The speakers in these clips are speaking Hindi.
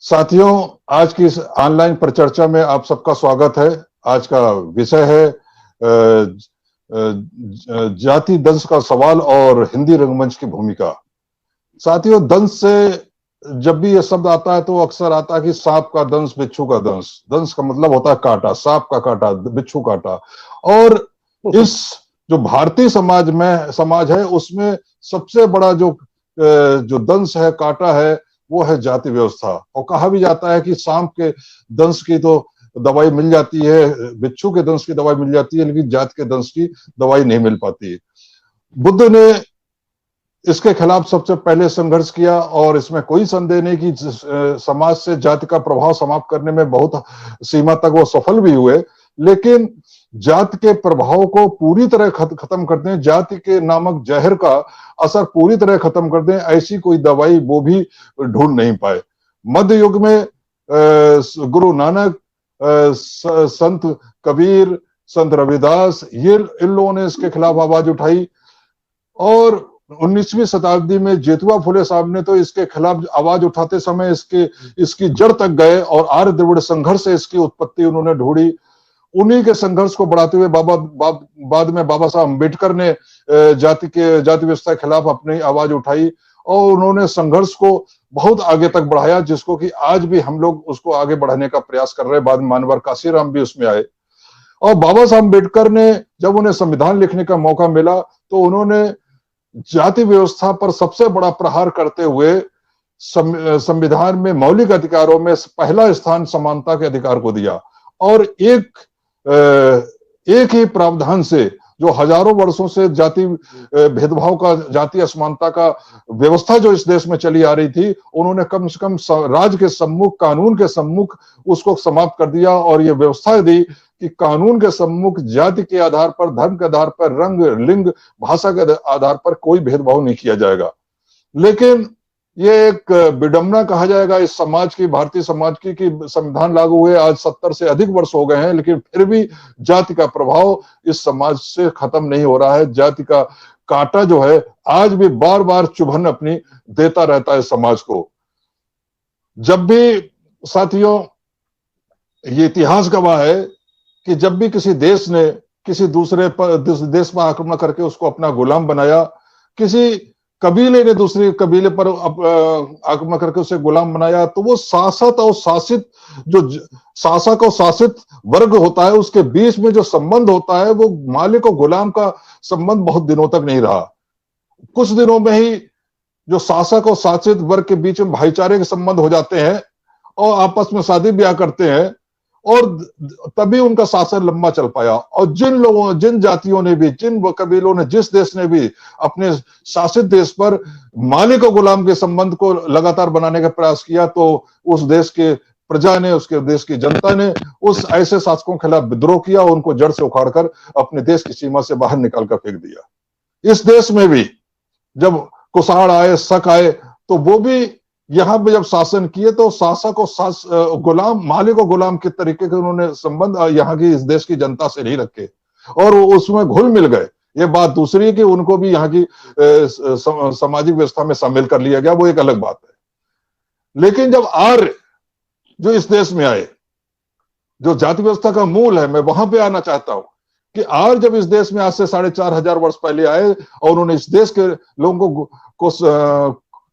साथियों, आज की इस ऑनलाइन परिचर्चा में आप सबका स्वागत है। आज का विषय है जाति दंश का सवाल और हिंदी रंगमंच की भूमिका। साथियों, दंश से जब भी यह शब्द आता है तो अक्सर आता है कि सांप का दंश, बिच्छू का दंश। दंश का मतलब होता है कांटा, सांप का कांटा, बिच्छू कांटा। और इस जो भारतीय समाज है उसमें सबसे बड़ा जो दंश है, कांटा है, वो है जाति व्यवस्था। और कहा भी जाता है कि सांप के दंश की तो दवाई मिल जाती है, बिच्छू के दंश की दवाई मिल जाती है, लेकिन जाति के दंश की दवाई नहीं मिल पाती। बुद्ध ने इसके खिलाफ सबसे पहले संघर्ष किया और इसमें कोई संदेह नहीं कि समाज से जाति का प्रभाव समाप्त करने में बहुत सीमा तक वो सफल भी हुए। लेकिन जाति के प्रभाव को पूरी तरह खत्म कर दें, जाति के नामक जहर का असर पूरी तरह खत्म कर दें, ऐसी कोई दवाई वो भी ढूंढ नहीं पाए। मध्य युग में गुरु नानक, संत कबीर, संत रविदास, ये इन लोगों ने इसके खिलाफ आवाज उठाई। और 19वीं शताब्दी में जेतुआ फुले साहब ने तो इसके खिलाफ आवाज उठाते समय इसकी जड़ तक गए और आर्य द्रविड़ संघर्ष से इसकी उत्पत्ति उन्होंने ढूंढी। उन्हीं के संघर्ष को बढ़ाते हुए बाद में बाबा साहब अम्बेडकर ने जाति व्यवस्था के खिलाफ अपनी आवाज उठाई और उन्होंने संघर्ष को बहुत आगे तक बढ़ाया, जिसको कि आज भी हम लोग उसको आगे बढ़ाने का प्रयास कर रहे हैं। बाद में मानवर काशीराम भी उसमें आए। और बाबा साहब अम्बेडकर ने जब उन्हें संविधान लिखने का मौका मिला तो उन्होंने जाति व्यवस्था पर सबसे बड़ा प्रहार करते हुए संविधान में मौलिक अधिकारों में पहला स्थान समानता के अधिकार को दिया। और एक ही प्रावधान से जो हजारों वर्षों से जाति भेदभाव का, जाति असमानता का व्यवस्था जो इस देश में चली आ रही थी, उन्होंने कम से कम राज्य के सम्मुख, कानून के सम्मुख उसको समाप्त कर दिया और ये व्यवस्था दी कि कानून के सम्मुख जाति के आधार पर, धर्म के आधार पर, रंग, लिंग, भाषा के आधार पर कोई भेदभाव नहीं किया जाएगा। लेकिन ये एक विडंबना कहा जाएगा इस समाज की, भारतीय समाज की, कि संविधान लागू हुए आज 70 से अधिक वर्ष हो गए हैं, लेकिन फिर भी जाति का प्रभाव इस समाज से खत्म नहीं हो रहा है। जाति का कांटा जो है आज भी बार बार चुभन अपनी देता रहता है समाज को। जब भी साथियों, ये इतिहास गवाह है कि जब भी किसी देश ने किसी दूसरे देश पर आक्रमण करके उसको अपना गुलाम बनाया, किसी कबीले ने दूसरे कबीले पर आक्रमण करके उसे गुलाम बनाया, तो वो शासक और शासित वर्ग होता है, उसके बीच में जो संबंध होता है वो मालिक और गुलाम का संबंध बहुत दिनों तक नहीं रहा। कुछ दिनों में ही जो शासक और शासित वर्ग के बीच में भाईचारे के संबंध हो जाते हैं और आपस में शादी ब्याह करते हैं, और तभी उनका शासन लंबा चल पाया। और जिन जातियों ने भी, जिन कबीलों ने, जिस देश ने भी अपने शासित देश पर मालिक और गुलाम के संबंध को लगातार बनाने का प्रयास किया, तो उस देश के प्रजा ने, उसके देश की जनता ने उस ऐसे शासकों के खिलाफ विद्रोह किया और उनको जड़ से उखाड़कर अपने देश की सीमा से बाहर निकाल कर फेंक दिया। इस देश में भी जब कुषाण आए, शक आए, तो वो भी यहां पे जब शासन किए तो शासक और गुलाम, मालिक और गुलाम के तरीके के उन्होंने संबंध यहाँ की, इस देश की जनता से नहीं रखे और उसमें घुल मिल गए। ये बात दूसरी है कि उनको भी यहाँ की सामाजिक व्यवस्था में शामिल कर लिया गया, वो एक अलग बात है। लेकिन जब आर्य जो इस देश में आए, जो जाति व्यवस्था का मूल है, मैं वहां पे आना चाहता हूं कि आर्य जब इस देश में आज से 4,500 वर्ष पहले आए और उन्होंने इस देश के लोगों को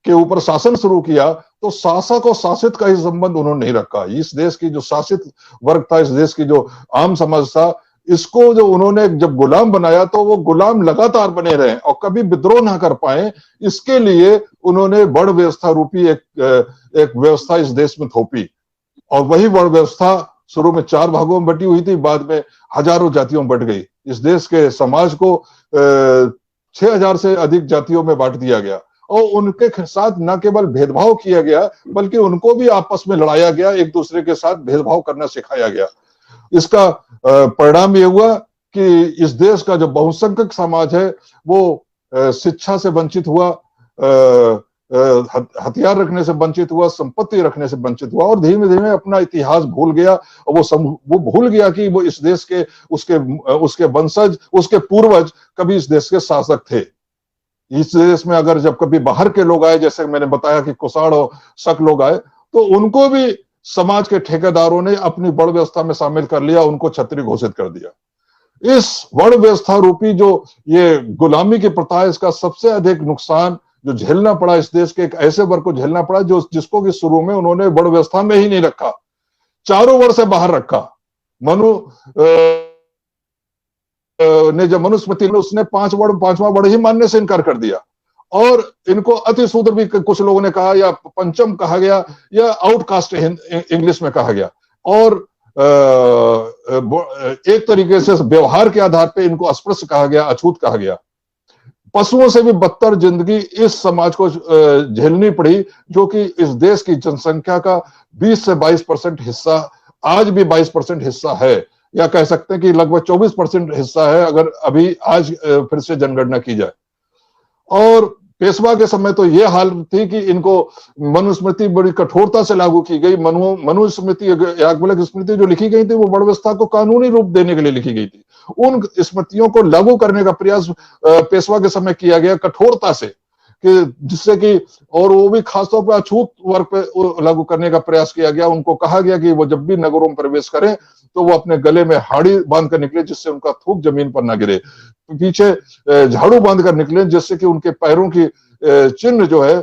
के ऊपर शासन शुरू किया, तो शासक और शासित का ही संबंध उन्होंने नहीं रखा। इस देश की जो शासित वर्ग था, इस देश की जो आम समाज था, इसको जो उन्होंने जब गुलाम बनाया तो वो गुलाम लगातार बने रहे और कभी विद्रोह ना कर पाए। इसके लिए उन्होंने वर्ण व्यवस्था रूपी एक व्यवस्था इस देश में थोपी, और वही वर्ण व्यवस्था शुरू में 4 भागों में बटी हुई थी, बाद में हजारों जातियों में बट गई। इस देश के समाज को 6,000 से अधिक जातियों में बांट दिया गया और उनके साथ न केवल भेदभाव किया गया, बल्कि उनको भी आपस में लड़ाया गया, एक दूसरे के साथ भेदभाव करना सिखाया गया। इसका परिणाम ये हुआ कि इस देश का जो बहुसंख्यक समाज है वो शिक्षा से वंचित हुआ, हथियार रखने से वंचित हुआ, संपत्ति रखने से वंचित हुआ और धीमे धीमे अपना इतिहास भूल गया। और वो भूल गया कि वो इस देश के, उसके वंशज, उसके पूर्वज कभी इस देश के शासक थे। इस देश में अगर जब कभी बाहर के लोग आए, जैसे मैंने बताया कि कुषाण और शक लोग आए, तो उनको भी समाज के ठेकेदारों ने अपनी वर्ण व्यवस्था में शामिल कर लिया, उनको क्षत्रिय घोषित कर दिया। इस वर्ण व्यवस्था रूपी जो ये गुलामी की प्रथा है, इसका सबसे अधिक नुकसान जो झेलना पड़ा इस देश के एक ऐसे वर्ग को झेलना पड़ा जो जिसको कि शुरू में उन्होंने वर्ण व्यवस्था में ही नहीं रखा, चारों वर्ण से बाहर रखा। मनु ने जब मनुस्मृति में उसने पांचवा वर्ण ही मानने से इनकार कर दिया, और इनको अति शूद्र भी कुछ लोगों ने कहा, या पंचम कहा गया, या आउटकास्ट इंग्लिश में कहा गया। और एक तरीके से व्यवहार के आधार पर इनको अस्पृश्य कहा गया, अछूत कहा गया। पशुओं से भी बदतर जिंदगी इस समाज को झेलनी पड़ी, जो कि इस देश की जनसंख्या का 20 से 22% हिस्सा, आज भी 22% हिस्सा है, या कह सकते हैं कि लगभग 24% हिस्सा है अगर अभी आज फिर से जनगणना की जाए। और पेशवा के समय तो यह हाल थी कि इनको मनुस्मृति बड़ी कठोरता से लागू की गई। मनुस्मृति, याज्ञवल्क्य स्मृति जो लिखी गई थी वो वर्ण व्यवस्था को कानूनी रूप देने के लिए लिखी गई थी। उन स्मृतियों को लागू करने का प्रयास पेशवा के समय किया गया कठोरता से, कि जिससे कि, और वो भी खासतौर पर अछूत वर्ग पे लागू करने का प्रयास किया गया। उनको कहा गया कि वो जब भी नगरों में प्रवेश करें तो वो अपने गले में हाड़ी बांध कर निकले, जिससे उनका थूक जमीन पर ना गिरे, पीछे झाड़ू बांध कर निकले, जिससे कि उनके पैरों की चिन्ह जो है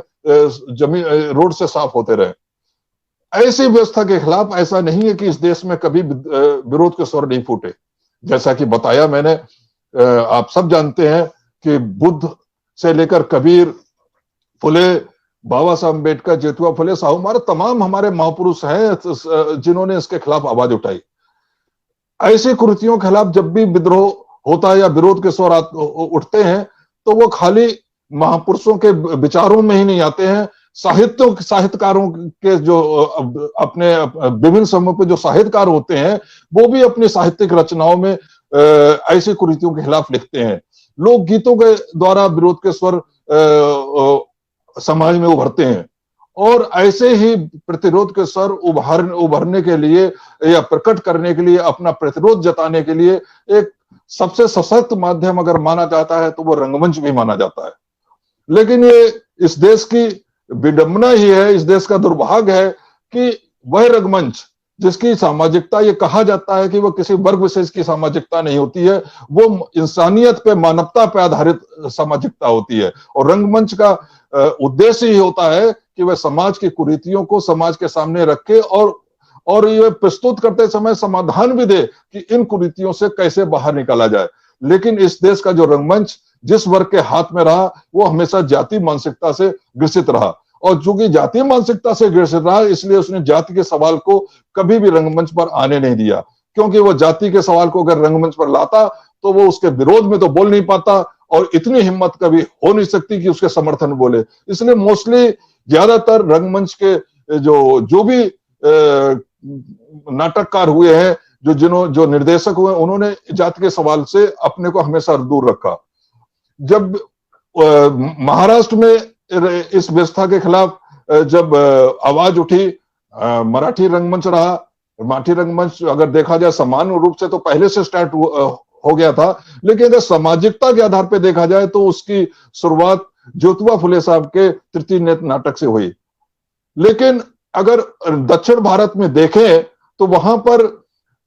जमीन रोड से साफ होते रहे। ऐसी व्यवस्था के खिलाफ ऐसा नहीं है कि इस देश में कभी विरोध के स्वर नहीं फूटे। जैसा कि बताया मैंने, आप सब जानते हैं कि बुद्ध से लेकर कबीर, फुले, बाबा साहब अम्बेडकर, ज्योतिबा फुले, साहू मारा, तमाम हमारे महापुरुष हैं जिन्होंने इसके खिलाफ आवाज उठाई। ऐसी कुरीतियों के खिलाफ जब भी विद्रोह होता है या विरोध के स्वर उठते हैं, तो वो खाली महापुरुषों के विचारों में ही नहीं आते हैं, साहित्यकारों के जो अपने विभिन्न समूह पे जो साहित्यकार होते हैं, वो भी अपनी साहित्यिक रचनाओं में ऐसी कुरीतियों के खिलाफ लिखते हैं। लोक गीतों के द्वारा विरोध के स्वर समाज में उभरते हैं, और ऐसे ही प्रतिरोध के स्वर उभरने के लिए या प्रकट करने के लिए, अपना प्रतिरोध जताने के लिए एक सबसे सशक्त माध्यम अगर माना जाता है तो वो रंगमंच भी माना जाता है। लेकिन ये इस देश की विडंबना ही है, इस देश का दुर्भाग्य है कि वह रंगमंच जिसकी सामाजिकता, ये कहा जाता है कि वो किसी वर्ग विशेष की सामाजिकता नहीं होती है, वो इंसानियत पे, मानवता पे आधारित सामाजिकता होती है। और रंगमंच का उद्देश्य ही होता है कि वह समाज की कुरीतियों को समाज के सामने रखे और ये प्रस्तुत करते समय समाधान भी दे कि इन कुरीतियों से कैसे बाहर निकाला जाए। लेकिन इस देश का जो रंगमंच जिस वर्ग के हाथ में रहा, वो हमेशा जाति मानसिकता से ग्रसित रहा, और चूंकि जातीय मानसिकता से ग्रसित रहा, इसलिए उसने जाति के सवाल को कभी भी रंगमंच पर आने नहीं दिया। क्योंकि वो जाति के सवाल को अगर रंगमंच पर लाता तो वो उसके विरोध में तो बोल नहीं पाता, और इतनी हिम्मत कभी हो नहीं सकती कि उसके समर्थन में बोले। इसलिए मोस्टली ज्यादातर रंगमंच के जो भी नाटककार हुए हैं, जो निर्देशक हुए, उन्होंने जाति के सवाल से अपने को हमेशा दूर रखा। जब महाराष्ट्र में इस व्यवस्था के खिलाफ जब आवाज उठी, मराठी रंगमंच रहा। मराठी रंगमंच अगर देखा जाए सामान्य रूप से तो पहले से स्टार्ट हो गया था, लेकिन अगर सामाजिकता के आधार पर देखा जाए तो उसकी शुरुआत ज्योतिबा फुले साहब के तृतीय नेत्र नाटक से हुई। लेकिन अगर दक्षिण भारत में देखें तो वहां पर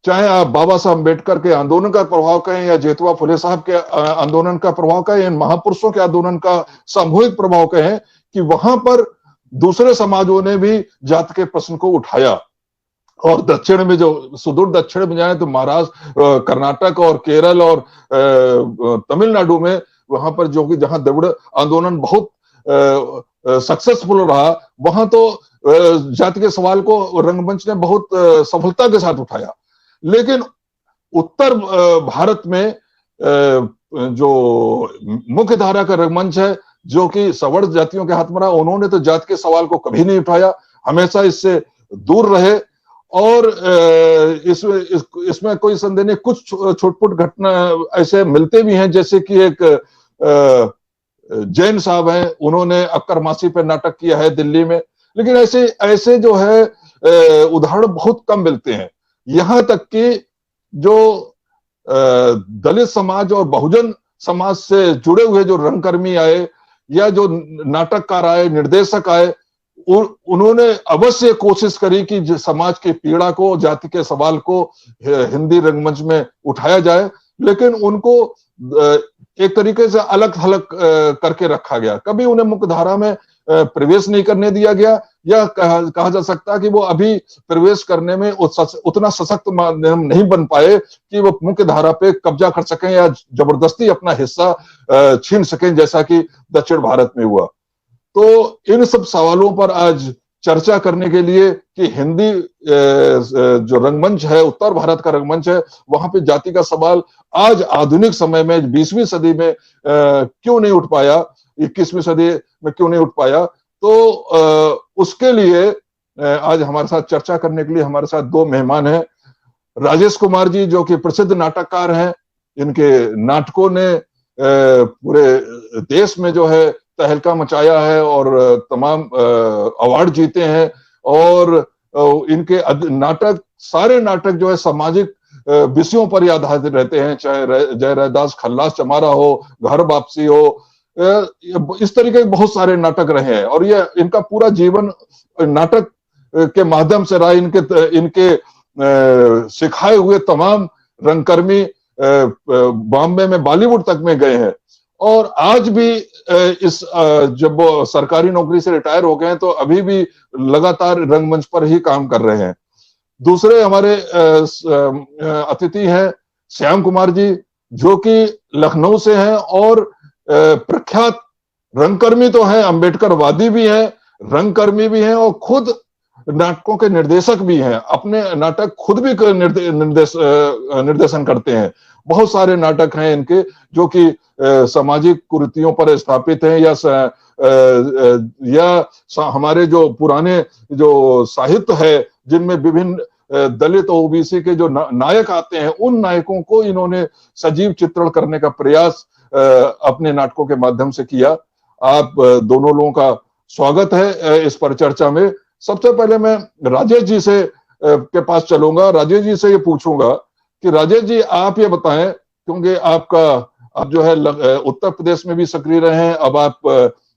चाहे आप बाबा साहब अम्बेडकर के आंदोलन का प्रभाव कहें, या ज्योतिबा फुले साहब के आंदोलन का प्रभाव कहें, या महापुरुषों के आंदोलन का सामूहिक प्रभाव कहें, कि वहां पर दूसरे समाजों ने भी जाति के प्रश्न को उठाया। और दक्षिण में, जो सुदूर दक्षिण में जाए तो महाराष्ट्र, कर्नाटक और केरल और तमिलनाडु में, वहां पर जो कि जहां द्रविड़ आंदोलन बहुत सक्सेसफुल रहा, वहां तो जाति के सवाल को रंगमंच ने बहुत सफलता के साथ उठाया। लेकिन उत्तर भारत में जो मुख्य धारा का रंगमंच है, जो कि सवर्ण जातियों के हाथ में रहा, उन्होंने तो जाति के सवाल को कभी नहीं उठाया, हमेशा इससे दूर रहे। और इसमें कोई संदेह नहीं, कुछ छोटपुट घटना ऐसे मिलते भी हैं, जैसे कि एक जैन साहब हैं, उन्होंने अक्कर मासी पर नाटक किया है दिल्ली में। लेकिन ऐसे जो है उदाहरण बहुत कम मिलते हैं। यहां तक कि जो दलित समाज और बहुजन समाज से जुड़े हुए जो रंगकर्मी आए, या जो नाटककार आए, निर्देशक आए, उन्होंने अवश्य कोशिश करी कि समाज की पीड़ा को, जाति के सवाल को हिंदी रंगमंच में उठाया जाए, लेकिन उनको एक तरीके से अलग थलग करके रखा गया। कभी उन्हें मुख्यधारा में प्रवेश नहीं करने दिया गया, या कहा जा सकता है कि वो अभी प्रवेश करने में उतना सशक्त माध्यम नहीं बन पाए कि वो मुख्य धारा पे कब्जा कर सकें या जबरदस्ती अपना हिस्सा छीन सकें, जैसा कि दक्षिण भारत में हुआ। तो इन सब सवालों पर आज चर्चा करने के लिए कि हिंदी जो रंगमंच है, उत्तर भारत का रंगमंच है, वहां पे जाति का सवाल आज आधुनिक समय में 20वीं सदी में क्यों नहीं उठ पाया, 21वीं सदी में क्यों नहीं उठ पाया। तो उसके लिए आज हमारे साथ चर्चा करने के लिए हमारे साथ दो मेहमान हैं। राजेश कुमार जी, जो कि प्रसिद्ध नाटककार हैं, इनके नाटकों ने पूरे देश में जो है तहलका मचाया है और तमाम अवार्ड जीते हैं। और इनके नाटक, सारे नाटक जो है सामाजिक विषयों पर आधारित रहते हैं, चाहे जय रैदास खल्लास चमारा हो, घर वापसी हो, इस तरीके के बहुत सारे नाटक रहे हैं। और ये इनका पूरा जीवन नाटक के माध्यम से रहा। इनके सिखाए हुए तमाम रंगकर्मी बॉम्बे में, बॉलीवुड तक में गए हैं। और आज भी जब वो सरकारी नौकरी से रिटायर हो गए हैं तो अभी भी लगातार रंगमंच पर ही काम कर रहे हैं। दूसरे हमारे अतिथि हैं श्याम कुमार जी, जो कि लखनऊ से हैं और प्रख्यात रंगकर्मी तो हैं, अंबेडकरवादी भी हैं, रंगकर्मी भी हैं और खुद नाटकों के निर्देशक भी हैं। अपने नाटक खुद भी निर्देशन करते हैं। बहुत सारे नाटक हैं इनके जो कि सामाजिक कुरीतियों पर स्थापित हैं, या हमारे जो पुराने जो साहित्य है, जिनमें विभिन्न दलित और ओबीसी के जो नायक आते हैं, उन नायकों को इन्होंने सजीव चित्रण करने का प्रयास अपने नाटकों के माध्यम से किया। आप दोनों लोगों का स्वागत है इस परिचर्चा में। सबसे पहले मैं राजेश जी से के पास चलूंगा। राजेश जी से ये पूछूंगा कि राजेश जी, आप ये बताएं, क्योंकि आप जो है उत्तर प्रदेश में भी सक्रिय रहे हैं, अब आप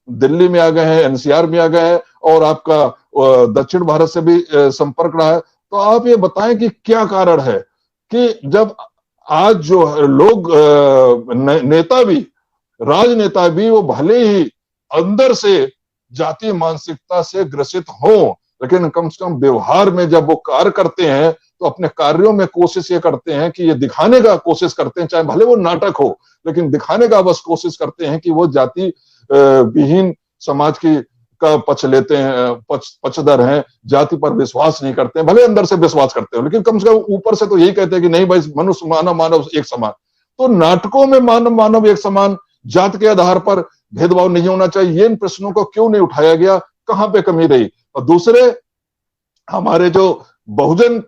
दिल्ली में आ गए हैं, एनसीआर में आ गए हैं, और आपका दक्षिण भारत से भी संपर्क रहा है। तो आप ये बताएं कि क्या कारण है कि जब आज जो लोग नेता भी, राजनेता भी, वो भले ही अंदर से जातीय मानसिकता से ग्रसित हो, लेकिन कम से कम व्यवहार में जब वो कार्य करते हैं तो अपने कार्यों में कोशिश ये करते हैं कि ये दिखाने का कोशिश करते हैं, चाहे भले वो नाटक हो, लेकिन दिखाने का बस कोशिश करते हैं कि वो जाति विहीन समाज की का पक्ष लेते हैं, पक्षधर हैं, जाति पर विश्वास नहीं करते हैं। भले अंदर से विश्वास करते हो, लेकिन कम से कम ऊपर से तो यही कहते हैं कि नहीं भाई, मनुष्य मानव मानव एक समान। तो नाटकों में मानव मानव एक समान, जात के आधार पर भेदभाव नहीं होना चाहिए, इन प्रश्नों को क्यों नहीं उठाया गया, कहां पे कमी रही? और दूसरे, हमारे जो बहुजन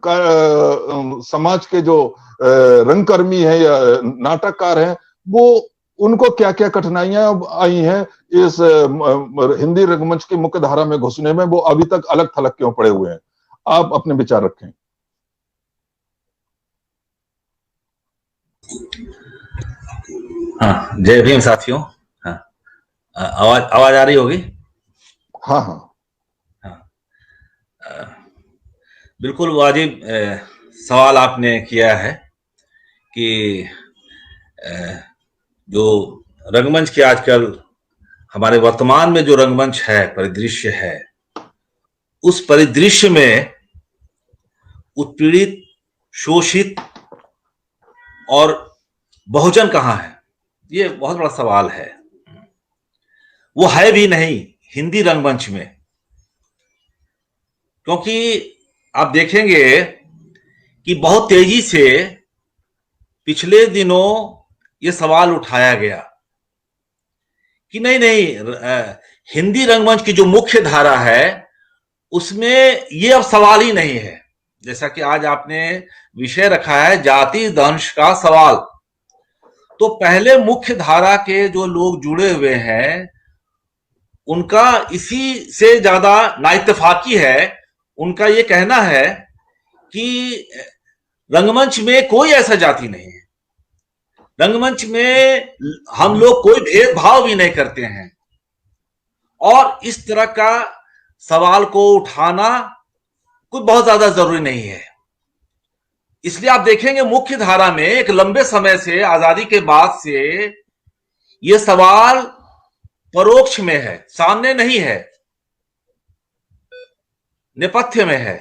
समाज के जो रंगकर्मी हैं या नाटककार हैं, वो उनको क्या क्या कठिनाइयां आई हैं इस हिंदी रंगमंच की मुख्य धारा में घुसने में, वो अभी तक अलग थलग क्यों पड़े हुए हैं? आप अपने विचार रखें। हाँ, जय भीम साथियों। हाँ, आवाज आ रही होगी? हाँ हाँ बिल्कुल वाजिब सवाल आपने किया है कि जो रंगमंच की आजकल हमारे वर्तमान में जो रंगमंच है, परिदृश्य है, उस परिदृश्य में उत्पीड़ित, शोषित और बहुजन कहाँ है? ये बहुत बड़ा सवाल है। वो है भी नहीं हिंदी रंगमंच में, क्योंकि आप देखेंगे कि बहुत तेजी से पिछले दिनों ये सवाल उठाया गया कि नहीं, हिंदी रंगमंच की जो मुख्य धारा है उसमें ये अब सवाल ही नहीं है। जैसा कि आज आपने विषय रखा है जाति दंश का सवाल, तो पहले मुख्य धारा के जो लोग जुड़े हुए हैं उनका इसी से ज्यादा नाइत्तेफाकी है। उनका ये कहना है कि रंगमंच में कोई ऐसा जाति नहीं है, रंगमंच में हम लोग कोई भेदभाव भी नहीं करते हैं, और इस तरह का सवाल को उठाना कोई बहुत ज्यादा जरूरी नहीं है। इसलिए आप देखेंगे मुख्य धारा में एक लंबे समय से, आजादी के बाद से, यह सवाल परोक्ष में है, सामने नहीं है, नेपथ्य में है।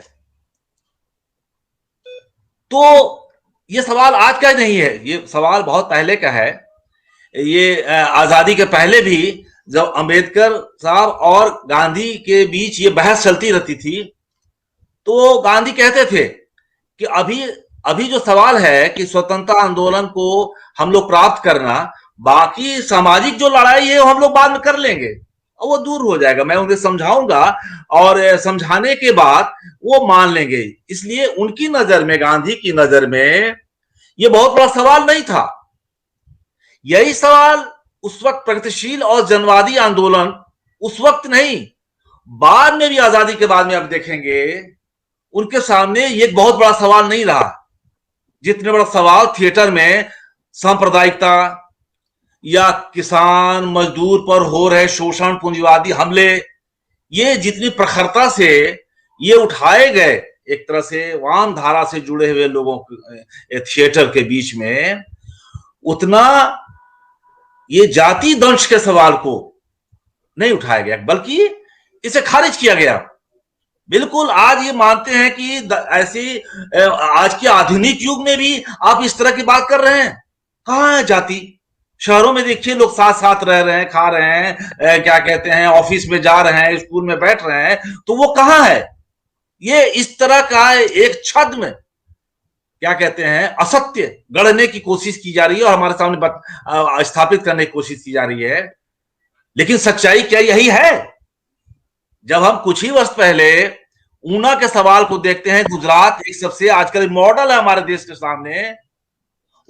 तो यह सवाल आज का नहीं है, यह सवाल बहुत पहले का है। ये आजादी के पहले भी जब अंबेडकर साहब और गांधी के बीच ये बहस चलती रहती थी, तो गांधी कहते थे कि अभी जो सवाल है कि स्वतंत्रता आंदोलन को हम लोग प्राप्त करना, बाकी सामाजिक जो लड़ाई है वो हम लोग बाद में कर लेंगे और वो दूर हो जाएगा, मैं उन्हें समझाऊंगा और समझाने के बाद वो मान लेंगे। इसलिए उनकी नजर में, गांधी की नजर में, ये बहुत बड़ा सवाल नहीं था। यही सवाल उस वक्त प्रगतिशील और जनवादी आंदोलन, उस वक्त नहीं, बाद में भी, आजादी के बाद में आप देखेंगे, उनके सामने ये बहुत बड़ा सवाल नहीं रहा जितने बड़ा सवाल थिएटर में सांप्रदायिकता या किसान मजदूर पर हो रहे शोषण, पूंजीवादी हमले, ये जितनी प्रखरता से ये उठाए गए, एक तरह से वाम धारा से जुड़े हुए लोगों थिएटर के बीच में, उतना ये जाति दंश के सवाल को नहीं उठाया गया, बल्कि इसे खारिज किया गया। बिल्कुल आज ये मानते हैं कि ऐसी आज के आधुनिक युग में भी आप इस तरह की बात कर रहे हैं। कहां है जाति? शहरों में देखिए लोग साथ साथ रह रहे हैं, खा रहे हैं, क्या कहते हैं, ऑफिस में जा रहे हैं, स्कूल में बैठ रहे हैं, तो वो कहां है? ये इस तरह का एक छद्म, क्या कहते हैं, असत्य गढ़ने की कोशिश की जा रही है और हमारे सामने स्थापित करने की कोशिश की जा रही है। लेकिन सच्चाई क्या यही है? जब हम कुछ ही वर्ष पहले ऊना के सवाल को देखते हैं, गुजरात एक सबसे आजकल मॉडल है हमारे देश के सामने,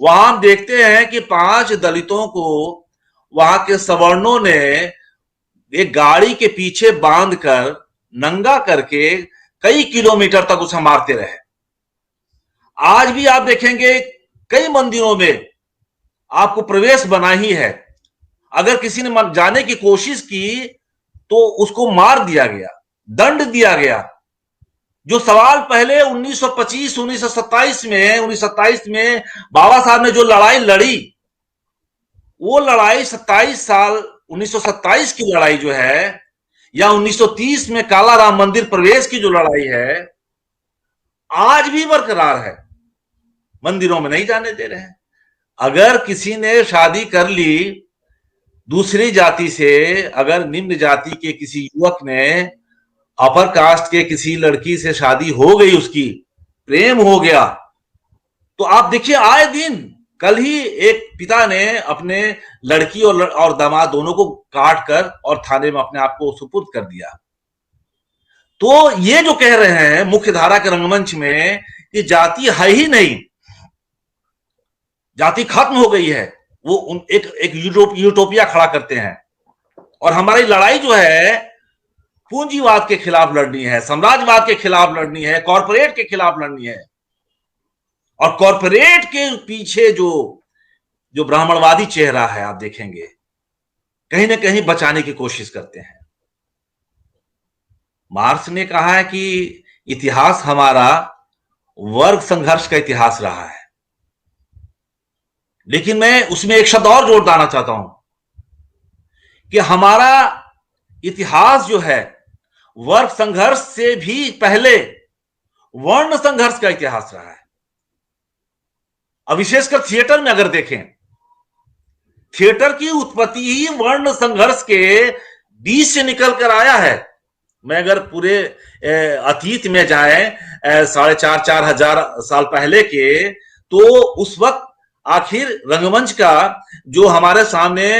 वहां हम देखते हैं कि 5 दलितों को वहां के सवर्णों ने एक गाड़ी के पीछे बांधकर नंगा करके कई किलोमीटर तक उसे मारते रहे। आज भी आप देखेंगे कई मंदिरों में आपको प्रवेश बना ही है, अगर किसी ने जाने की कोशिश की तो उसको मार दिया गया, दंड दिया गया। जो सवाल पहले 1925, 1927 में बाबा साहब ने जो लड़ाई लड़ी, वो लड़ाई 27 साल 1927 की लड़ाई जो है, या 1930 में काला राम मंदिर प्रवेश की जो लड़ाई है, आज भी बरकरार है। मंदिरों में नहीं जाने दे रहे हैं। अगर किसी ने शादी कर ली दूसरी जाति से, अगर निम्न जाति के किसी युवक ने अपर कास्ट के किसी लड़की से शादी हो गई, उसकी प्रेम हो गया, तो आप देखिए आए दिन, कल ही एक पिता ने अपने लड़की और दामाद दोनों को काट कर और थाने में अपने आप को सुपुर्द कर दिया। तो ये जो कह रहे हैं मुख्य धारा के रंगमंच में कि जाति है ही नहीं, जाति खत्म हो गई है, वो एक यूटोपिया खड़ा करते हैं। और हमारी लड़ाई जो है पूंजीवाद के खिलाफ लड़नी है, साम्राज्यवाद के खिलाफ लड़नी है, कॉरपोरेट के खिलाफ लड़नी है। और कॉरपोरेट के पीछे जो ब्राह्मणवादी चेहरा है, आप देखेंगे कहीं ना कहीं बचाने की कोशिश करते हैं। मार्क्स ने कहा है कि इतिहास हमारा वर्ग संघर्ष का इतिहास रहा है, लेकिन मैं उसमें एक शब्द और जोड़ देना चाहता हूं कि हमारा इतिहास जो है वर्ग संघर्ष से भी पहले वर्ण संघर्ष का इतिहास रहा है। अब विशेषकर थिएटर में अगर देखें, थिएटर की उत्पत्ति ही वर्ण संघर्ष के बीच से निकल कर आया है। मैं अगर पूरे अतीत में जाए 4,500 हजार साल पहले के, तो उस वक्त आखिर रंगमंच का जो हमारे सामने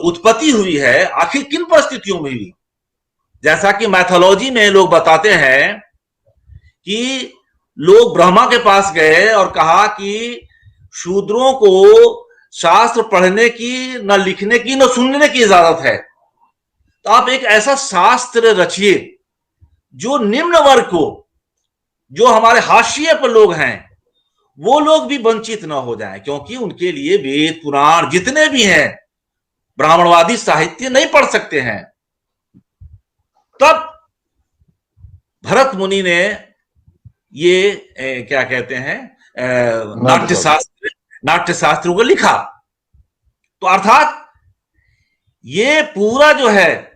उत्पत्ति हुई है, आखिर किन परिस्थितियों में हुई? जैसा कि मैथोलॉजी में लोग बताते हैं कि लोग ब्रह्मा के पास गए और कहा कि शूद्रों को शास्त्र पढ़ने की, न लिखने की, न सुनने की इजाजत है, तो आप एक ऐसा शास्त्र रचिए जो निम्न वर्ग को, जो हमारे हाशिए पर लोग हैं, वो लोग भी वंचित न हो जाएं, क्योंकि उनके लिए वेद पुराण जितने भी हैं, ब्राह्मणवादी साहित्य नहीं पढ़ सकते हैं। तब भरत मुनि ने ये क्या कहते हैं नाट्य शास्त्र को लिखा। तो अर्थात ये पूरा जो है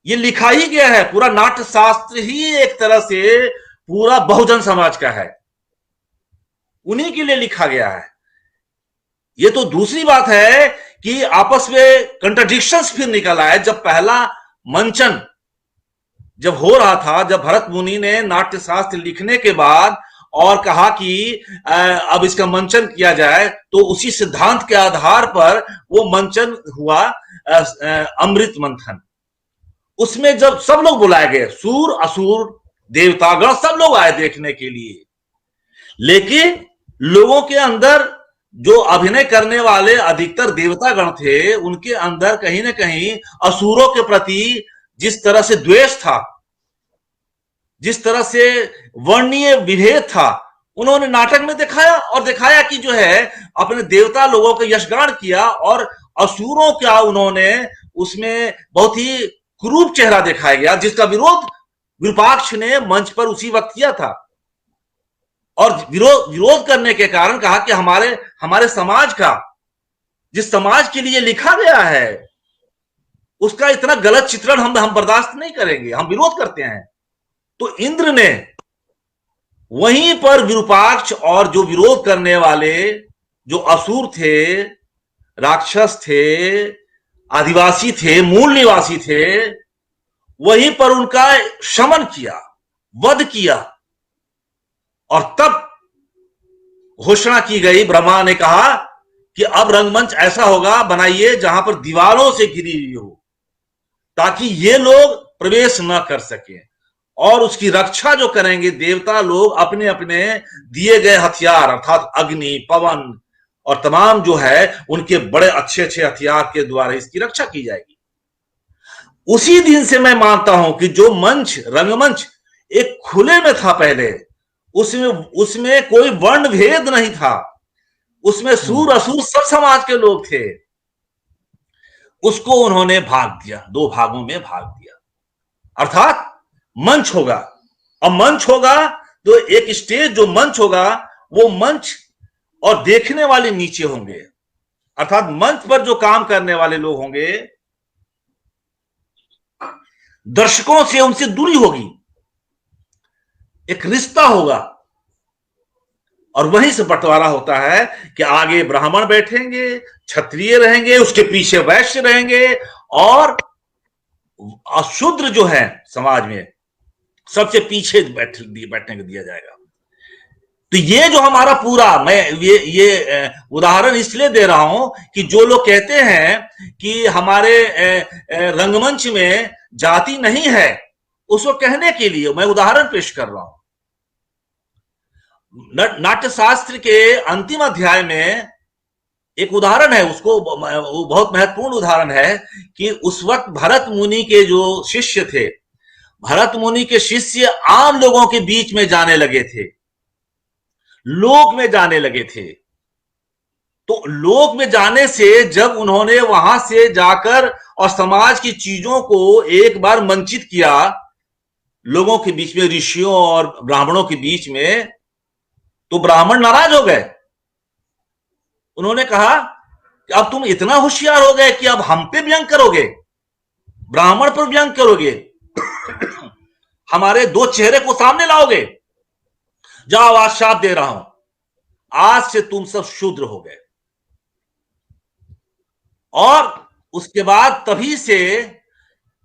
ये लिखा ही गया है, पूरा नाट्य शास्त्र ही एक तरह से पूरा बहुजन समाज का है, उन्हीं के लिए लिखा गया है। ये तो दूसरी बात है कि आपस में कंट्राडिक्शंस फिर निकल आए। जब पहला मंचन जब हो रहा था, जब भरत मुनि ने नाट्य शास्त्र लिखने के बाद और कहा कि अब इसका मंचन किया जाए, तो उसी सिद्धांत के आधार पर वो मंचन हुआ अमृत मंथन। उसमें जब सब लोग बुलाए गए, सूर असुर देवतागण सब लोग आए देखने के लिए, लेकिन लोगों के अंदर जो अभिनय करने वाले अधिकतर देवतागण थे, उनके अंदर कहीं ना कहीं असुरों के प्रति जिस तरह से द्वेष था, जिस तरह से वर्णीय विभेद था, उन्होंने नाटक में दिखाया और दिखाया कि जो है अपने देवता लोगों का यशगान किया, और असुरों का उन्होंने उसमें बहुत ही क्रूर चेहरा दिखाया गया, जिसका विरोध विरूपाक्ष ने मंच पर उसी वक्त किया था। और विरोध करने के कारण कहा कि हमारे समाज का, जिस समाज के लिए लिखा गया है, उसका इतना गलत चित्रण हम बर्दाश्त नहीं करेंगे, हम विरोध करते हैं। तो इंद्र ने वहीं पर विरूपाक्ष और जो विरोध करने वाले जो असुर थे, राक्षस थे, आदिवासी थे, मूल निवासी थे, वहीं पर उनका शमन किया, वध किया। और तब घोषणा की गई, ब्रह्मा ने कहा कि अब रंगमंच ऐसा होगा बनाइए जहां पर दीवारों से घिरी हुई हो, ताकि ये लोग प्रवेश न कर सके, और उसकी रक्षा जो करेंगे देवता लोग अपने अपने दिए गए हथियार अर्थात अग्नि, पवन और तमाम जो है उनके बड़े अच्छे अच्छे हथियार के द्वारा इसकी रक्षा की जाएगी। उसी दिन से मैं मानता हूं कि जो मंच, रंगमंच एक खुले में था पहले, उसमें कोई वर्ण भेद नहीं था, उसमें सूर असुर सब समाज के लोग थे, उसको उन्होंने भाग दिया, दो भागों में भाग दिया। अर्थात मंच होगा, अब मंच होगा तो एक स्टेज जो मंच होगा वो मंच और देखने वाले नीचे होंगे, अर्थात मंच पर जो काम करने वाले लोग होंगे, दर्शकों से उनसे दूरी होगी, एक रिश्ता होगा। और वहीं से बंटवारा होता है कि आगे ब्राह्मण बैठेंगे, क्षत्रिय रहेंगे, उसके पीछे वैश्य रहेंगे, और अशूद्र जो है समाज में सबसे पीछे बैठने को दिया जाएगा। तो ये जो हमारा पूरा, मैं ये उदाहरण इसलिए दे रहा हूं कि जो लोग कहते हैं कि हमारे रंगमंच में जाति नहीं है, उसको कहने के लिए मैं उदाहरण पेश कर रहा हूं। नाट्य शास्त्र के अंतिम अध्याय में एक उदाहरण है, उसको वो बहुत महत्वपूर्ण उदाहरण है कि उस वक्त भरत मुनि के जो शिष्य थे, भरत मुनि के शिष्य आम लोगों के बीच में जाने लगे थे, लोक में जाने लगे थे। तो लोक में जाने से जब उन्होंने वहां से जाकर और समाज की चीजों को एक बार मंचित किया लोगों के बीच में, ऋषियों और ब्राह्मणों के बीच में, तो ब्राह्मण नाराज हो गए। उन्होंने कहा कि अब तुम इतना होशियार हो गए कि अब हम पे व्यंग करोगे, ब्राह्मण पर व्यंग करोगे, हमारे दो चेहरे को सामने लाओगे, जाओ आज शाप दे रहा हूं, आज से तुम सब शूद्र हो गए। और उसके बाद तभी से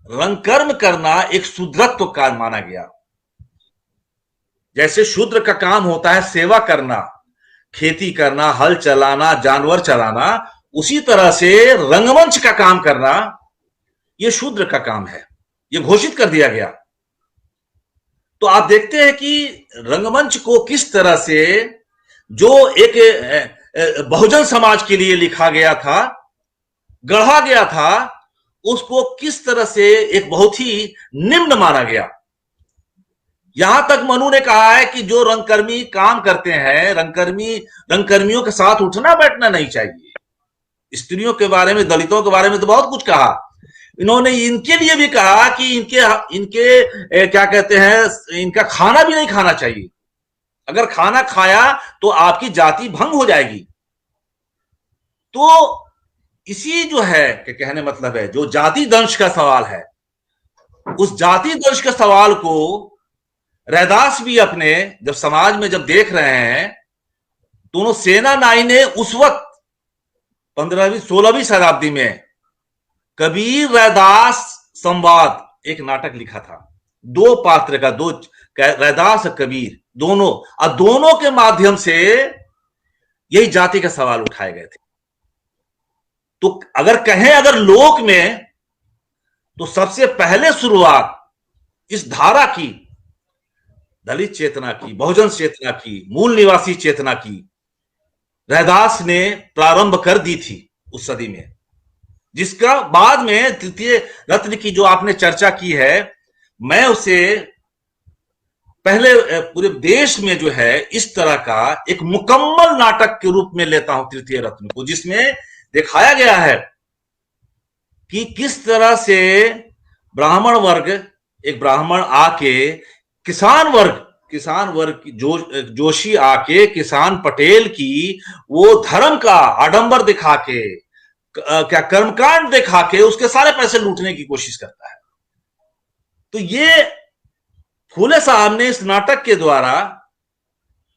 रंगकर्म करना एक शूद्रत्व का माना गया। जैसे शूद्र का काम होता है सेवा करना, खेती करना, हल चलाना, जानवर चलाना, उसी तरह से रंगमंच का काम करना यह शूद्र का काम है, यह घोषित कर दिया गया। तो आप देखते हैं कि रंगमंच को किस तरह से, जो एक बहुजन समाज के लिए लिखा गया था, गढ़ा गया था, उसको किस तरह से एक बहुत ही निम्न माना गया। यहां तक मनु ने कहा है कि जो रंगकर्मी काम करते हैं, रंगकर्मियों के साथ उठना बैठना नहीं चाहिए। स्त्रियों के बारे में, दलितों के बारे में तो बहुत कुछ कहा, इन्होंने इनके लिए भी कहा कि इनके इनके क्या कहते हैं, इनका खाना भी नहीं खाना चाहिए, अगर खाना खाया तो आपकी जाति भंग हो जाएगी। तो इसी जो है कि कहने मतलब है, जो जाति दंश का सवाल है, उस जाति दंश के सवाल को रैदास भी अपने जब समाज में जब देख रहे हैं, दोनों सेना नाई ने उस वक्त 15वीं 16वीं शताब्दी में कबीर रैदास संवाद एक नाटक लिखा था, दो पात्र का, दो रैदास और कबीर दोनों, और दोनों के माध्यम से यही जाति का सवाल उठाए गए थे। तो अगर कहें अगर लोक में, तो सबसे पहले शुरुआत इस धारा की, दलित चेतना की, बहुजन चेतना की, मूल निवासी चेतना की रैदास ने प्रारंभ कर दी थी उस सदी में, जिसका बाद में तृतीय रत्न की जो आपने चर्चा की है, मैं उसे पहले पूरे देश में जो है इस तरह का एक मुकम्मल नाटक के रूप में लेता हूं तृतीय रत्न को, जिसमें दिखाया गया है कि किस तरह से ब्राह्मण वर्ग, एक ब्राह्मण आके किसान वर्ग जोशी आके किसान पटेल की वो धर्म का आडंबर दिखा के, क्या कर्मकांड दिखा के उसके सारे पैसे लूटने की कोशिश करता है। तो ये फूले साहब ने इस नाटक के द्वारा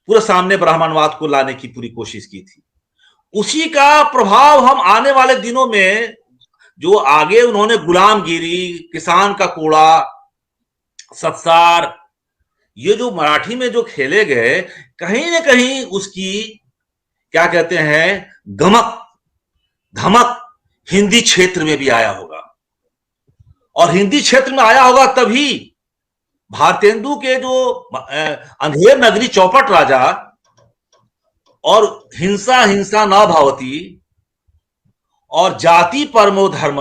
पूरे सामने ब्राह्मणवाद को लाने की पूरी कोशिश की थी। उसी का प्रभाव हम आने वाले दिनों में, जो आगे उन्होंने गुलामगिरी, किसान का कूड़ा, सत्सार, ये जो मराठी में जो खेले गए, कहीं ना कहीं उसकी क्या कहते हैं गमक धमक हिंदी क्षेत्र में भी आया होगा, और हिंदी क्षेत्र में आया होगा तभी भारतेंदु के जो अंधेर नगरी चौपट राजा और हिंसा हिंसा न भावती और जाति परमो धर्म,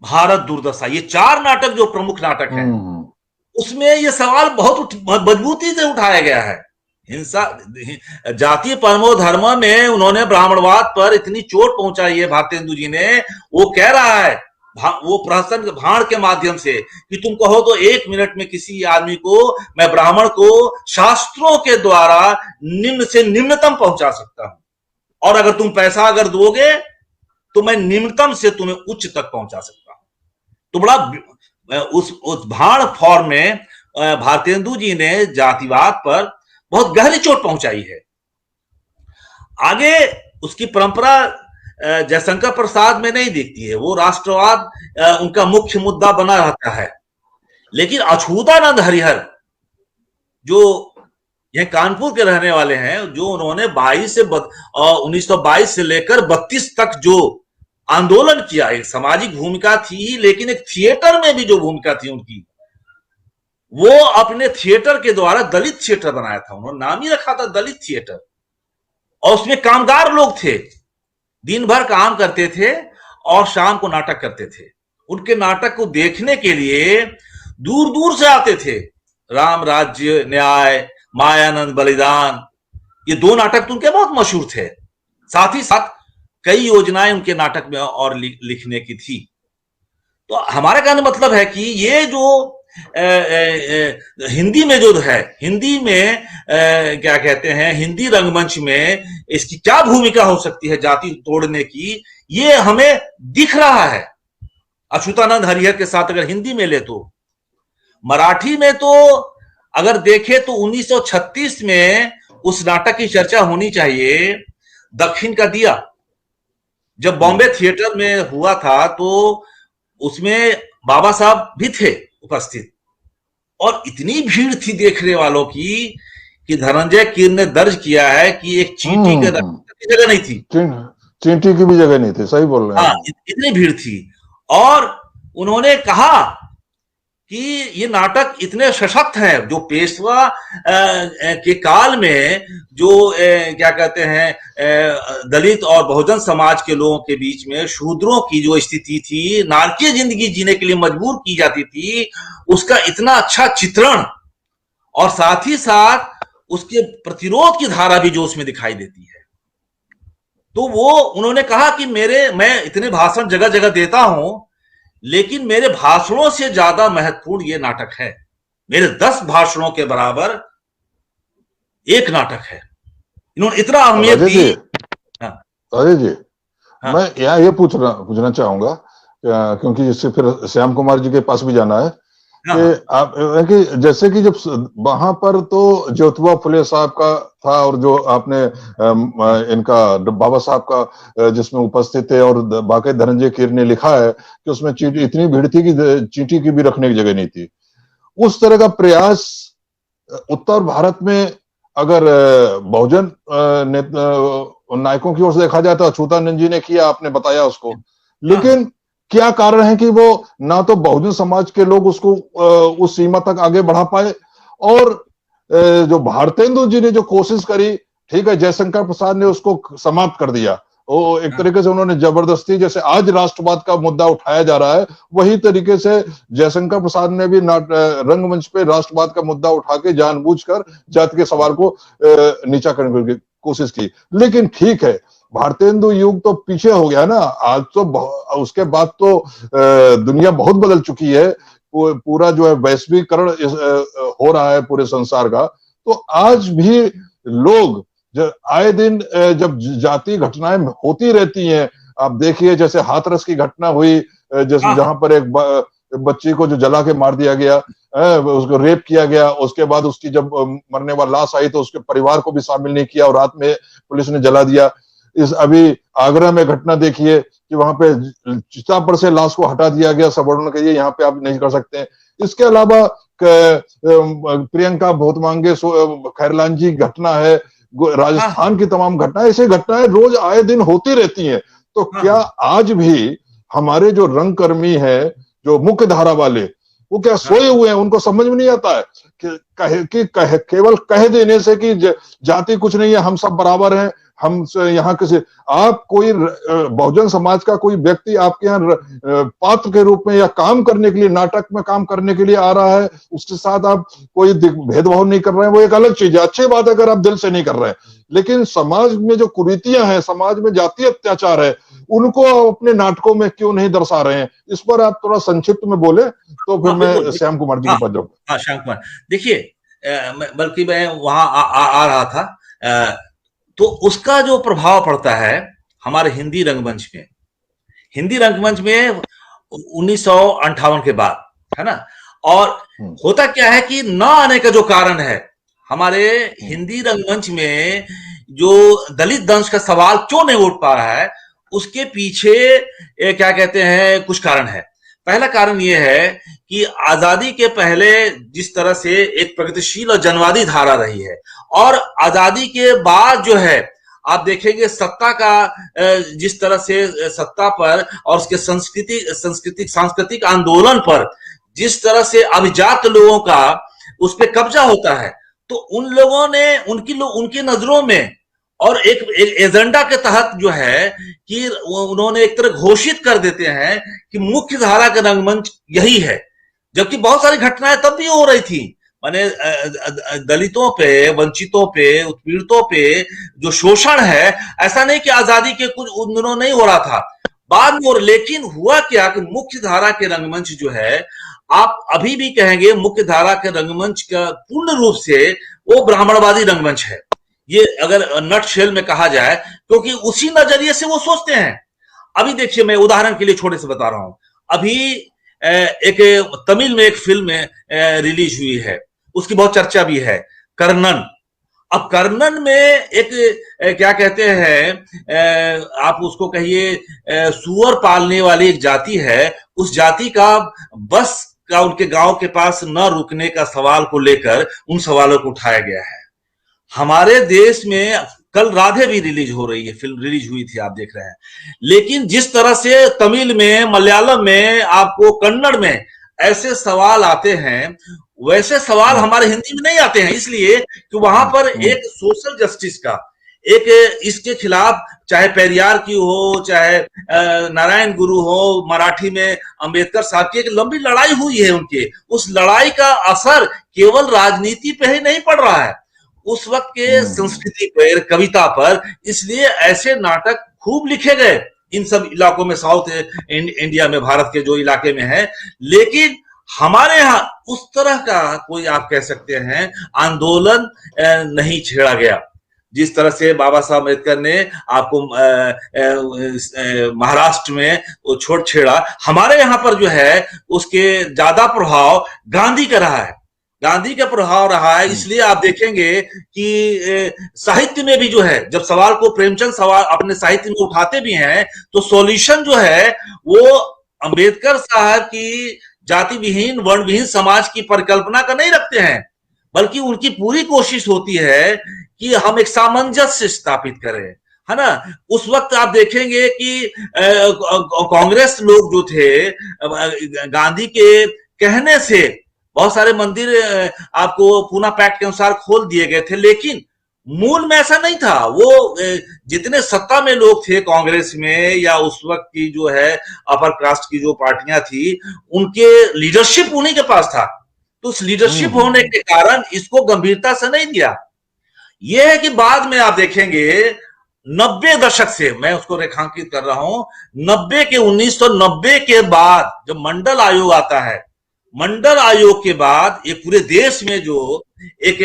भारत दुर्दशा, ये चार नाटक जो प्रमुख नाटक हैं, उसमें ये सवाल बहुत मजबूती से उठाया गया है। हिंसा, जाति परमो धर्म में उन्होंने ब्राह्मणवाद पर इतनी चोट पहुंचाई है भारतेंदु जी ने। वो कह रहा है, वो प्रहसन भाण के माध्यम से, कि तुम कहो तो 1 मिनट में किसी आदमी को, मैं ब्राह्मण को शास्त्रों के द्वारा निम्न से निम्नतम पहुंचा सकता हूं, और अगर तुम पैसा अगर दोगे तो मैं निम्नतम से तुम्हें उच्च तक पहुंचा सकता हूं। तो बड़ा उस भाण फॉर्म में भारतेंदु जी ने जातिवाद पर बहुत गहरी चोट पहुंचाई है। आगे उसकी परंपरा जयशंकर प्रसाद में नहीं दिखती है, वो राष्ट्रवाद उनका मुख्य मुद्दा बना रहता है। लेकिन अछूतानंद हरिहर जो ये कानपुर के रहने वाले हैं, जो उन्होंने 1922 से लेकर 32 तक जो आंदोलन किया, एक सामाजिक भूमिका थी, लेकिन एक थिएटर में भी जो भूमिका थी उनकी, वो अपने थिएटर के द्वारा दलित थिएटर बनाया था। उन्होंने नाम ही रखा था दलित थिएटर, और उसमें कामगार लोग थे, दिन भर काम करते थे और शाम को नाटक करते थे। उनके नाटक को देखने के लिए दूर दूर से आते थे। राम राज्य न्याय, मायानंद बलिदान, ये 2 नाटक तो उनके बहुत मशहूर थे। साथ ही साथ कई योजनाएं उनके नाटक में और लिखने की थी। तो हमारा कहने मतलब है कि ये जो हिंदी में जो है, हिंदी में क्या कहते हैं, हिंदी रंगमंच में इसकी क्या भूमिका हो सकती है जाति तोड़ने की, ये हमें दिख रहा है। अच्युतानंद हरिहर के साथ अगर हिंदी में ले तो, मराठी में तो अगर देखे तो 1936 में उस नाटक की चर्चा होनी चाहिए, दक्षिण का दिया, जब बॉम्बे थिएटर में हुआ था, तो उसमें बाबा साहब भी थे उपस्थित, और इतनी भीड़ थी देखने वालों की कि धनंजय कीर ने दर्ज किया है कि एक चींटी की जगह नहीं थी, चींटी की भी जगह नहीं थी। सही बोल रहे हैं। हाँ, इतनी भीड़ थी। और उन्होंने कहा कि ये नाटक इतने सशक्त हैं, जो पेशवा के काल में जो क्या कहते हैं दलित और बहुजन समाज के लोगों के बीच में शूद्रों की जो स्थिति थी, नारकीय जिंदगी जीने के लिए मजबूर की जाती थी, उसका इतना अच्छा चित्रण, और साथ ही साथ उसके प्रतिरोध की धारा भी जो उसमें दिखाई देती है। तो वो उन्होंने कहा कि मैं इतने भाषण जगह जगह देता हूं, लेकिन मेरे भाषणों से ज्यादा महत्वपूर्ण ये नाटक है। मेरे 10 भाषणों के बराबर एक नाटक है। इन्होंने इतना अहमियत अजय दी। जी, हाँ। अजय जी, हाँ। मैं यहाँ ये पूछना चाहूंगा, क्योंकि इससे फिर श्याम कुमार जी के पास भी जाना है हाँ। कि हाँ। आप कि जैसे कि जब वहां पर तो ज्योतिबा फुले साहब का था, और जो आपने इनका बाबा साहब का जिसमें उपस्थित थे, और बाकी धनंजय कीर ने लिखा है कि उसमें चींटी इतनी भीड़ थी कि चींटी की भी रखने की जगह नहीं थी। उस तरह का प्रयास उत्तर भारत में अगर बहुजन नायकों की ओर से देखा जाए तो अच्युतानंद जी ने किया, आपने बताया उसको। हाँ। लेकिन क्या कारण है कि वो ना तो बहुजन समाज के लोग उसको उस सीमा तक आगे बढ़ा पाए, और जो भारतेंदु जी ने जो कोशिश करी, ठीक है, जयशंकर प्रसाद ने उसको समाप्त कर दिया। वो एक हाँ। तरीके से उन्होंने जबरदस्ती, जैसे आज राष्ट्रवाद का मुद्दा उठाया जा रहा है, वही तरीके से जयशंकर प्रसाद ने भी रंगमंच पे राष्ट्रवाद का मुद्दा उठा के जानबूझकर जाति के सवाल को नीचा करने की कोशिश की। लेकिन ठीक है, भारतेंदु युग तो पीछे हो गया ना, आज तो उसके बाद तो दुनिया बहुत बदल चुकी है। पूरा जो है वैश्वीकरण हो रहा है पूरे संसार का। तो आज भी लोग आए दिन जब जाति घटनाएं होती रहती हैं, आप देखिए जैसे हाथरस की घटना हुई, जैसे हाँ। जहां पर एक बच्ची को जो जला के मार दिया गया, उसको रेप किया गया, उसके बाद उसकी जब मरने वाली लाश आई तो उसके परिवार को भी शामिल नहीं किया और रात में पुलिस ने जला दिया। इस अभी आगरा में घटना देखिए कि वहां पे चिता पर से लाश को हटा दिया गया, सवर्णों के लिए यहाँ पे आप नहीं कर सकते। इसके अलावा प्रियंका बहुत मांगे खैरलान जी घटना है, हाँ। राजस्थान की तमाम घटनाएं, ऐसी घटनाएं रोज आए दिन होती रहती हैं। तो क्या हाँ। आज भी हमारे जो रंगकर्मी है, जो मुख्य धारा वाले, वो क्या हाँ। सोए हुए हैं? उनको समझ में नहीं आता है केवल कह देने से कि जाति कुछ नहीं है, हम सब बराबर हैं, हम यहाँ किसी, आप कोई बहुजन समाज का कोई व्यक्ति आपके यहाँ पात्र के रूप में या काम करने के लिए, नाटक में काम करने के लिए आ रहा है, उसके साथ आप कोई भेदभाव नहीं कर रहे हैं, वो एक अलग चीज है, अच्छी बात है अगर आप दिल से नहीं कर रहे हैं। लेकिन समाज में जो कुरीतियां हैं, समाज में जातीय अत्याचार है, उनको आप अपने नाटकों में क्यों नहीं दर्शा रहे हैं? इस पर आप थोड़ा संक्षिप्त में बोले तो फिर हाँ, मैं बिल्कुल। श्याम कुमार जी के हाँ। पास जाऊंगा। हाँ, श्याम कुमार। देखिए, बल्कि मैं वहां आ रहा था। तो उसका जो प्रभाव पड़ता है हमारे हिंदी रंगमंच में, हिंदी रंगमंच में 1958 के बाद, है ना। और होता क्या है कि न आने का जो कारण है, हमारे हिंदी रंगमंच में जो दलित दंश का सवाल क्यों नहीं उठ पा रहा है, उसके पीछे क्या कहते हैं, कुछ कारण है। पहला कारण यह है कि आजादी के पहले जिस तरह से एक प्रगतिशील और जनवादी धारा रही है, और आजादी के बाद जो है आप देखेंगे सत्ता का जिस तरह से सत्ता पर और उसके सांस्कृतिक आंदोलन पर जिस तरह से अभिजात लोगों का उस पर कब्जा होता है, तो उन लोगों ने उनकी नजरों में और एक एजेंडा के तहत जो है कि उन्होंने एक तरह घोषित कर देते हैं कि मुख्य धारा का रंगमंच यही है, जबकि बहुत सारी घटनाएं तब भी हो रही थी। माने दलितों पे, वंचितों पे, उत्पीड़ितों पे जो शोषण है, ऐसा नहीं कि आजादी के कुछ उन दिनों नहीं हो रहा था, बाद में। और लेकिन हुआ क्या कि मुख्य धारा के रंगमंच जो है, आप अभी भी कहेंगे मुख्य धारा के रंगमंच का पूर्ण रूप से वो ब्राह्मणवादी रंगमंच है, ये अगर नट शेल में कहा जाए, क्योंकि उसी नजरिए से वो सोचते हैं। अभी देखिए, मैं उदाहरण के लिए छोटे से बता रहा हूं। अभी एक तमिल में एक फिल्म रिलीज हुई है, उसकी बहुत चर्चा भी है, कर्णन। अब कर्णन में एक क्या कहते हैं, आप उसको कहिए सुअर पालने वाली एक जाति है, उस जाति का बस का उनके गांव के पास न रुकने का सवाल को लेकर उन सवालों को उठाया गया है। हमारे देश में कल राधे भी रिलीज हो रही है, फिल्म रिलीज हुई थी, आप देख रहे हैं। लेकिन जिस तरह से तमिल में, मलयालम में, आपको कन्नड़ में ऐसे सवाल आते हैं, वैसे सवाल हमारे हिंदी में नहीं आते हैं, इसलिए कि वहां पर एक सोशल जस्टिस का एक इसके खिलाफ, चाहे पेरियार की हो, चाहे नारायण गुरु हो, मराठी में अंबेडकर साहब की एक लंबी लड़ाई हुई है उनके, उस लड़ाई का असर केवल राजनीति पे ही नहीं पड़ रहा है, उस वक्त के संस्कृति पर, कविता पर। इसलिए ऐसे नाटक खूब लिखे गए, इन सब इलाकों में, साउथ इंडिया में, भारत के जो इलाके में है। लेकिन हमारे यहाँ उस तरह का कोई, आप कह सकते हैं, आंदोलन नहीं छेड़ा गया जिस तरह से बाबा साहब अम्बेडकर ने आपको महाराष्ट्र में वो छोड़ छेड़ा। हमारे यहाँ पर जो है उसके ज्यादा प्रभाव गांधी का रहा है, गांधी का प्रभाव रहा है। इसलिए आप देखेंगे कि साहित्य में भी जो है, जब सवाल को प्रेमचंद सवाल अपने साहित्य में उठाते भी हैं, तो सॉल्यूशन जो है वो अंबेडकर साहब की जाति विहीन, वर्ण विहीन समाज की परिकल्पना का नहीं रखते हैं, बल्कि उनकी पूरी कोशिश होती है कि हम एक सामंजस्य स्थापित करें, है ना। उस वक्त आप देखेंगे कि कांग्रेस लोग जो थे, गांधी के कहने से बहुत सारे मंदिर आपको पूना पैक्ट के अनुसार खोल दिए गए थे, लेकिन मूल में ऐसा नहीं था। वो जितने सत्ता में लोग थे कांग्रेस में, या उस वक्त की जो है अपर कास्ट की जो पार्टियां थी, उनके लीडरशिप उन्हीं के पास था। तो उस लीडरशिप होने के कारण इसको गंभीरता से नहीं दिया। यह है कि बाद में आप देखेंगे 90 दशक से, मैं उसको रेखांकित कर रहा हूं, 1990 के बाद जब मंडल आयोग आता है, मंडल आयोग के बाद ये पूरे देश में जो एक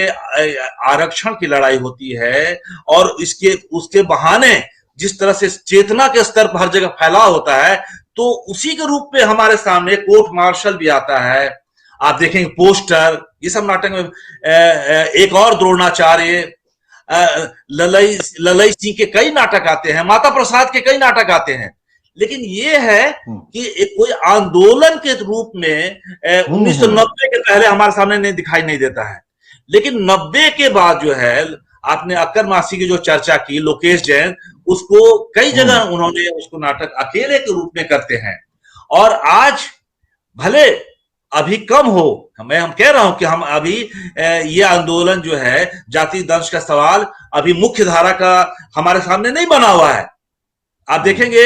आरक्षण की लड़ाई होती है, और उसके बहाने जिस तरह से चेतना के स्तर पर हर जगह फैलाव होता है, तो उसी के रूप में हमारे सामने कोर्ट मार्शल भी आता है। आप देखेंगे पोस्टर, ये सब नाटक में एक और द्रोणाचार्य, ललई सिंह के कई नाटक आते हैं, माता प्रसाद के कई नाटक आते हैं। लेकिन ये है कि एक कोई आंदोलन के रूप में 1990 के पहले हमारे सामने नहीं दिखाई नहीं देता है। लेकिन 90 के बाद जो है, आपने अक्कर मासी की जो चर्चा की, लोकेश जैन, उसको कई जगह उन्होंने उसको नाटक अकेले के रूप में करते हैं। और आज भले अभी कम हो, हम कह रहा हूं कि हम अभी ये आंदोलन जो है, जाति दंश का सवाल अभी मुख्य धारा का हमारे सामने नहीं बना हुआ है। आप देखेंगे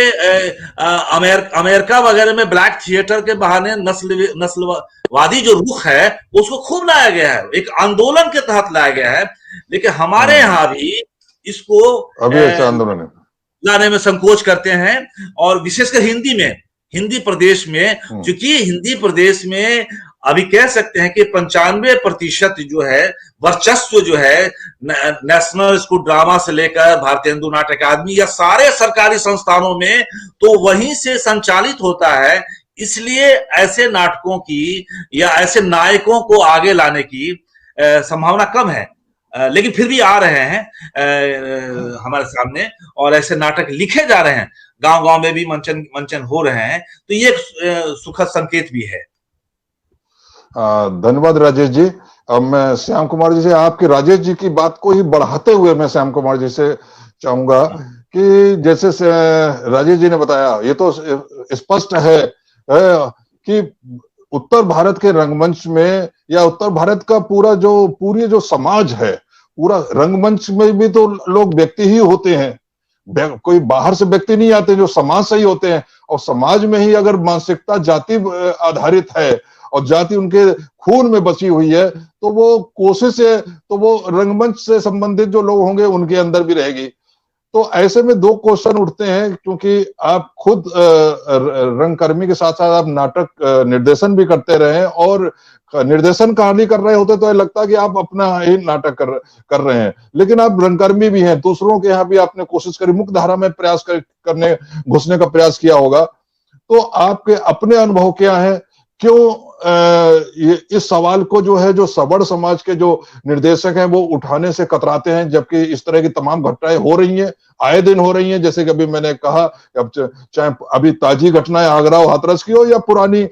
अमेरिका वगैरह में ब्लैक थिएटर के बहाने नस्लवादी जो रुख है उसको खूब लाया गया है, एक आंदोलन के तहत लाया गया है। लेकिन हमारे यहाँ भी इसको आंदोलन लाने में संकोच करते हैं। और विशेषकर हिंदी प्रदेश में, क्योंकि हिंदी प्रदेश में अभी कह सकते हैं कि 95% जो है वर्चस्व जो है नेशनल स्कूल ड्रामा से लेकर भारतीय हिंदू नाटक अकादमी या सारे सरकारी संस्थानों में, तो वहीं से संचालित होता है। इसलिए ऐसे नाटकों की या ऐसे नायकों को आगे लाने की संभावना कम है। लेकिन फिर भी आ रहे हैं हमारे सामने, और ऐसे नाटक लिखे जा रहे हैं, गांव-गांव में भी मंचन हो रहे हैं। तो ये सुखद संकेत भी है। धन्यवाद राजेश जी। अब मैं श्याम कुमार जी से, आपकी राजेश जी की बात को ही बढ़ाते हुए मैं श्याम कुमार जी से चाहूंगा कि जैसे राजेश जी ने बताया, ये तो स्पष्ट है कि उत्तर भारत के रंगमंच में, या उत्तर भारत का पूरी जो समाज है, पूरा रंगमंच में भी तो लोग व्यक्ति ही होते हैं, कोई बाहर से व्यक्ति नहीं आते, जो समाज से ही होते हैं। और समाज में ही अगर मानसिकता जाति आधारित है और जाति उनके खून में बसी हुई है, तो वो कोशिश है, तो वो रंगमंच से संबंधित जो लोग होंगे उनके अंदर भी रहेगी। तो ऐसे में दो क्वेश्चन उठते हैं, क्योंकि आप खुद रंगकर्मी के साथ साथ आप नाटक निर्देशन भी करते रहे हैं, और निर्देशन कहानी कर रहे होते तो लगता है कि आप अपना ही नाटक कर रहे हैं, लेकिन आप रंगकर्मी भी हैं। दूसरों के यहाँ भी आपने कोशिश करी, मुख्य धारा में प्रयास करने घुसने का प्रयास किया होगा। तो आपके अपने अनुभव क्या है, क्यों इस सवाल को जो है, जो सवर्ण समाज के जो निर्देशक हैं वो उठाने से कतराते हैं, जबकि इस तरह की तमाम घटनाएं हो रही हैं, आए दिन हो रही हैं। जैसे कि अभी मैंने कहा, अब चाहे अभी ताजी घटनाएं आगरा और हाथरस की हो, या पुरानी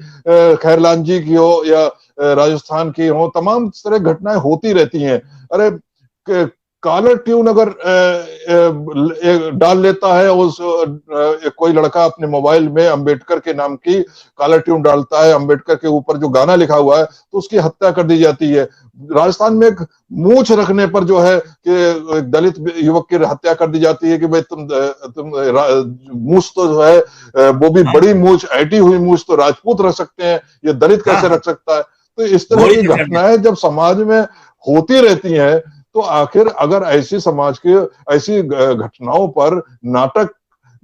खैरलान जी की हो, या राजस्थान की हो, तमाम तरह घटनाएं होती रहती हैं। अरे कॉलर ट्यून अगर डाल लेता है, उस कोई लड़का अपने मोबाइल में अंबेडकर के नाम की कॉलर ट्यून डालता है, अंबेडकर के ऊपर जो गाना लिखा हुआ है, तो उसकी हत्या कर दी जाती है। राजस्थान में एक मूछ रखने पर जो है कि दलित युवक की हत्या कर दी जाती है कि भाई तुम मूछ तो जो है वो भी बड़ी मूछ, ऐटी हुई मूछ तो राजपूत रख सकते हैं, ये दलित कैसे रख सकता है। तो इस तरह की घटनाएं जब समाज में होती रहती हैं, तो आखिर अगर ऐसी समाज की ऐसी घटनाओं पर नाटक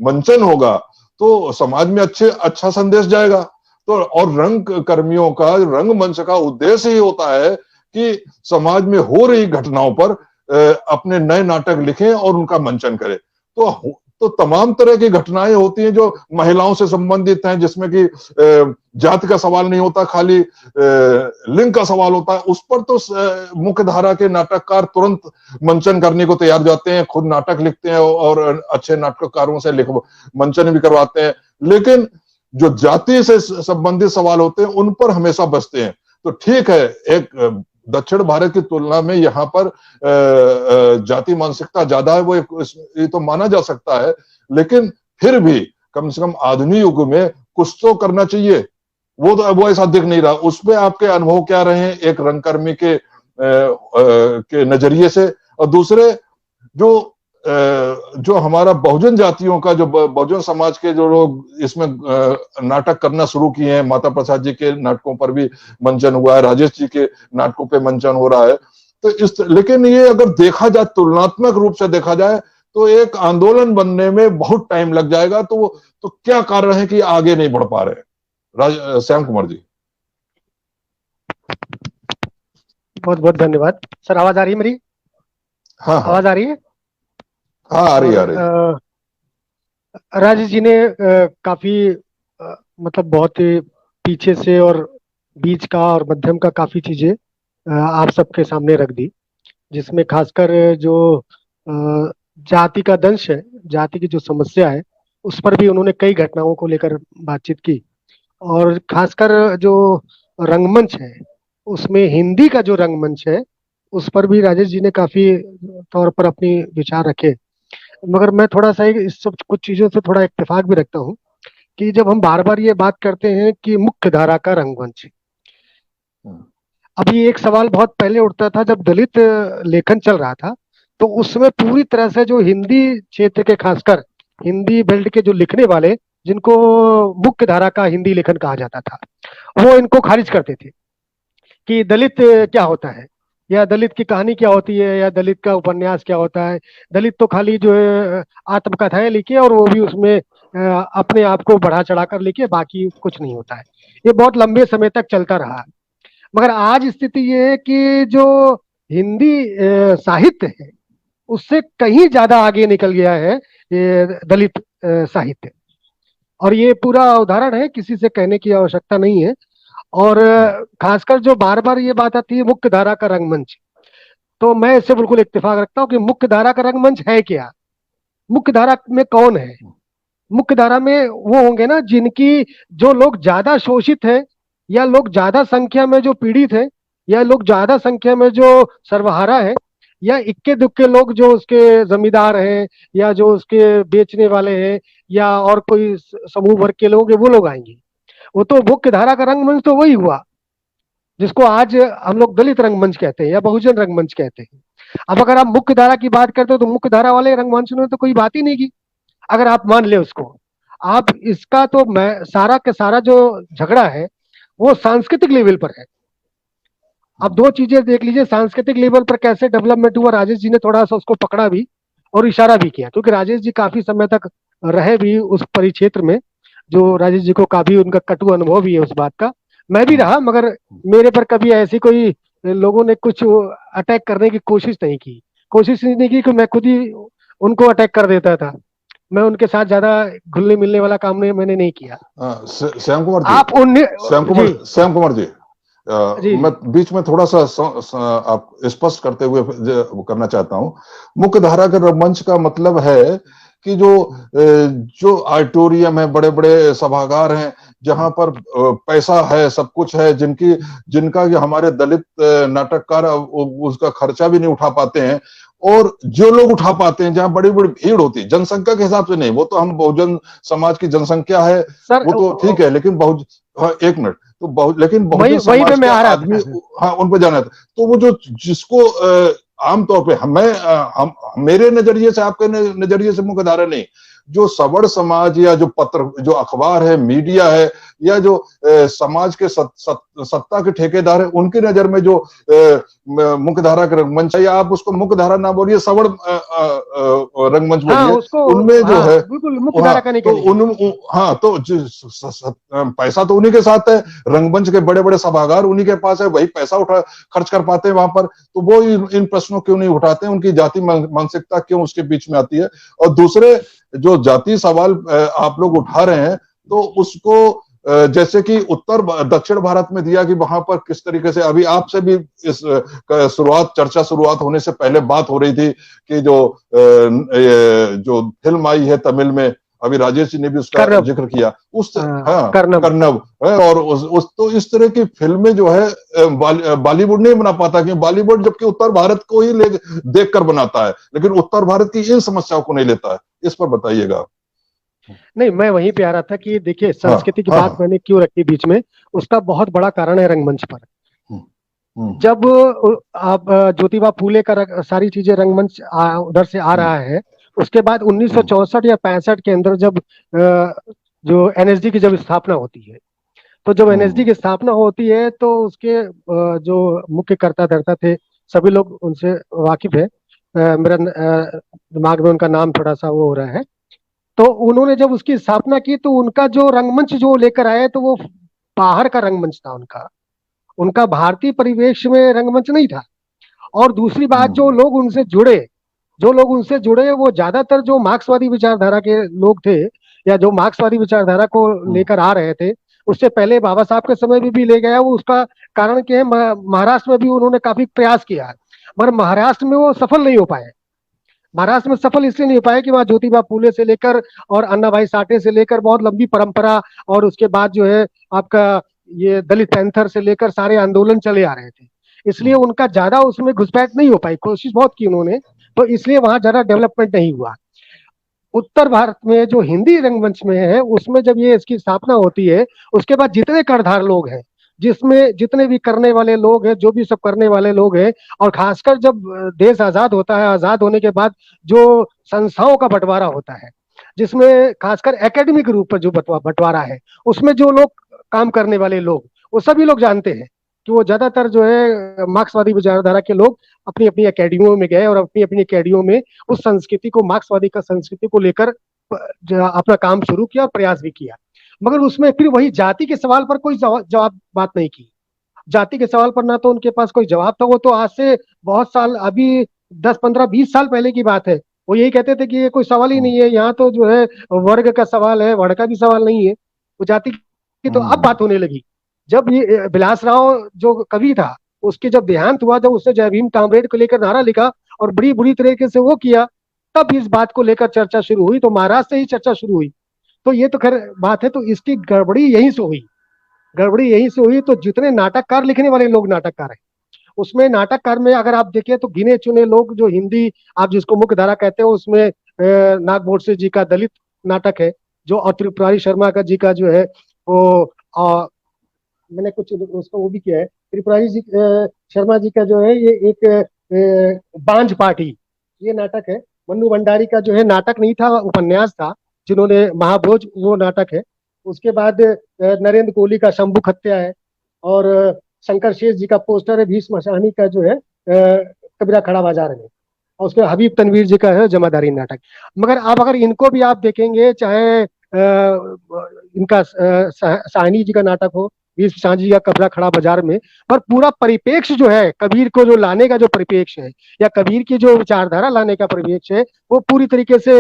मंचन होगा तो समाज में अच्छा संदेश जाएगा। तो और रंग कर्मियों का, रंगमंच का उद्देश्य ही होता है कि समाज में हो रही घटनाओं पर अपने नए नाटक लिखें और उनका मंचन करें। तो तमाम तरह की घटनाएं होती हैं जो महिलाओं से संबंधित हैं, जिसमें कि जाति का सवाल नहीं होता, खाली लिंग का सवाल होता है। उस पर तो मुख्य धारा के नाटककार तुरंत मंचन करने को तैयार जाते हैं, खुद नाटक लिखते हैं और अच्छे नाटककारों से मंचन भी करवाते हैं। लेकिन जो जाति से संबंधित सवाल होते हैं उन पर हमेशा बचते हैं। तो ठीक है, एक दक्षिण भारत की तुलना में यहाँ पर जाति मानसिकता ज्यादा है, वो ये तो माना जा सकता है, लेकिन फिर भी कम से कम आधुनिक युग में कुछ तो करना चाहिए। वो ऐसा दिख नहीं रहा। उसमें आपके अनुभव क्या रहे हैं एक रंगकर्मी के नजरिए से? और दूसरे जो हमारा बहुजन जातियों का, जो बहुजन समाज के जो लोग इसमें नाटक करना शुरू किए हैं, माता प्रसाद जी के नाटकों पर भी मंचन हुआ है, राजेश जी के नाटकों पे मंचन हो रहा है। तो लेकिन ये अगर देखा जाए, तुलनात्मक रूप से देखा जाए, तो एक आंदोलन बनने में बहुत टाइम लग जाएगा। तो क्या कारण है कि आगे नहीं बढ़ पा रहे? श्याम कुमार जी। बहुत बहुत धन्यवाद सर। आवाज आ रही है मेरी? हाँ, आवाज आ रही है? हाँ, आ रही है। राजेश जी ने काफी मतलब बहुत ही पीछे से और बीच का और मध्यम का काफी चीजें आप सबके सामने रख दी, जिसमें खासकर जो जाति का दंश है, जाति की जो समस्या है, उस पर भी उन्होंने कई घटनाओं को लेकर बातचीत की। और खासकर जो रंगमंच है, उसमें हिंदी का जो रंगमंच है, उस पर भी राजेश जी ने काफी तौर पर अपनी विचार रखे। मगर मैं थोड़ा सा इस सब कुछ चीजों से थोड़ा इत्तेफाक भी रखता हूँ कि जब हम बार बार ये बात करते हैं कि मुख्य धारा का रंगमंच, अभी एक सवाल बहुत पहले उठता था जब दलित लेखन चल रहा था, तो उसमें पूरी तरह से जो हिंदी क्षेत्र के, खासकर हिंदी बेल्ट के जो लिखने वाले, जिनको मुख्य धारा का हिंदी लेखन कहा जाता था, वो इनको खारिज करते थे कि दलित क्या होता है, या दलित की कहानी क्या होती है, या दलित का उपन्यास क्या होता है। दलित तो खाली जो है आत्मकथाएं लिखे और वो भी उसमें अपने आप को बढ़ा चढ़ा कर लिखे, बाकी कुछ नहीं होता है। ये बहुत लंबे समय तक चलता रहा। मगर आज स्थिति ये है कि जो हिंदी साहित्य है, उससे कहीं ज्यादा आगे निकल गया है ये दलित साहित्य। और ये पूरा उदाहरण है, किसी से कहने की आवश्यकता नहीं है। और खासकर जो बार बार ये बात आती है मुख्य धारा का रंगमंच, तो मैं इससे बिल्कुल इत्तेफाक रखता हूँ कि मुख्य धारा का रंगमंच है क्या? मुख्य धारा में कौन है? मुख्य धारा में वो होंगे ना जिनकी, जो लोग ज्यादा शोषित है, या लोग ज्यादा संख्या में जो पीड़ित है, या लोग ज्यादा संख्या में जो सर्वहारा है, या इक्के दुक्के लोग जो उसके जमींदार हैं, या जो उसके बेचने वाले हैं, या और कोई समूह वर्ग के लोग हैं, वो लोग आएंगे। वो तो मुख्य धारा का रंगमंच तो वही हुआ जिसको आज हम लोग दलित रंगमंच कहते हैं या बहुजन रंगमंच कहते हैं। अब अगर आप मुख्य धारा की बात करते हो तो मुख्य धारा वाले रंगमंच ने तो कोई बात ही नहीं की, अगर आप मान ले उसको। आप इसका तो मैं सारा का सारा जो झगड़ा है वो सांस्कृतिक लेवल पर है। अब दो चीजें देख लीजिए, सांस्कृतिक लेवल पर कैसे डेवलपमेंट हुआ, राजेश जी ने थोड़ा सा उसको पकड़ा भी और इशारा भी किया, क्योंकि राजेश जी काफी समय तक रहे भी उस परिक्षेत्र में, जो राजेश जी को काफी उनका कटु अनुभव भी है उस बात का। मैं भी रहा, मगर मेरे पर कभी ऐसी कोई लोगों ने कुछ अटैक करने की कोशिश नहीं की कि मैं खुद ही उनको अटैक कर देता था। मैं उनके साथ ज्यादा घुलने मिलने वाला काम मैंने नहीं किया। श्याम कुमार जी, आप श्याम कुमार जी, मैं बीच में थोड़ा सा आप स्पष्ट करते हुए करना चाहता हूं। मुख्य धारा के रंगमंच का मतलब है कि जो ऑडिटोरियम है, बड़े बड़े सभागार हैं, जहां पर पैसा है, सब कुछ है, जिनका हमारे दलित नाटककार उसका खर्चा भी नहीं उठा पाते हैं, और जो लोग उठा पाते हैं, जहां बड़ी बड़ी भीड़ होती है, जनसंख्या के हिसाब से नहीं, वो तो हम बहुजन समाज की जनसंख्या है वो तो ठीक है, लेकिन एक मिनट, तो लेकिन बहुजन समाज के आदमी, हाँ, उन पर जाना था। तो वो जिसको आमतौर पे मेरे नजरिए से, आपके नजरिए से मुख्य धारा नहीं, जो सवर्ण समाज या जो पत्र, जो अखबार है, मीडिया है, या जो समाज के सत्ता के ठेकेदार है, उनकी नजर में जो मुख्य धारा का रंगमंच है, या आप उसको मुख्य धारा ना बोलिए, सवर्ण रंगमंच हाँ बोलिए, उसको, उनमें जो हाँ है, बिल्कुल मुख्य हाँ धारा का नहीं तो कहेंगे। हाँ तो पैसा तो उन्हीं के साथ है, रंगमंच के बड़े बड़े सभागार उन्हीं के पास है, वही पैसा उठा खर्च कर पाते हैं वहां पर, तो वो इन प्रश्नों क्यों नहीं उठाते हैं, उनकी जाति मानसिकता क्यों उसके बीच में आती है। और दूसरे जो जाति सवाल आप लोग उठा रहे हैं, तो उसको जैसे कि दक्षिण भारत में दिया कि वहां पर किस तरीके से, अभी आपसे भी इस चर्चा शुरुआत होने से पहले बात हो रही थी कि जो फिल्म आई है तमिल में, अभी राजेश जी ने भी उसका कर्नब, जिक्र किया, हाँ कर्नब। कर्नव है, और तो इस तरह की फिल्में जो है बॉलीवुड नहीं बना पाता, क्योंकि बॉलीवुड जबकि उत्तर भारत को ही देख कर बनाता है, लेकिन उत्तर भारत की इन समस्याओं को नहीं लेता है। इस पर बताइएगा। नहीं, मैं वहीं पे आ रहा था कि देखिए हाँ संस्कृति की हाँ बात हाँ। मैंने क्यों रखी बीच में, उसका बहुत बड़ा कारण है रंगमंच पर। हम्म, हम्म, जब आप ज्योतिबा फूले का सारी चीजें रंगमंच उधर से आ हम्म, रहा है, उसके बाद हम्म, 1964 या 65 के अंदर जब जो एनएसडी की जब स्थापना होती है, तो जब एनएसडी हम्म, की स्थापना होती है तो उसके जो मुख्य कर्ता धर्ता थे, सभी लोग उनसे वाकिफ है। मेरा दिमाग में उनका नाम थोड़ा सा वो हो रहा है। तो उन्होंने जब उसकी स्थापना की तो उनका जो रंगमंच जो लेकर आए तो वो बाहर का रंगमंच था उनका, उनका भारतीय परिवेश में रंगमंच नहीं था। और दूसरी बात, हम्म, जो लोग उनसे जुड़े वो ज्यादातर जो मार्क्सवादी विचारधारा के लोग थे, या जो मार्क्सवादी विचारधारा को हम्म, लेकर आ रहे थे। उससे पहले बाबा साहब के समय में भी ले गया वो, उसका कारण क्या है, महाराष्ट्र में भी उन्होंने काफी प्रयास किया है, मगर महाराष्ट्र में वो सफल नहीं हो पाए। महाराष्ट्र में सफल इसलिए नहीं हो पाए कि वहाँ ज्योतिबा फूले से लेकर और अन्ना भाई साठे से लेकर बहुत लंबी परंपरा, और उसके बाद जो है आपका ये दलित पैंथर से लेकर सारे आंदोलन चले आ रहे थे, इसलिए हम्म, उनका ज्यादा उसमें घुसपैठ नहीं हो पाई, कोशिश बहुत की उन्होंने, तो इसलिए वहां ज्यादा डेवलपमेंट नहीं हुआ। उत्तर भारत में जो हिंदी रंगमंच में है उसमें जब ये इसकी स्थापना होती है, उसके बाद जितने करधार लोग हैं, जिसमें जितने भी करने वाले लोग हैं, जो भी सब करने वाले लोग हैं, और खासकर जब देश आजाद होता है, आजाद होने के बाद जो संस्थाओं का बंटवारा होता है, जिसमें खासकर एकेडमिक रूप पर जो बंटवारा है, उसमें जो लोग काम करने वाले लोग, वो सभी लोग जानते हैं कि वो ज्यादातर जो है मार्क्सवादी विचारधारा के लोग अपनी अपनी अकेडमियों में गए और अपनी अपनी अकेडमियों में उस संस्कृति को, मार्क्सवादी का संस्कृति को लेकर अपना काम शुरू किया और प्रयास भी किया। मगर उसमें फिर वही जाति के सवाल पर कोई जवाब बात नहीं की। जाति के सवाल पर ना तो उनके पास कोई जवाब था, वो तो आज से बहुत साल, अभी 10 15 20 साल पहले की बात है, वो यही कहते थे कि ये कोई सवाल ही हम्म, नहीं है, यहाँ तो जो है वर्ग का सवाल है, वर्ण का भी सवाल नहीं है, वो जाति की तो अब हम्म, बात होने लगी। जब ये बिलास राव जो कवि था, उसके जब देहांत हुआ, जब उसने जय भीम कामरेड को लेकर नारा लिखा और बड़ी बुरी तरीके से वो किया, तब इस बात को लेकर चर्चा शुरू हुई, तो महाराष्ट्र से ही चर्चा शुरू हुई। तो ये तो खैर बात है, तो इसकी गड़बड़ी यहीं से हुई, गड़बड़ी यहीं से हुई। तो जितने नाटककार, लिखने वाले लोग नाटककार हैं, उसमें नाटककार में अगर आप देखें तो गिने चुने लोग, जो हिंदी आप जिसको मुख्य धारा कहते हो, उसमें नाग गोडसे जी का दलित नाटक है, जो और त्रिपुरारी शर्मा का जी का जो है वो, मैंने कुछ उसको वो भी किया है, त्रिपुरारी जी शर्मा जी का जो है ये एक बांझ पार्टी, ये नाटक है। मन्नू भंडारी का जो है नाटक नहीं था, उपन्यास था, जिन्होंने महाभोज, वो नाटक है। उसके बाद नरेंद्र कोहली का शंभू हत्या है, और शंकर शेष जी का पोस्टर है भीष्म मशानी का जो है कबीरा खड़ा बाजार में, और उसके हबीब तनवीर जी का है जमादारी नाटक। मगर आप अगर इनको भी आप देखेंगे, चाहे इनका साहनी जी का नाटक हो, भीष्म शाह जी का कबीरा खड़ा बाजार में, पर पूरा परिपेक्ष जो है, कबीर को जो लाने का जो परिपेक्ष है, या कबीर की जो विचारधारा लाने का परिपेक्ष है, वो पूरी तरीके से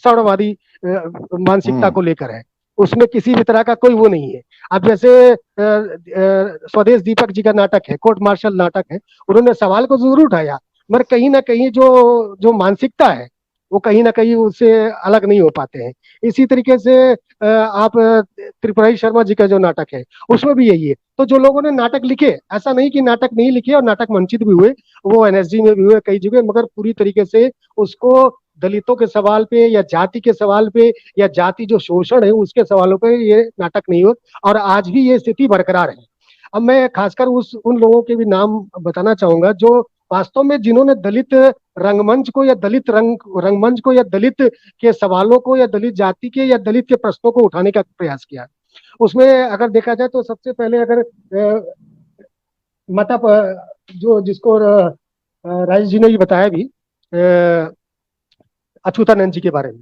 सौरवादी मानसिकता हम्म, को लेकर है। उसमें किसी भी तरह का कोई वो नहीं है। अब जैसे स्वदेश दीपक जी का नाटक है, कोर्ट मार्शल नाटक है, उन्होंने सवाल को जरूर उठाया, मगर कहीं ना कहीं जो जो मानसिकता है, वो कहीं ना कहीं उससे अलग नहीं हो पाते हैं। इसी तरीके से आप त्रिपुरारी शर्मा जी का जो नाटक है, उसमें भी यही है। तो जो लोगों ने नाटक लिखे, ऐसा नहीं कि नाटक नहीं लिखे, और नाटक वंचित भी हुए, वो एनएसजी में भी हुए कई जगह, मगर पूरी तरीके से उसको दलितों के सवाल पे, या जाति के सवाल पे, या जाति जो शोषण है उसके सवालों पे ये नाटक नहीं हो, और आज भी ये स्थिति बरकरार है। अब मैं खासकर उन लोगों के भी नाम बताना चाहूंगा जो वास्तव में, जिन्होंने दलित रंगमंच को, या दलित रंगमंच को, या दलित के सवालों को, या दलित जाति के, या दलित के प्रश्नों को उठाने का प्रयास किया। उसमें अगर देखा जाए तो सबसे पहले अगर मता जो जिसको राजेश जी ने भी बताया भी, अच्युतानंद जी के बारे में।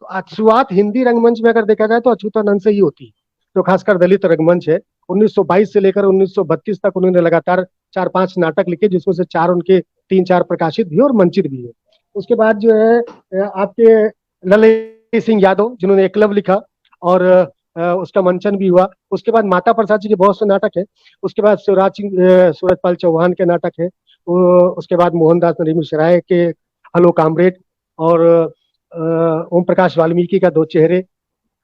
तो शुरुआत हिंदी रंगमंच में अगर देखा जाए तो अच्युतानंद से ही होती है, जो खासकर दलित रंगमंच है। 1922 से लेकर 1932 तक उन्होंने लगातार 4-5 नाटक लिखे, जिसमें से 4 उनके 3-4 प्रकाशित भी और मंचित भी है। उसके बाद जो है आपके ललित सिंह यादव, जिन्होंने एकलव्य लिखा और उसका मंचन भी हुआ। उसके बाद माता प्रसाद जी के बहुत से नाटक है। उसके बाद सूरजपाल चौहान के नाटक है। उसके बाद मोहनदास नरेश के हेलो कामरेड, और ओम प्रकाश वाल्मीकि का दो चेहरे,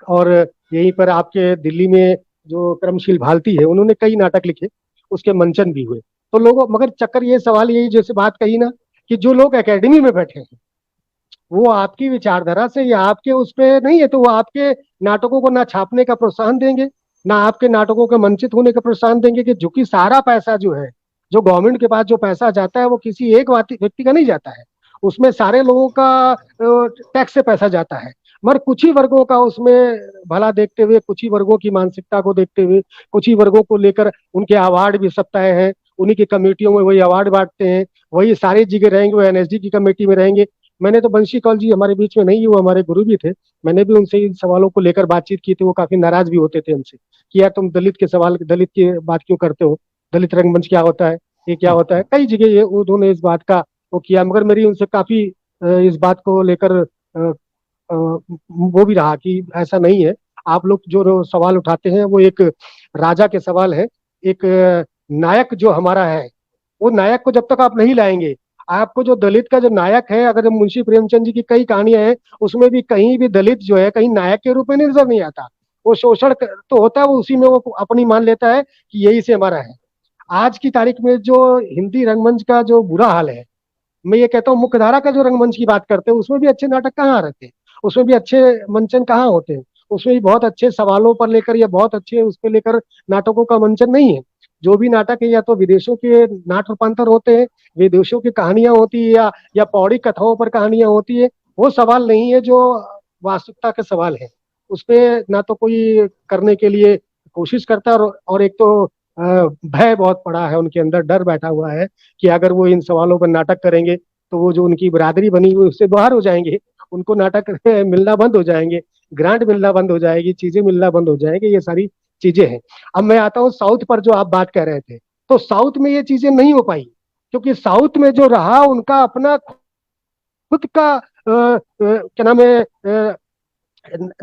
और यहीं पर आपके दिल्ली में जो क्रमशील भारती है, उन्होंने कई नाटक लिखे, उसके मंचन भी हुए। तो लोगों, मगर चक्कर ये सवाल यही जैसे बात कही ना, कि जो लोग एकेडमी में बैठे हैं वो आपकी विचारधारा से या आपके उस पे नहीं है, तो वो आपके नाटकों को ना छापने का प्रोत्साहन देंगे, ना आपके नाटकों के मंचित होने का प्रोत्साहन देंगे। कि क्योंकि सारा पैसा जो है, जो गवर्नमेंट के पास जो पैसा जाता है, वो किसी एक व्यक्ति का नहीं जाता है, उसमें सारे लोगों का टैक्स से पैसा जाता है। मगर कुछ ही वर्गों का उसमें भला देखते हुए, कुछ ही वर्गों की मानसिकता को देखते हुए, कुछ ही वर्गों को लेकर उनके अवार्ड भी सब तय है, उन्हीं की कमेटियों में वही अवार्ड बांटते हैं, वही सारी जगह रहेंगे, वो एनएसडी की कमेटी में रहेंगे। मैंने तो बंशी कौल जी हमारे बीच में नहीं, वो हमारे गुरु भी थे, मैंने भी उनसे इन सवालों को लेकर बातचीत की थी। वो काफी नाराज भी होते थे हमसे कि यार तुम दलित के सवाल, दलित की बात क्यों करते हो, दलित रंगमंच क्या होता है, ये क्या होता है। कई जगह ये उन्होंने इस बात का वो किया, मगर मेरी उनसे काफी इस बात को लेकर वो भी रहा कि ऐसा नहीं है। आप लोग जो सवाल उठाते हैं वो एक राजा के सवाल है। एक नायक जो हमारा है, वो नायक को जब तक आप नहीं लाएंगे, आपको जो दलित का जो नायक है, अगर मुंशी प्रेमचंद जी की कई कहानियां हैं, उसमें भी कहीं भी दलित जो है कहीं नायक के रूप में नजर नहीं आता। वो शोषण तो होता है, वो उसी में वो अपनी मान लेता है कि यही से हमारा है। आज की तारीख में जो हिंदी रंगमंच का जो बुरा हाल है, मैं ये कहता हूँ मुख्यधारा का जो रंगमंच की बात करते हैं, उसमें भी अच्छे नाटक कहाँ रहते हैं, उसमें भी अच्छे मंचन कहाँ होते हैं, उसमें भी बहुत अच्छे सवालों पर लेकर या बहुत अच्छे उस पर लेकर नाटकों का मंचन नहीं है। जो भी नाटक है या तो विदेशों के नाट रूपांतर होते हैं, विदेशों की कहानियां होती है, या पौड़ी कथाओं पर कहानियां होती है। वो सवाल नहीं है जो वास्तविकता के सवाल है, उस पर ना तो कोई करने के लिए कोशिश करता है, और एक तो भय बहुत पड़ा है उनके अंदर, डर बैठा हुआ है कि अगर वो इन सवालों पर नाटक करेंगे तो वो जो उनकी बिरादरी बनी हुई उससे बाहर हो जाएंगे, उनको नाटक मिलना बंद हो जाएंगे, ग्रांट मिलना बंद हो जाएगी, चीजें मिलना बंद हो जाएंगे, ये सारी चीजें हैं। अब मैं आता हूँ साउथ पर, जो आप बात कर रहे थे, तो साउथ में ये चीजें नहीं हो पाई, क्योंकि साउथ में जो रहा उनका अपना खुद का क्या नाम है,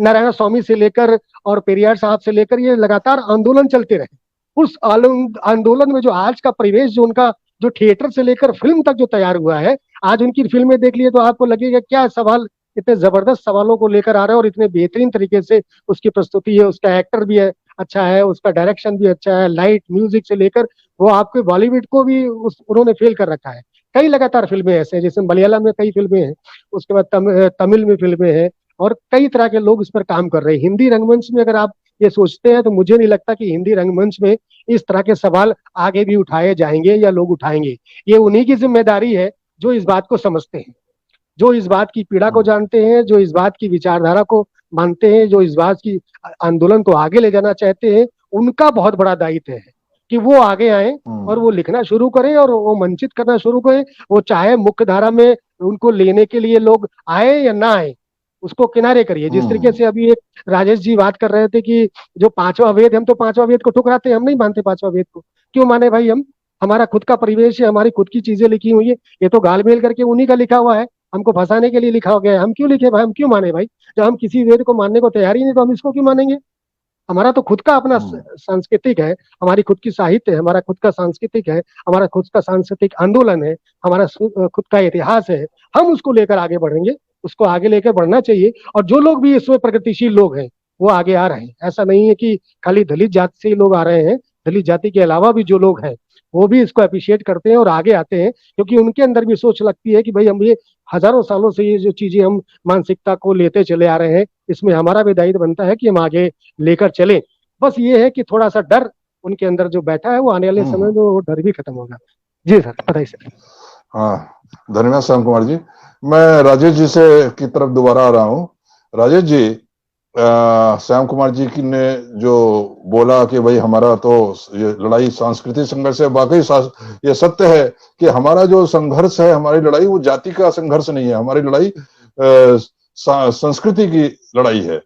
नारायण स्वामी से लेकर और पेरियार साहब से लेकर ये लगातार आंदोलन चलते रहे। उस आंदोलन में जो आज का परिवेश, जो उनका जो थिएटर से लेकर फिल्म तक जो तैयार हुआ है, आज उनकी फिल्में देख लिए तो आपको लगेगा क्या सवाल, इतने जबरदस्त सवालों को लेकर आ रहे हैं और इतने बेहतरीन तरीके से उसकी प्रस्तुति है, उसका एक्टर भी है अच्छा है, उसका डायरेक्शन भी अच्छा है, लाइट म्यूजिक से लेकर वो आपके बॉलीवुड को भी उन्होंने फेल कर रखा है। कई लगातार फिल्में ऐसे हैं, जैसे मलयालम में कई फिल्में हैं, उसके बाद तमिल में फिल्में हैं, और कई तरह के लोग इस पर काम कर रहे हैं। हिंदी रंगमंच में अगर आप ये सोचते हैं तो मुझे नहीं लगता कि हिंदी रंगमंच में इस तरह के सवाल आगे भी उठाए जाएंगे या लोग उठाएंगे। ये उन्हीं की जिम्मेदारी है जो इस बात को समझते हैं, जो इस बात की पीड़ा को जानते हैं, जो इस बात की विचारधारा को मानते हैं, जो इस बात की आंदोलन को आगे ले जाना चाहते हैं। उनका बहुत बड़ा दायित्व है कि वो आगे आए और वो लिखना शुरू करें और वो मंचित करना शुरू करें। वो चाहे मुख्य धारा में उनको लेने के लिए लोग आए या ना आए, उसको किनारे करिए। जिस तरीके से अभी एक राजेश जी बात कर रहे थे कि जो पांचवा वेद, हम तो पांचवा वेद को ठुकराते हैं, हम नहीं मानते पांचवा वेद को। क्यों माने भाई, हम हमारा खुद का परिवेश है, हमारी खुद की चीजें लिखी हुई है, ये तो गालमेल करके उन्हीं का लिखा हुआ है, हमको फंसाने के लिए लिखा हो गया है। हम क्यों लिखे भाई, हम क्यों माने भाई, जब हम किसी वेद को मानने को तैयार ही नहीं तो हम इसको क्यों मानेंगे। हमारा तो खुद का अपना सांस्कृतिक है, हमारी खुद की साहित्य है, हमारा खुद का सांस्कृतिक है, हमारा खुद का सांस्कृतिक आंदोलन है, हमारा खुद का इतिहास है। हम उसको लेकर आगे बढ़ेंगे, उसको आगे लेकर बढ़ना चाहिए। और जो लोग भी इसमें प्रगतिशील लोग हैं वो आगे आ रहे हैं। ऐसा नहीं है कि खाली दलित जाति से ही लोग आ रहे हैं, दलित जाति के अलावा भी जो लोग हैं वो भी इसको अप्रिशिएट करते हैं और आगे आते हैं, क्योंकि उनके अंदर भी सोच लगती है कि भाई हम ये हजारों सालों से ये जो चीजें हम मानसिकता को लेते चले आ रहे हैं, इसमें हमारा भी दायित्व बनता है कि हम आगे लेकर चलें। बस ये है कि थोड़ा सा डर उनके अंदर जो बैठा है, वो आने वाले समय में वो डर भी खत्म होगा। जी सर, बताइए सर। हाँ, धन्यवाद श्याम कुमार जी। मैं राजेश जी से की तरफ दोबारा आ रहा हूँ। राजेश जी, श्याम कुमार जी की ने जो बोला कि भाई हमारा तो ये लड़ाई सांस्कृतिक संघर्ष है, वाकई ये सत्य है कि हमारा जो संघर्ष है, हमारी लड़ाई वो जाति का संघर्ष नहीं है, हमारी लड़ाई संस्कृति की लड़ाई है।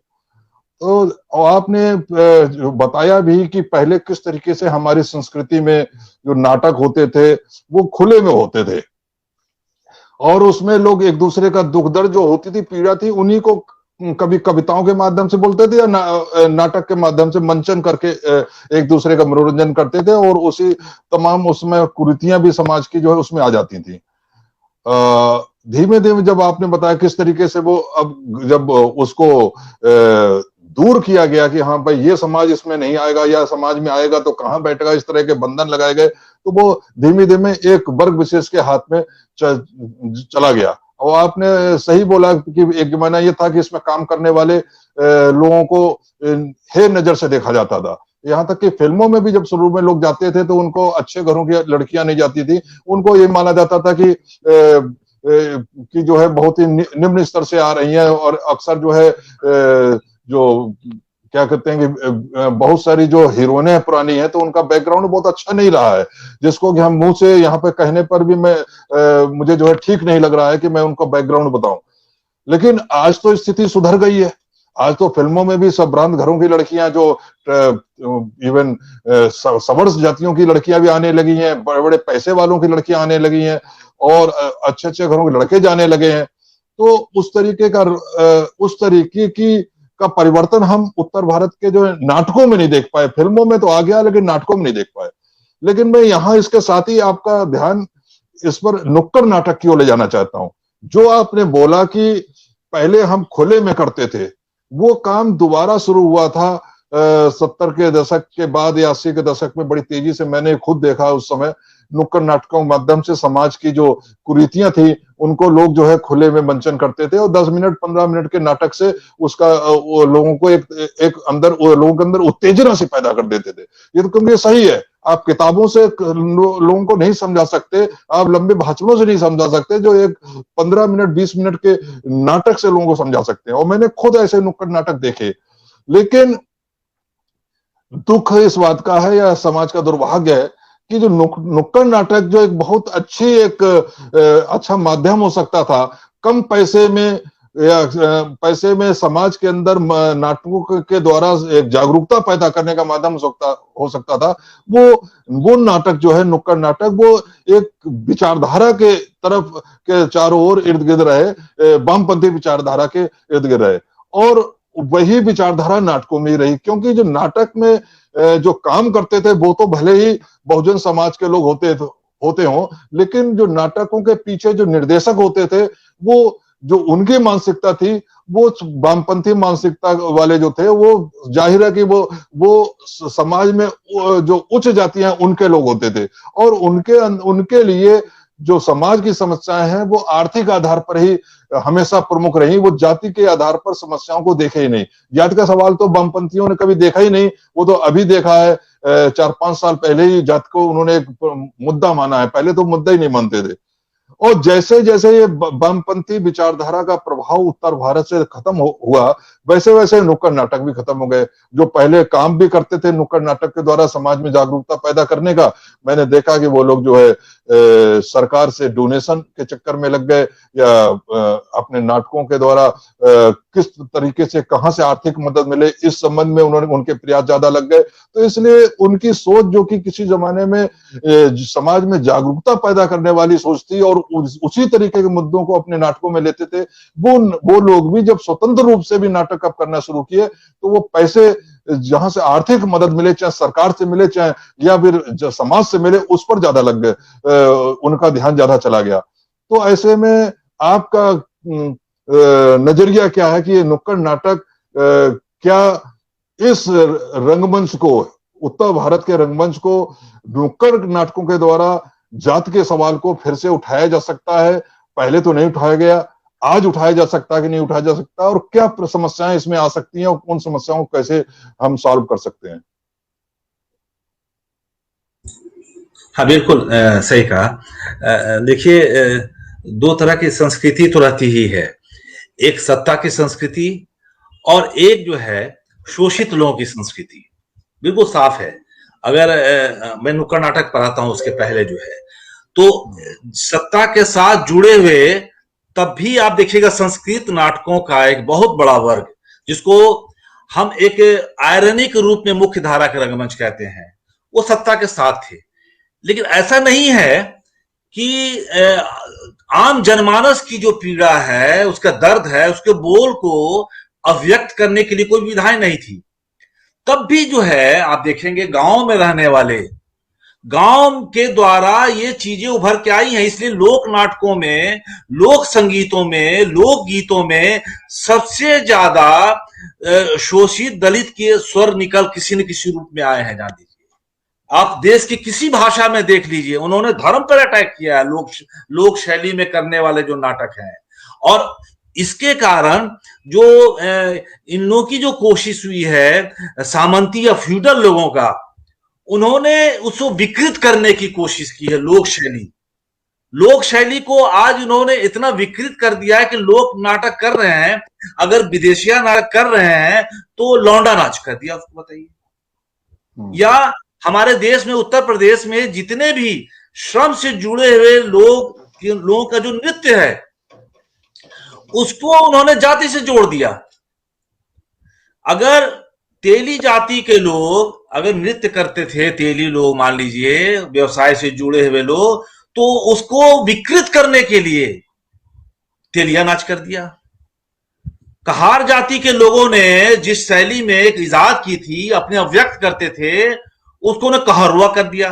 तो आपने जो बताया भी कि पहले किस तरीके से हमारी संस्कृति में जो नाटक होते थे वो खुले में होते थे और उसमें लोग एक दूसरे का दुख दर्द जो होती थी, पीड़ा थी, उन्हीं को कभी कविताओं के माध्यम से बोलते थे या नाटक के माध्यम से मंचन करके एक दूसरे का मनोरंजन करते थे और उसी तमाम उसमें कुरीतियां भी समाज की जो है उसमें आ जाती थी। धीमे धीमे जब आपने बताया किस तरीके से वो अब जब उसको दूर किया गया कि हाँ भाई ये समाज इसमें नहीं आएगा या समाज में आएगा तो कहाँ बैठेगा, इस तरह के बंधन लगाए गए, तो वो धीमे धीमे एक वर्ग विशेष के हाथ में चला गया। और आपने सही बोला कि एक मायना ये था कि इसमें काम करने वाले लोगों को हे नजर से देखा जाता था। यहाँ तक कि फिल्मों में भी जब शुरू में लोग जाते थे तो उनको अच्छे घरों की लड़कियां नहीं जाती थी, उनको ये माना जाता था कि जो है बहुत ही निम्न स्तर से आ रही हैं और अक्सर जो है जो क्या कहते हैं कि बहुत सारी जो हीरोइनें पुरानी हैं तो उनका बैकग्राउंड बहुत अच्छा नहीं रहा है, जिसको कि हम मुंह से यहाँ पे कहने पर भी मुझे जो है ठीक नहीं लग रहा है कि मैं उनका बैकग्राउंड बताऊं। लेकिन आज तो स्थिति सुधर गई है। आज तो फिल्मों में भी संभ्रांत घरों की लड़कियां जो इवन सवर्ण जातियों की लड़कियां भी आने लगी हैं, बड़े बड़े पैसे वालों की लड़कियां आने लगी हैं और अच्छे अच्छे घरों के लड़के जाने लगे हैं। तो उस तरीके का परिवर्तन हम उत्तर भारत के जो नाटकों में नहीं देख पाए। फिल्मों में तो आ गया लेकिन नाटकों में नहीं देख पाए। लेकिन मैं यहाँ इसके साथ ही आपका ध्यान इस पर नुक्कड़ नाटक की ओर ले जाना चाहता हूं। जो आपने बोला कि पहले हम खुले में करते थे, वो काम दोबारा शुरू हुआ था 70 के दशक के बाद या 80 के दशक में बड़ी तेजी से। मैंने खुद देखा उस समय नुक्कड़ नाटकों के माध्यम से समाज की जो कुरीतियां थी उनको लोग जो है खुले में मंचन करते थे और 10 मिनट 15 मिनट के नाटक से उसका लोगों को एक अंदर लोगों के अंदर उत्तेजना से पैदा कर देते थे। ये तो क्योंकि सही है, आप किताबों से लोगों को नहीं समझा सकते, आप लंबे भाषणों से नहीं समझा सकते, जो एक 15 मिनट 20 मिनट के नाटक से लोगों को समझा सकते हैं। और मैंने खुद ऐसे नुक्कड़ नाटक देखे। लेकिन दुख इस बात का है या समाज का दुर्भाग्य है कि जो नुक्कड़ नाटक जो एक बहुत अच्छी अच्छा माध्यम हो सकता था, कम पैसे में समाज के अंदर नाटकों के द्वारा एक जागरूकता पैदा करने का माध्यम हो सकता था, वो नाटक जो है नुक्कड़ नाटक, वो एक विचारधारा के तरफ के चारों ओर इर्द गिर्द रहे, वामपंथी विचारधारा के इर्द गिर्द रहे और वही विचारधारा नाटकों में ही रही। क्योंकि जो नाटक में जो काम करते थे वो तो भले ही बहुजन समाज के लोग होते हों, लेकिन जो नाटकों के पीछे जो निर्देशक होते थे वो जो उनकी मानसिकता थी वो वामपंथी मानसिकता वाले जो थे, वो जाहिर है कि वो समाज में जो उच्च जातियां उनके लोग होते थे और उनके लिए जो समाज की समस्याएं हैं वो आर्थिक आधार पर ही हमेशा प्रमुख रही। वो जाति के आधार पर समस्याओं को देखे ही नहीं। जाति का सवाल तो वामपंथियों ने कभी देखा ही नहीं, वो तो अभी देखा है। 4-5 साल पहले ही जाति को उन्होंने एक मुद्दा माना है, पहले तो मुद्दा ही नहीं मानते थे। और जैसे जैसे ये वामपंथी विचारधारा का प्रभाव उत्तर भारत से खत्म हुआ, वैसे वैसे नुक्कड़ नाटक भी खत्म हो गए। जो पहले काम भी करते थे नुक्कड़ नाटक के द्वारा समाज में जागरूकता पैदा करने का, मैंने देखा कि वो लोग जो है सरकार से डोनेशन के चक्कर में लग गए या अपने नाटकों के द्वारा किस तरीके से कहां से आर्थिक मदद मिले इस संबंध में उनके प्रयास ज्यादा लग गए। तो इसलिए उनकी सोच जो कि किसी जमाने में समाज में जागरूकता पैदा करने वाली सोच थी और उसी तरीके के मुद्दों को अपने नाटकों में लेते थे, वो लोग भी जब स्वतंत्र रूप से भी नाटक अब करना शुरू किए तो वो पैसे जहां से आर्थिक मदद मिले, चाहे सरकार से मिले चाहे या फिर समाज से मिले, उस पर ज्यादा लग गए, उनका ध्यान ज्यादा चला गया। तो ऐसे में आपका नजरिया क्या है कि ये नुक्कड़ नाटक क्या इस रंगमंच को, उत्तर भारत के रंगमंच को नुक्कड़ नाटकों के द्वारा जात के सवाल को फिर से उठाया जा सकता है? पहले तो नहीं उठाया गया, आज उठाया जा सकता है कि नहीं उठाया जा सकता, और क्या समस्याएं इसमें आ सकती हैं और उन समस्याओं को कैसे हम सॉल्व कर सकते हैं? हाँ बिल्कुल सही कहा। देखिए दो तरह की संस्कृति तो रहती ही है, एक सत्ता की संस्कृति और एक जो है शोषित लोगों की संस्कृति। बिल्कुल साफ है। अगर मैं नुक्कड़ नाटक पढ़ाता हूं उसके पहले जो है तो सत्ता के साथ जुड़े हुए तब भी आप देखिएगा संस्कृत नाटकों का एक बहुत बड़ा वर्ग, जिसको हम एक आयरनिक रूप में मुख्य धारा के रंगमंच कहते हैं, वो सत्ता के साथ थे। लेकिन ऐसा नहीं है कि आम जनमानस की जो पीड़ा है, उसका दर्द है, उसके बोल को अभिव्यक्त करने के लिए कोई विधाएं नहीं थी। तब भी जो है आप देखेंगे गांव में रहने वाले, गांव के द्वारा ये चीजें उभर के आई हैं। इसलिए लोक नाटकों में, लोक संगीतों में, लोक गीतों में सबसे ज्यादा शोषित दलित के स्वर निकल किसी न किसी रूप में आए हैं। जान दीजिए, आप देश की किसी भाषा में देख लीजिए, उन्होंने धर्म पर अटैक किया है, लोक शैली में करने वाले जो नाटक हैं। और इसके कारण जो इन लोगों की जो कोशिश हुई है सामंती या फ्यूडल लोगों का, उन्होंने उसको विकृत करने की कोशिश की है। लोक शैली को आज उन्होंने इतना विकृत कर दिया है कि लोग नाटक कर रहे हैं, अगर विदेशिया नाटक कर रहे हैं तो लौंडा नाच कर दिया उसको, बताइए। या हमारे देश में, उत्तर प्रदेश में जितने भी श्रम से जुड़े हुए लोगों का जो नृत्य है, उसको उन्होंने जाति से जोड़ दिया। अगर तेली जाति के लोग अगर नृत्य करते थे, तेली लोग मान लीजिए, व्यवसाय से जुड़े हुए लोग, तो उसको विकृत करने के लिए तेलिया नाच कर दिया। कहार जाति के लोगों ने जिस शैली में एक इजाद की थी, अपने अभिव्यक्त करते थे, उसको उन्हें कहारुआ कर दिया।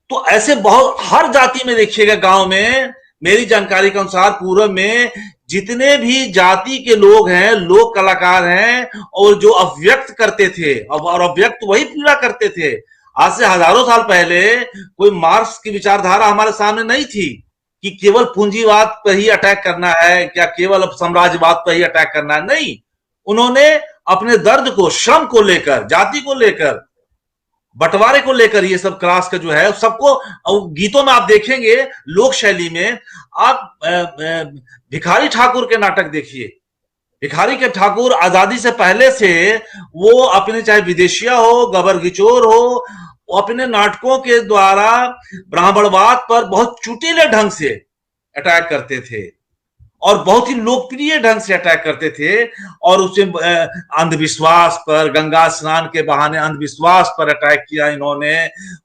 तो ऐसे बहुत, हर जाति में देखिएगा, गांव में मेरी जानकारी के अनुसार पूर्व में जितने भी जाति के लोग हैं, लोक कलाकार हैं, और जो अभिव्यक्त करते थे, और अभिव्यक्त वही पीड़ा करते थे। आज से हजारों साल पहले कोई मार्क्स की विचारधारा हमारे सामने नहीं थी कि केवल पूंजीवाद पर ही अटैक करना है, क्या केवल साम्राज्यवाद पर ही अटैक करना है। नहीं, उन्होंने अपने दर्द को, श्रम को लेकर, जाति को लेकर, बंटवारे को लेकर, ये सब क्लास का जो है सबको गीतों में आप देखेंगे। लोक शैली में आप भिखारी ठाकुर के नाटक देखिए। भिखारी के ठाकुर आजादी से पहले से वो अपने, चाहे विदेशिया हो, गबर गिचोर हो, अपने नाटकों के द्वारा ब्राह्मणवाद पर बहुत चुटीले ढंग से अटैक करते थे और बहुत ही लोकप्रिय ढंग से अटैक करते थे। और उसे अंधविश्वास पर, गंगा स्नान के बहाने अंधविश्वास पर अटैक किया इन्होंने।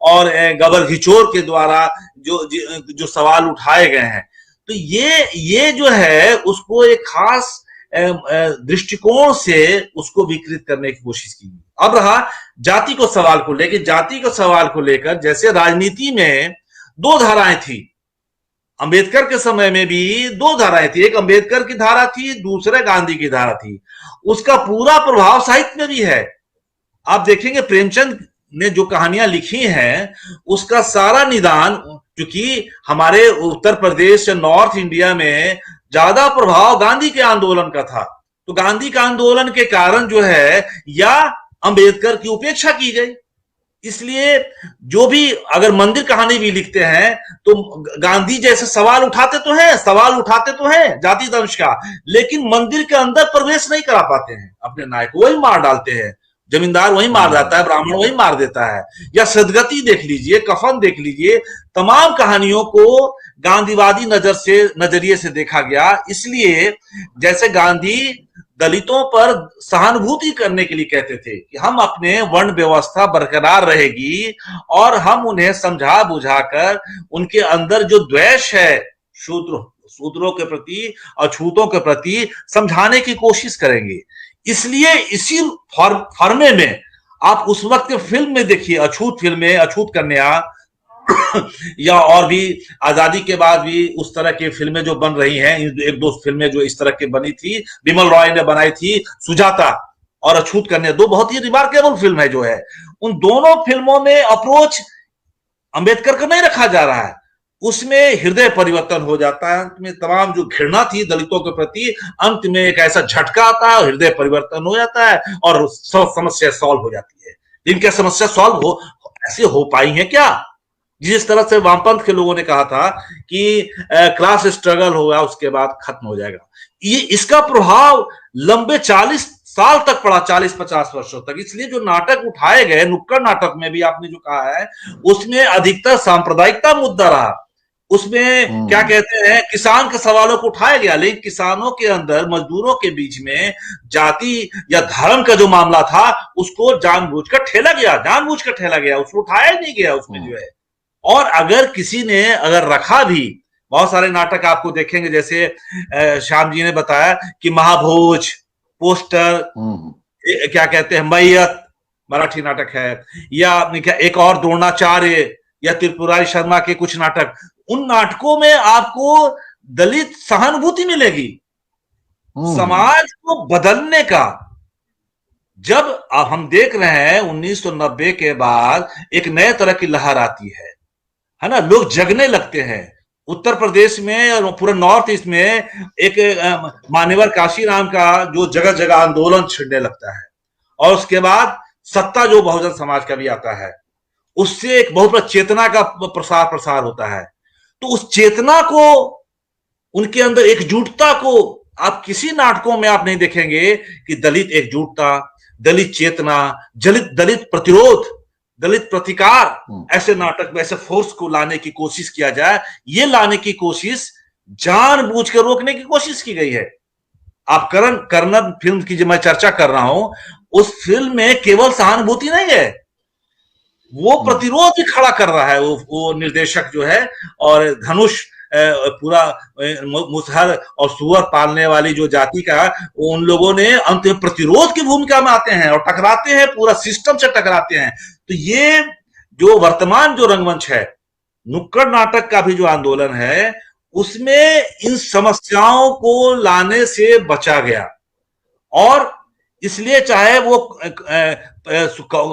और गबर घिचोर के द्वारा जो सवाल उठाए गए हैं, तो ये जो है उसको एक खास दृष्टिकोण से उसको विकृत करने की कोशिश की। अब रहा जाति को सवाल को लेकर, जाति को सवाल को लेकर जैसे राजनीति में दो धाराएं थी। अंबेडकर के समय में भी दो धाराएं थी, एक अंबेडकर की धारा थी, दूसरा गांधी की धारा थी। उसका पूरा प्रभाव साहित्य में भी है। आप देखेंगे प्रेमचंद ने जो कहानियां लिखी हैं, उसका सारा निदान, क्योंकि हमारे उत्तर प्रदेश, नॉर्थ इंडिया में ज्यादा प्रभाव गांधी के आंदोलन का था, तो गांधी के आंदोलन के कारण जो है, या अंबेडकर की उपेक्षा की गई। इसलिए जो भी अगर मंदिर कहानी भी लिखते हैं तो गांधी जैसे सवाल उठाते तो हैं जाति दंश का, लेकिन मंदिर के अंदर प्रवेश नहीं करा पाते हैं। अपने नायक वही मार डालते हैं, जमींदार वही मार जाता है, ब्राह्मण वही मार देता है। या सदगति देख लीजिए, कफन देख लीजिए, तमाम कहानियों को गांधीवादी नजरिए से देखा गया। इसलिए जैसे गांधी दलितों पर सहानुभूति करने के लिए कहते थे कि हम अपने वर्ण व्यवस्था बरकरार रहेगी और हम उन्हें समझा बुझाकर उनके अंदर जो द्वेष है शूद्रों के प्रति, अछूतों के प्रति, समझाने की कोशिश करेंगे। इसलिए इसी फॉर्मे में आप उस वक्त फिल्म में देखिए, अछूत फिल्में, अछूत कन्या या और भी आजादी के बाद भी उस तरह की फिल्में जो बन रही हैं, एक दो फिल्में जो इस तरह की बनी थी, बिमल रॉय ने बनाई थी, सुजाता और अछूत कन्या, दो बहुत ही रिमार्केबल फिल्म है जो है। उन दोनों फिल्मों में अप्रोच अंबेडकर का नहीं रखा जा रहा है, उसमें हृदय परिवर्तन हो जाता है। अंत में तमाम जो घृणा थी दलितों के प्रति, अंत में एक ऐसा झटका आता है, हृदय परिवर्तन हो जाता है और सब समस्या सॉल्व हो जाती है। जिनकी समस्या सॉल्व ऐसे हो पाई है क्या? जिस तरह से वामपंथ के लोगों ने कहा था कि क्लास स्ट्रगल होगा उसके बाद खत्म हो जाएगा, ये इसका प्रभाव लंबे 40 साल तक पड़ा, 40-50 वर्षों तक। इसलिए जो नाटक उठाए गए, नुक्कड़ नाटक में भी आपने जो कहा है, उसमें अधिकतर सांप्रदायिकता मुद्दा रहा उसमें क्या कहते हैं, किसान के सवालों को उठाया गया, लेकिन किसानों के अंदर, मजदूरों के बीच में जाति या धर्म का जो मामला था उसको जानबूझकर ठेला गया, उसको उठाया नहीं गया उसमें जो है। और अगर किसी ने अगर रखा भी, बहुत सारे नाटक आपको देखेंगे, जैसे श्याम जी ने बताया कि महाभोज, पोस्टर, क्या कहते हैं, मैयत मराठी नाटक है, या क्या एक और द्रोणाचार्य या त्रिपुरारी शर्मा के कुछ नाटक, उन नाटकों में आपको दलित सहानुभूति मिलेगी, समाज को बदलने का। जब अब हम देख रहे हैं 1990 के बाद एक नए तरह की लहर आती है ना, लोग जगने लगते हैं। उत्तर प्रदेश में और पूरे नॉर्थ ईस्ट में एक मान्यवर काशीराम का जो जगह जगह आंदोलन छिड़ने लगता है, और उसके बाद सत्ता जो बहुजन समाज का भी आता है, उससे एक बहुत बड़ा चेतना का प्रसार होता है। तो उस चेतना को, उनके अंदर एकजुटता को आप किसी नाटकों में आप नहीं देखेंगे कि दलित एकजुटता, दलित चेतना, दलित प्रतिरोध, दलित प्रतिकार, ऐसे नाटक में ऐसे फोर्स को लाने की कोशिश किया जाए। ये लाने की कोशिश जानबूझकर रोकने की कोशिश की गई है। आप कर्नल फिल्म की जो मैं चर्चा कर रहा हूं, उस फिल्म में केवल सहानुभूति नहीं है, वो प्रतिरोध भी खड़ा कर रहा है वो निर्देशक जो है। और धनुष पूरा मुसहर और सुअर पालने वाली जो जाति का, उन लोगों ने अंत में प्रतिरोध की भूमिका में आते हैं और टकराते हैं, पूरा सिस्टम से टकराते हैं। तो ये जो वर्तमान जो रंगमंच है, नुक्कड़ नाटक का भी जो आंदोलन है, उसमें इन समस्याओं को लाने से बचा गया। और इसलिए चाहे वो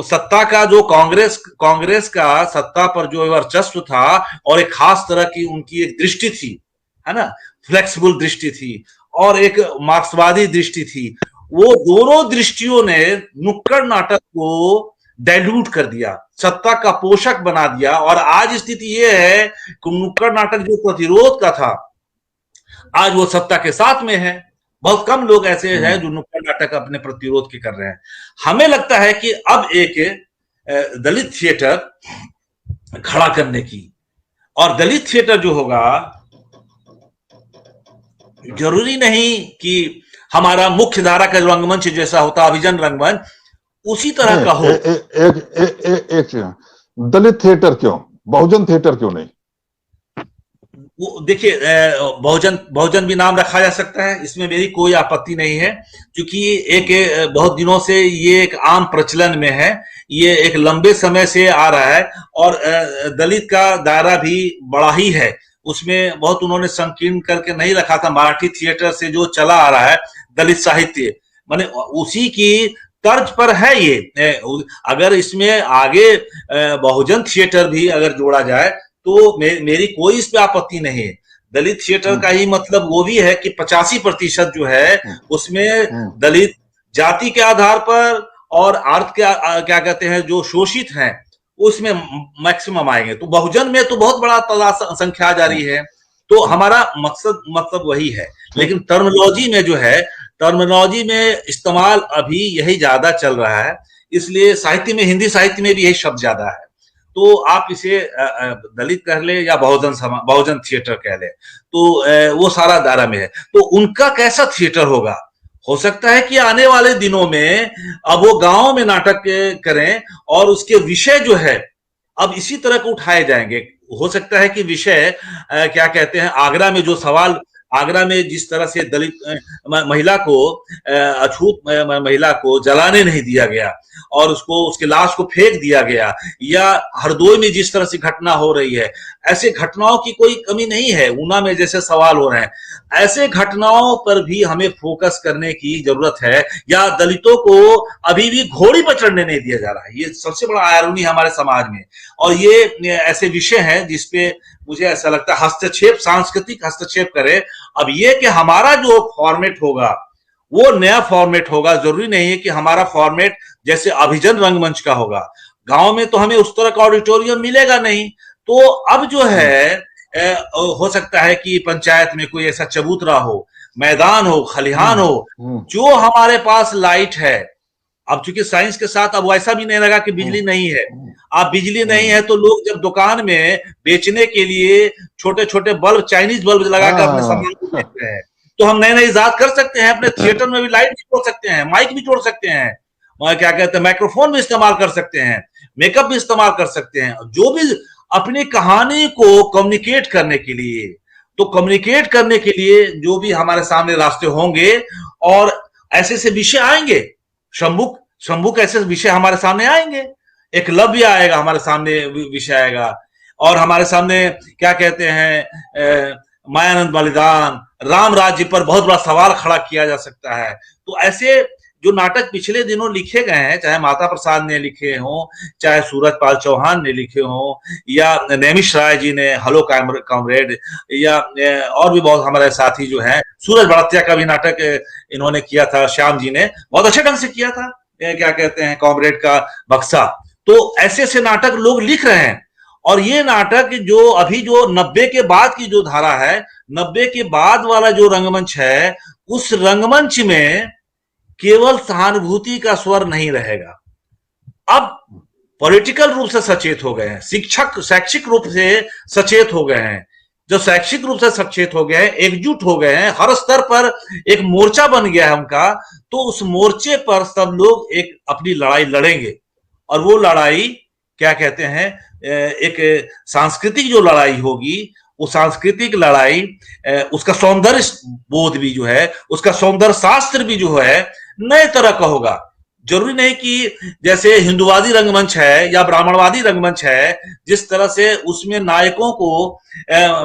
सत्ता का जो कांग्रेस का सत्ता पर जो वर्चस्व था, और एक खास तरह की उनकी एक दृष्टि थी, है ना, फ्लेक्सिबल दृष्टि थी और एक मार्क्सवादी दृष्टि थी, वो दोनों दृष्टियों ने नुक्कड़ नाटक को डाइल्यूट कर दिया, सत्ता का पोषक बना दिया। और आज स्थिति ये है कि नुक्कड़ नाटक जो प्रतिरोध का था, आज वो सत्ता के साथ में है। बहुत कम लोग ऐसे हैं जो नुक्कड़ नाटक अपने प्रतिरोध के कर रहे हैं। हमें लगता है कि अब एक दलित थिएटर खड़ा करने की, और दलित थिएटर जो होगा, जरूरी नहीं कि हमारा मुख्य धारा का रंगमंच जैसा होता, अभिजन रंगमंच, उसी तरह का हो। एक दलित थिएटर क्यों, बहुजन थिएटर क्यों नहीं? वो देखिए, बहुजन भी नाम रखा जा सकता है, इसमें मेरी कोई आपत्ति नहीं है, क्योंकि एक बहुत दिनों से ये एक आम प्रचलन में है, ये एक लंबे समय से आ रहा है। और दलित का दायरा भी बड़ा ही है, उसमें बहुत उन्होंने संकीर्ण करके नहीं रखा था। मराठी थिएटर से जो चला आ रहा है दलित साहित्य, माने उसी की तर्ज पर है ये। अगर इसमें आगे बहुजन थिएटर भी अगर जोड़ा जाए तो मेरी कोई इस पे आपत्ति नहीं है। दलित थिएटर का ही मतलब वो भी है कि 85% जो है उसमें दलित जाति के आधार पर और अर्थ के क्या कहते हैं जो शोषित हैं, उसमें मैक्सिमम आएंगे। तो बहुजन में तो बहुत बड़ा संख्या जा रही है। तो हमारा मकसद मतलब वही है, लेकिन टर्मिनोलॉजी में जो है, टर्मिनोलॉजी में इस्तेमाल अभी यही ज्यादा चल रहा है, इसलिए साहित्य में, हिंदी साहित्य में भी यही शब्द ज्यादा है। तो आप इसे दलित कह ले या बहुजन थिएटर कह ले, तो वो सारा दायरा में है। तो उनका कैसा थिएटर होगा, हो सकता है कि आने वाले दिनों में अब वो गांव में नाटक करें और उसके विषय जो है अब इसी तरह को उठाए जाएंगे। हो सकता है कि विषय क्या कहते हैं, आगरा में जो सवाल, आगरा में जिस तरह से दलित महिला को, अछूत महिला को जलाने नहीं दिया गया और उसके लाश को फेंक दिया गया, या हरदोई में जिस तरह से घटना हो रही है, ऐसे घटनाओं की कोई कमी नहीं है। ऊना में जैसे सवाल हो रहे हैं, ऐसे घटनाओं पर भी हमें फोकस करने की जरूरत है। या दलितों को अभी भी घोड़ी पर चढ़ने नहीं दिया जा रहा है, ये सबसे बड़ा आयरनी है हमारे समाज में। और ये ऐसे विषय हैं जिसपे मुझे ऐसा लगता है हस्तक्षेप, सांस्कृतिक हस्तक्षेप करे। अब ये कि हमारा जो फॉर्मेट होगा वो नया फॉर्मेट होगा, जरूरी नहीं है कि हमारा फॉर्मेट जैसे अभिजन रंगमंच का होगा। गांव में तो हमें उस तरह का ऑडिटोरियम मिलेगा नहीं, तो अब जो है हो सकता है कि पंचायत में कोई ऐसा चबूतरा हो, मैदान हो, खलिहान हो, जो हमारे पास लाइट है, अब चूंकि साइंस के साथ अब वैसा भी नहीं लगा कि बिजली नहीं है। आप बिजली नहीं है तो लोग जब दुकान में बेचने के लिए छोटे छोटे बल्ब, चाइनीज बल्ब लगाकर अपने सामान को बेचते हैं। तो हम नए नए इजाद कर सकते हैं, अपने थिएटर में भी लाइट भी जोड़ सकते हैं, माइक भी जोड़ सकते हैं, क्या कहते हैं, माइक्रोफोन भी इस्तेमाल कर सकते हैं, मेकअप भी इस्तेमाल कर सकते हैं, जो भी अपनी कहानी को कम्युनिकेट करने के लिए। तो कम्युनिकेट करने के लिए जो भी हमारे सामने रास्ते होंगे और ऐसे ऐसे विषय आएंगे, शंभुक ऐसे विषय हमारे सामने आएंगे, एकलव्य आएगा हमारे सामने, विषय आएगा, और हमारे सामने क्या कहते हैं मायानंद बलिदान, राम राज्य पर बहुत बड़ा सवाल खड़ा किया जा सकता है। तो ऐसे जो नाटक पिछले दिनों लिखे गए हैं, चाहे माता प्रसाद ने लिखे हों, चाहे सूरजपाल चौहान ने लिखे हों, या नैमिष राय जी ने हेलो कॉमरेड, या और भी बहुत हमारे साथी जो हैं, सूरज बड़तिया का भी नाटक इन्होंने किया था, श्याम जी ने बहुत अच्छे ढंग से किया था, क्या कहते हैं कॉमरेड का बक्सा। तो ऐसे ऐसे नाटक लोग लिख रहे हैं, और ये नाटक जो अभी जो 90 के बाद की जो धारा है, 90 के बाद वाला जो रंगमंच है, उस रंगमंच में केवल सहानुभूति का स्वर नहीं रहेगा। अब पॉलिटिकल रूप से सचेत हो गए हैं, शैक्षिक रूप से सचेत हो गए हैं। जो शैक्षिक रूप से सचेत हो गए हैं, एकजुट हो गए हैं, हर स्तर पर एक मोर्चा बन गया है उनका, तो उस मोर्चे पर सब लोग एक अपनी लड़ाई लड़ेंगे। और वो लड़ाई क्या कहते हैं, एक सांस्कृतिक जो लड़ाई होगी, वो सांस्कृतिक लड़ाई, उसका सौंदर्य बोध भी जो है, उसका सौंदर्य शास्त्र भी जो है नए तरह का होगा। जरूरी नहीं कि जैसे हिंदुवादी रंगमंच है या ब्राह्मणवादी रंगमंच है, जिस तरह से उसमें नायकों को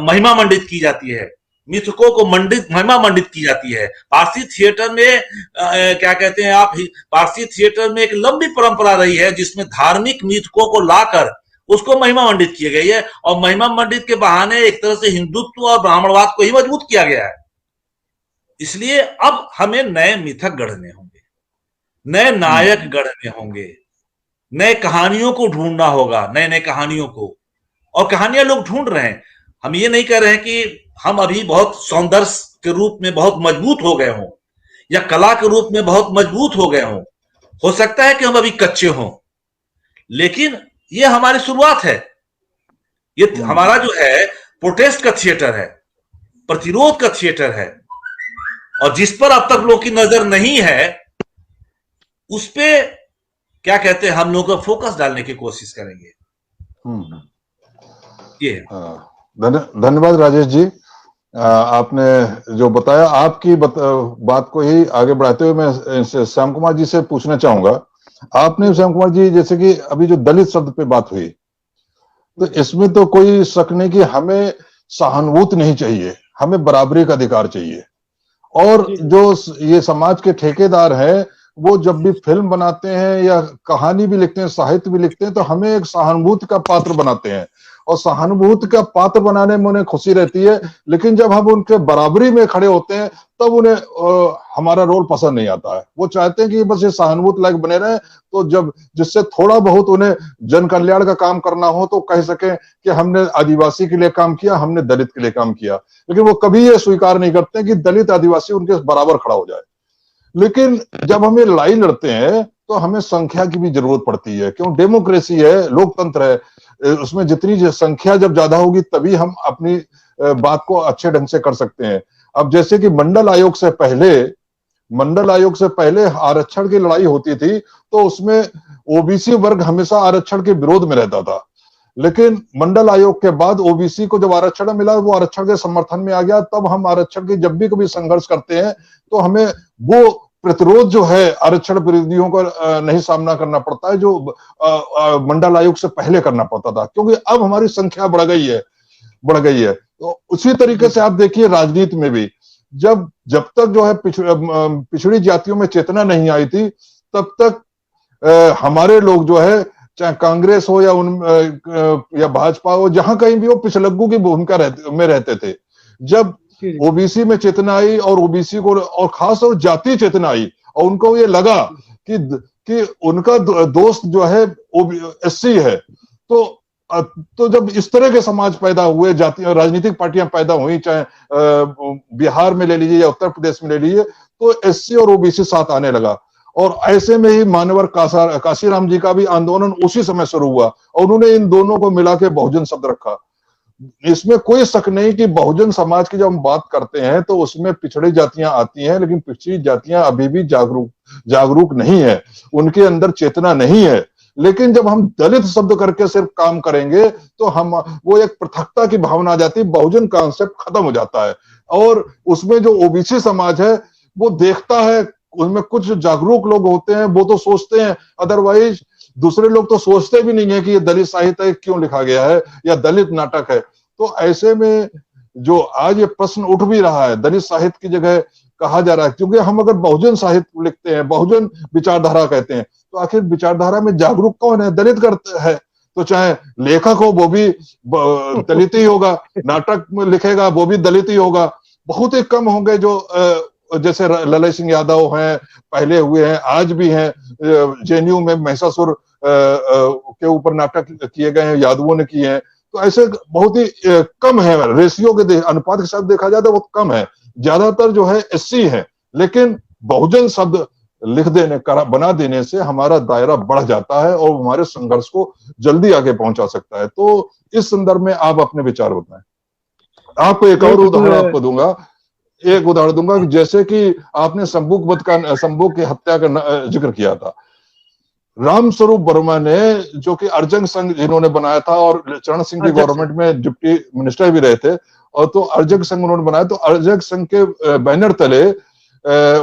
महिमा मंडित की जाती है, मिथकों को महिमा मंडित की जाती है। पारसी थिएटर में क्या कहते हैं आप, पारसी थिएटर में एक लंबी परंपरा रही है जिसमें धार्मिक मिथकों को लाकर उसको महिमा मंडित किया गया है, और महिमा मंडित के बहाने एक तरह से हिंदुत्व और ब्राह्मणवाद को ही मजबूत किया गया है। इसलिए अब हमें नए मिथक गढ़ने होंगे, नए नायक गढ़ने होंगे, नए कहानियों को ढूंढना होगा, नए नए कहानियों को, और कहानियां लोग ढूंढ रहे हैं। हम ये नहीं कह रहे हैं कि हम अभी बहुत सौंदर्य के रूप में बहुत मजबूत हो गए हों, या कला के रूप में बहुत मजबूत हो गए हों। हो सकता है कि हम अभी कच्चे हों, लेकिन ये हमारी शुरुआत है। ये हमारा जो है प्रोटेस्ट का थिएटर है, प्रतिरोध का थिएटर है, और जिस पर अब तक लोग की नजर नहीं है, उस पे क्या कहते हैं, हम लोग का फोकस डालने की कोशिश करेंगे। ये धन्यवाद राजेश जी। आपने जो बताया, आपकी बात को ही आगे बढ़ाते हुए मैं श्याम कुमार जी से पूछना चाहूंगा। आपने श्याम कुमार जी, जैसे कि अभी जो दलित शब्द पे बात हुई, तो इसमें तो कोई शक नहीं कि हमें सहानुभूति नहीं चाहिए, हमें बराबरी का अधिकार चाहिए। और जो ये समाज के ठेकेदार हैं, वो जब भी फिल्म बनाते हैं या कहानी भी लिखते हैं, साहित्य भी लिखते हैं, तो हमें एक सहानुभूति का पात्र बनाते हैं, और सहानुभूति का पात्र बनाने में उन्हें खुशी रहती है। लेकिन जब हम उनके बराबरी में खड़े होते हैं, तब उन्हें हमारा रोल पसंद नहीं आता है। वो चाहते हैं कि बस ये सहानुभूति लायक बने रहे, तो जब जिससे थोड़ा बहुत उन्हें जन कल्याण का काम करना हो तो कह सकें कि हमने आदिवासी के लिए काम किया, हमने दलित के लिए काम किया। लेकिन वो कभी ये स्वीकार नहीं करते कि दलित आदिवासी उनके बराबर खड़ा हो जाए। लेकिन जब हम ये लड़ाई लड़ते हैं तो हमें संख्या की भी जरूरत पड़ती है, क्यों? डेमोक्रेसी है, लोकतंत्र है, उसमें जितनी संख्या जब ज्यादा होगी तभी हम अपनी बात को अच्छे ढंग से कर सकते हैं। अब जैसे कि मंडल आयोग से पहले आरक्षण की लड़ाई होती थी, तो उसमें ओबीसी वर्ग हमेशा आरक्षण के विरोध में रहता था। लेकिन मंडल आयोग के बाद ओबीसी को जब आरक्षण मिला, वो आरक्षण के समर्थन में आ गया। तब हम आरक्षण की जब भी कभी संघर्ष करते हैं तो हमें वो प्रतिरोध जो है आरक्षण विरोधियों का नहीं सामना करना पड़ता है, जो मंडल आयोग से पहले करना पड़ता था, क्योंकि अब हमारी संख्या बढ़ गई है। तो उसी तरीके से आप देखिए राजनीति में भी, जब तक जो है पिछड़ी जातियों में चेतना नहीं आई थी, तब तक हमारे लोग जो है, चाहे कांग्रेस हो या भाजपा हो, जहां कहीं भी वो पिछलग्गू की भूमिका में रहते थे। जब ओबीसी में चेतना आई, और ओबीसी को और खास और जातीय चेतना आई, और उनको ये लगा कि उनका दोस्त जो है एससी है, तो जब इस तरह के समाज पैदा हुए, जातीय राजनीतिक पार्टियां पैदा हुई, चाहे बिहार में ले लीजिए या उत्तर प्रदेश में ले लीजिए, तो एससी और ओबीसी साथ आने लगा। और ऐसे में ही मान्यवर काशीराम जी का भी आंदोलन उसी समय शुरू हुआ और उन्होंने इन दोनों को मिला के बहुजन शब्द रखा। इसमें कोई शक नहीं कि बहुजन समाज की जब हम बात करते हैं तो उसमें पिछड़ी जातियां आती हैं, लेकिन पिछड़ी जातियां अभी भी जागरूक नहीं है, उनके अंदर चेतना नहीं है। लेकिन जब हम दलित शब्द करके सिर्फ काम करेंगे तो हम वो एक पृथकता की भावना आ जाती है, बहुजन कॉन्सेप्ट खत्म हो जाता है। और उसमें जो ओबीसी समाज है वो देखता है, उसमें कुछ जागरूक लोग होते हैं वो तो सोचते हैं, अदरवाइज दूसरे लोग तो सोचते भी नहीं है कि ये दलित साहित्य क्यों लिखा गया है या दलित नाटक है। तो ऐसे में जो आज ये प्रश्न उठ भी रहा है, दलित साहित्य की जगह कहा जा रहा है, क्योंकि हम अगर बहुजन साहित्य लिखते हैं, बहुजन विचारधारा कहते हैं, तो आखिर विचारधारा में जागरूक कौन है? दलित करते है। तो चाहे लेखक हो वो भी दलित ही होगा, नाटक में लिखेगा वो भी दलित ही होगा। बहुत ही कम होंगे जो जैसे ललन सिंह यादव हैं, पहले हुए हैं, आज भी हैं। जेएनयू में महिषासुर के ऊपर नाटक किए गए हैं, यादवों ने किए हैं। तो ऐसे बहुत ही कम है, रेशियो के अनुपात के साथ देखा जाए तो बहुत कम है। ज्यादातर जो है एससी है। लेकिन बहुजन शब्द लिख देने बना देने से हमारा दायरा बढ़ जाता है और हमारे संघर्ष को जल्दी आगे पहुंचा सकता है। तो इस संदर्भ में आप अपने विचार बताएं। आपको एक और उदाहरण आपको दूंगा, एक उदाहरण दूंगा कि जैसे कि आपने संबुक की हत्या का जिक्र किया था। रामस्वरूप वर्मा ने, जो कि अर्जंग संघ जिन्होंने बनाया था और चरण सिंह की गवर्नमेंट में डिप्टी मिनिस्टर भी रहे थे, और तो अर्जंग संघ उन्होंने बनाया, तो अर्जंग संघ के बैनर तले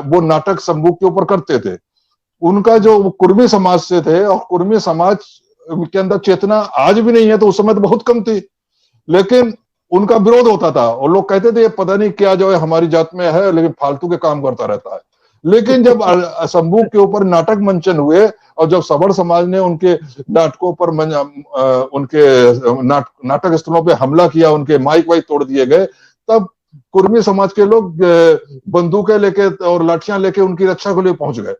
वो नाटक संबुक के ऊपर करते थे। उनका जो कुर्मी समाज से थे और कुर्मी समाज के अंदर चेतना आज भी नहीं है, तो उस समय तो बहुत कम थी, लेकिन उनका विरोध होता था और लोग कहते थे ये पता नहीं क्या जो है हमारी जात में है, लेकिन फालतू के काम करता रहता है। लेकिन जब संबुक के ऊपर नाटक मंचन हुए और जब सवर्ण समाज ने उनके नाटकों पर उनके नाटक स्थलों पे हमला किया, उनके माइक वाइक तोड़ दिए गए, तब कुर्मी समाज के लोग बंदूकें लेके और लाठियां लेके उनकी रक्षा के लिए पहुंच गए।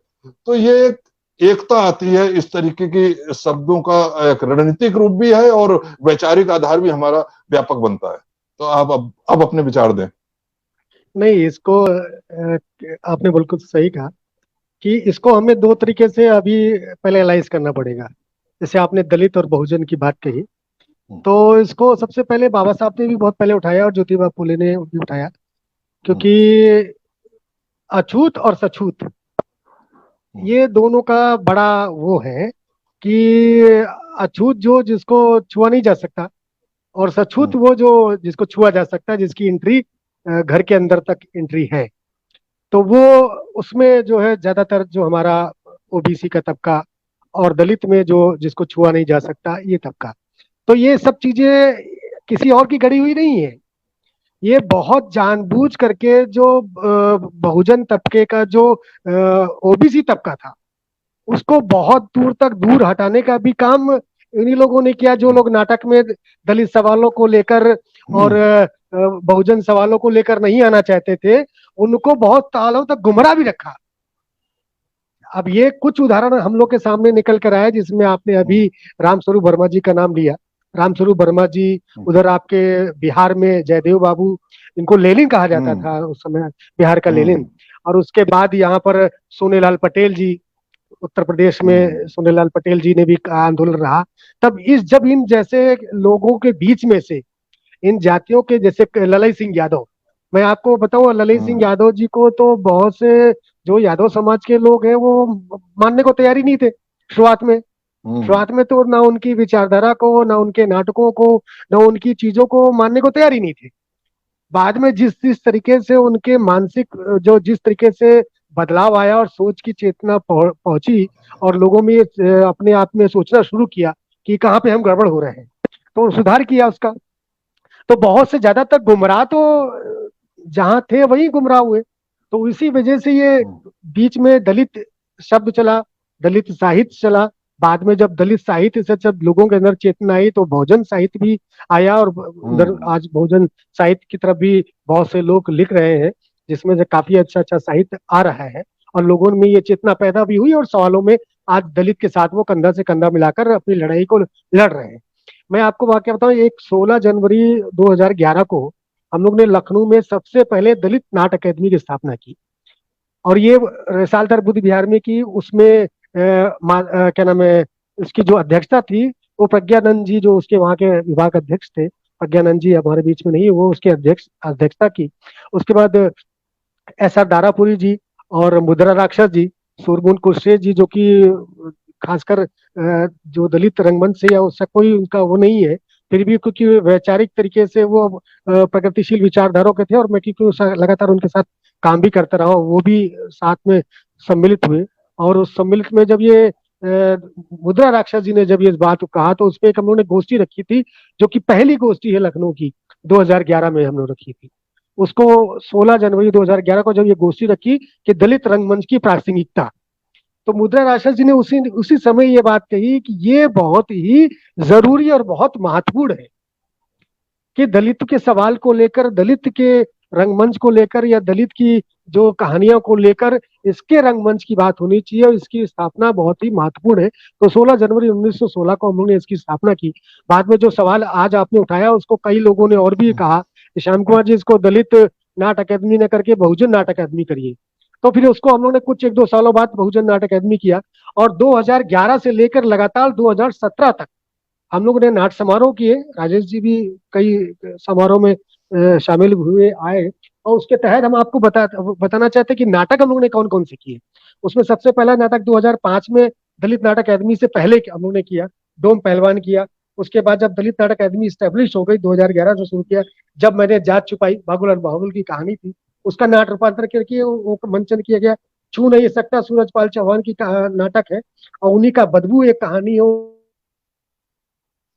तो ये एक एकता आती है, इस तरीके की शब्दों का एक रणनीतिक रूप भी है और वैचारिक आधार भी हमारा व्यापक बनता है। तो आप अब अपने विचार दें। नहीं, इसको आपने बिल्कुल सही कहा कि इसको हमें दो तरीके से अभी पहले एनालाइज करना पड़ेगा। जैसे आपने दलित और बहुजन की बात कही, तो इसको सबसे पहले बाबा साहब ने भी बहुत पहले उठाया और ज्योतिबा फुले ने भी उठाया, क्योंकि अछूत और सछूत ये दोनों का बड़ा वो है कि अछूत जो जिसको छुआ नहीं जा सकता, और सछूत वो जो जिसको छुआ जा सकता है, जिसकी एंट्री घर के अंदर तक एंट्री है। तो वो उसमें जो है ज्यादातर जो हमारा ओबीसी का तबका और दलित में जो जिसको छुआ नहीं जा सकता ये तबका, तो ये सब चीजें किसी और की गढ़ी हुई नहीं है। ये बहुत जानबूझ करके जो बहुजन तबके का जो ओबीसी तबका था उसको बहुत दूर तक दूर हटाने का भी काम इन्हीं लोगों ने किया, जो लोग नाटक में दलित सवालों को लेकर और बहुजन सवालों को लेकर नहीं आना चाहते थे, उनको बहुत सालों तक गुमराह भी रखा। अब ये कुछ उदाहरण हम लोग के सामने निकल कर आया, जिसमें आपने अभी रामस्वरूप वर्मा जी का नाम लिया। रामस्वरूप वर्मा जी, उधर आपके बिहार में जयदेव बाबू, इनको लेनिन कहा जाता था उस समय, बिहार का लेनिन। और उसके बाद यहाँ पर सोनेलाल पटेल जी, उत्तर प्रदेश में सोनेलाल पटेल जी ने भी आंदोलन रहा। तब जब इन जैसे लोगों के बीच में से इन जातियों के, जैसे ललन सिंह यादव, मैं आपको बताऊं, ललन सिंह यादव जी को तो बहुत से जो यादव समाज के लोग हैं वो मानने को तैयारी नहीं थे शुरुआत में। शुरुआत में तो ना उनकी विचारधारा को, ना उनके नाटकों को, ना उनकी चीजों को मानने को तैयारी नहीं थे। बाद में जिस तरीके से उनके मानसिक जो जिस तरीके से बदलाव आया और सोच की चेतना पहुंची और लोगों में अपने आप में सोचना शुरू किया कि कहाँ पे हम गड़बड़ हो रहे हैं, तो सुधार किया उसका। तो बहुत से ज्यादातर गुमराह तो जहां थे वहीं गुमराह हुए। तो इसी वजह से ये बीच में दलित शब्द चला, दलित साहित्य चला। बाद में जब दलित साहित्य से जब लोगों के अंदर चेतना आई तो बहुजन साहित्य भी आया, और उधर आज बहुजन साहित्य की तरफ भी बहुत से लोग लिख रहे हैं, जिसमें से काफी अच्छा अच्छा साहित्य आ रहा है और लोगों में ये चेतना पैदा भी हुई और सवालों में आज दलित के साथ वो कंधा से कंधा मिलाकर अपनी लड़ाई को लड़ रहे हैं। मैं आपको वाकया बताऊं, एक 16 जनवरी 2011 को हम लोग ने लखनऊ में सबसे पहले दलित नाट्य अकादमी की स्थापना की। और ये सालदार बुद्ध विहार में की उसमें क्या नाम है, इसकी जो अध्यक्षता थी वो प्रज्ञानंद जी, जो उसके वहाँ के विभाग अध्यक्ष थे, प्रज्ञानंद जी हमारे बीच में नहीं, वो उसके अध्यक्षता की। उसके बाद एस आर दारापुरी जी और मुद्रा राक्षस जी, सुरगुन कुरशेद जी, जो कि खासकर जो दलित रंगमंच से या उससे कोई उनका वो नहीं है, फिर भी क्योंकि वैचारिक तरीके से वो प्रगतिशील विचारधारा के थे, और मैं क्योंकि लगातार उनके साथ काम भी करता रहा, वो भी साथ में सम्मिलित हुए। और उस सम्मिलित में जब ये मुद्रा राक्षस जी ने जब ये बात कहा, तो उसपे एक हम लोगों ने गोष्ठी रखी थी, जो कि पहली गोष्ठी है लखनऊ की, 2011 में हम लोग रखी थी उसको। 16 जनवरी 2011 को जब ये गोष्ठी रखी कि दलित रंगमंच की प्रासंगिकता, तो मुद्रा राक्षस जी ने उसी उसी समय ये बात कही कि ये बहुत ही जरूरी और बहुत महत्वपूर्ण है कि दलित के सवाल को लेकर, दलित के रंगमंच को लेकर, या दलित की जो कहानियों को लेकर इसके रंगमंच की बात होनी चाहिए, और इसकी स्थापना बहुत ही महत्वपूर्ण है। तो 16 जनवरी 1916 को हम लोगों ने इसकी स्थापना की। बाद में जो सवाल आज आपने उठाया, उसको कई लोगों ने और भी कहा कि श्याम कुमार जी, इसको दलित नाट अकादमी न करके बहुजन नाट अकादमी करिए। तो फिर उसको हम लोगों ने कुछ 1-2 सालों बाद बहुजन नाट अकादमी किया, और 2011 से लेकर लगातार 2017 तक हम लोग ने नाट्य समारोह किए। राजेश जी भी कई समारोह में शामिल हुए, आए। और उसके तहत हम आपको बताना चाहते हैं कि नाटक हम लोग ने कौन कौन से किए। उसमें सबसे पहला नाटक 2005 में दलित नाटक अकादमी से पहले हम लोग ने किया, डोम पहलवान किया। उसके बाद जब दलित नाटक अकादमी स्टैब्लिश हो गई, 2011 से शुरू किया, जब मैंने जात छुपाई, बाबूलाल बाहुबल की कहानी थी, उसका नाट रूपांतर करके वो मंचन किया गया। छू नहीं सकता सूरजपाल चौहान की नाटक है, और उन्हीं का बदबू एक कहानी है,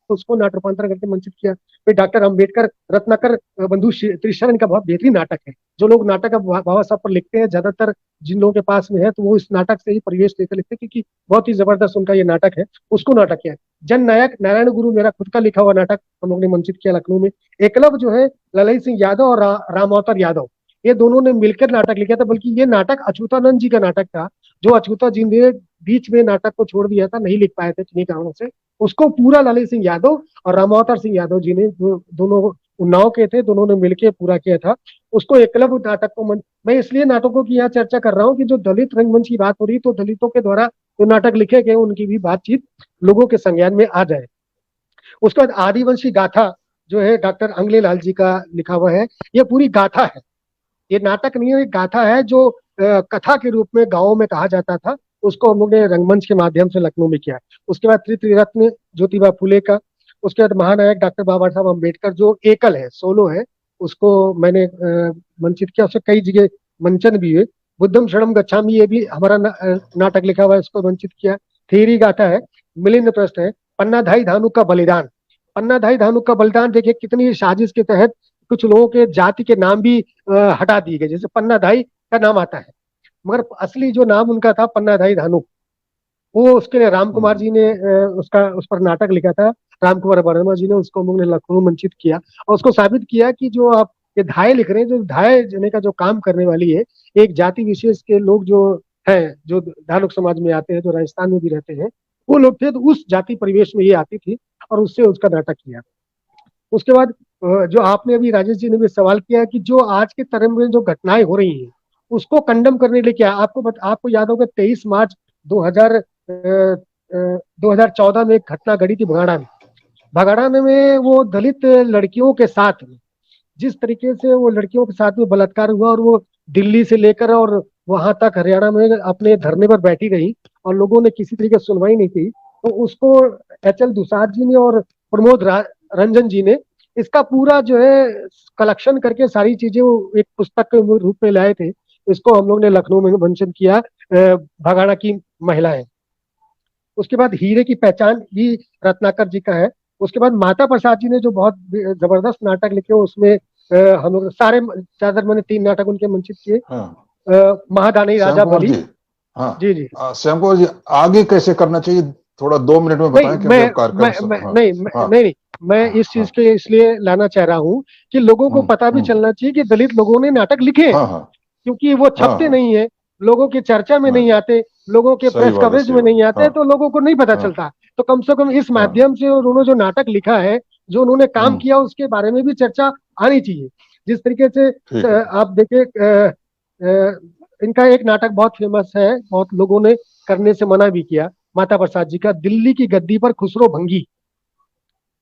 उसको नाट रूपांतर करके मंचित किया। फिर डॉक्टर अंबेडकर रत्नाकर बंधु त्रिशरण का बहुत बेहतरीन नाटक है। जो लोग नाटक बाबा साहब पर लिखते हैं, ज्यादातर जिन लोगों के पास में है, तो वो इस नाटक से ही परिवेश लेकर लिखते हैं, क्योंकि बहुत ही जबरदस्त उनका ये नाटक है। उसको नाटक किया। जन नायक नारायण गुरु, मेरा खुद का लिखा हुआ नाटक, हम लोग ने मंचित किया लखनऊ में। एकलव जो है ललई सिंह यादव और राम अवतार यादव, ये दोनों ने मिलकर नाटक लिखा था। बल्कि ये नाटक अच्युतानंद जी का नाटक था, जो अच्युता जी ने बीच में नाटक को छोड़ दिया था, नहीं लिख पाए थे किन्हीं कारणों से। उसको पूरा ललित सिंह यादव और रामावतार सिंह यादव जी ने, जो दोनों उन्नाव के थे, दोनों ने मिलकर पूरा किया था। उसको एकलव्य नाटक को मैं इसलिए नाटकों की यहाँ चर्चा कर रहा हूँ कि जो दलित रंगमंच की बात हो रही, तो दलितों के द्वारा जो नाटक लिखे गए उनकी भी बातचीत लोगों के संज्ञान में आ जाए। उसके बाद आदिवंशी गाथा जो है डॉक्टर अंगले लाल जी का लिखा हुआ है। ये पूरी गाथा है, ये नाटक नहीं है, एक गाथा है जो कथा के रूप में गाँवों में कहा जाता था। उसको हम लोग ने रंगमंच के माध्यम से लखनऊ में किया। उसके बाद त्रिरत्न ज्योतिबा फुले का। उसके बाद महानायक डॉक्टर बाबा साहब अम्बेडकर, जो एकल है, सोलो है, उसको मैंने मंचित किया। उससे कई जगह मंचन भी हुए। बुद्धम शरणम गच्छामि, ये भी हमारा नाटक लिखा हुआ है, इसको मंचित किया। थेरी गाथा है, मिलिंद प्रश्न है, पन्नाधाई धानु का बलिदान। पन्नाधाई धानु का बलिदान देखिए कितनी साजिश के तहत कुछ लोगों के जाति के नाम भी हटा दिए गए। जैसे पन्नाधाई का नाम आता है, मगर असली जो नाम उनका था पन्नाधाई धानु, वो उसके लिए राम कुमार जी ने उसका उस पर नाटक लिखा था। राम कुमार वर्मा जी ने उसको हम लोग ने लखनऊ मंचित किया, और उसको साबित किया कि जो आप ये धाये लिख रहे हैं, जो धाये जने का जो काम करने वाली है, एक जाति विशेष के लोग जो है, जो धानुक समाज में आते हैं, जो राजस्थान में भी रहते हैं, वो लोग थे। तो उस जाति परिवेश में ये आती थी, और उससे उसका नाटक किया। उसके बाद जो आपने अभी राजेश जी ने भी सवाल किया कि जो आज के तरह में जो घटनाएं हो रही हैं, उसको कंडम करने के लिए क्या, आपको याद होगा 23 मार्च 2014 में एक घटना घटी थी भगाड़ा में वो दलित लड़कियों के साथ में, जिस तरीके से वो लड़कियों के साथ में बलात्कार हुआ, और वो दिल्ली से लेकर और वहां तक हरियाणा में अपने धरने पर बैठी रही, और लोगों ने किसी तरीके से सुनवाई नहीं की। तो उसको HL दुसाद जी ने और प्रमोद रंजन जी ने इसका पूरा जो है कलेक्शन करके सारी चीजें वो एक पुस्तक के रूप में लाए थे। इसको हम लोग ने लखनऊ में मेंशन किया, भगाड़ा की महिलाएं। उसके बाद हीरे की पहचान भी रत्नाकर जी का है। उसके बाद माता प्रसाद जी ने जो बहुत जबरदस्त नाटक लिखे, उसमें हम लोग सारे ज्यादातर मैंने 3 नाटक उनके मंचित किए। हाँ। महादानी राजा बलि। हाँ जी जी श्याम कुमार जी, आगे कैसे करना चाहिए, थोड़ा 2 मिनट में बताएं, नहीं, मैं इस चीज के इसलिए लाना चाह रहा हूँ कि लोगों को पता भी चलना चाहिए कि दलित लोगों ने नाटक लिखे, क्योंकि वो छपते नहीं है, लोगों की चर्चा में नहीं आते, लोगों के प्रेस कवरेज में नहीं आते, तो लोगों को नहीं पता चलता। तो कम से कम इस माध्यम से उन्होंने जो नाटक लिखा है, जो उन्होंने काम किया, उसके बारे में भी चर्चा आनी चाहिए। जिस तरीके से आप देखिए इनका एक नाटक बहुत फेमस है, बहुत लोगों ने करने से मना भी किया, माता प्रसाद जी का दिल्ली की गद्दी पर खुसरो भंगी।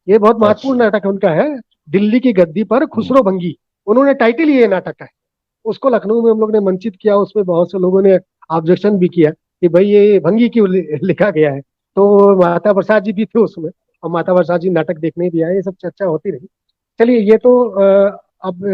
ये बहुत महत्वपूर्ण अच्छा। नाटक उनका है, दिल्ली की गद्दी पर खुसरो भंगी। उन्होंने टाइटल ही ये नाटक का है। उसको लखनऊ में हम लोग ने मंचित किया, उसमें बहुत से लोगों ने ऑब्जेक्शन भी किया कि भाई ये भंगी क्यों लिखा गया है। तो माता प्रसाद जी भी थे उसमें, और माता प्रसाद जी नाटक देखने भी आए, ये सब चर्चा होती रही। चलिए, ये तो अब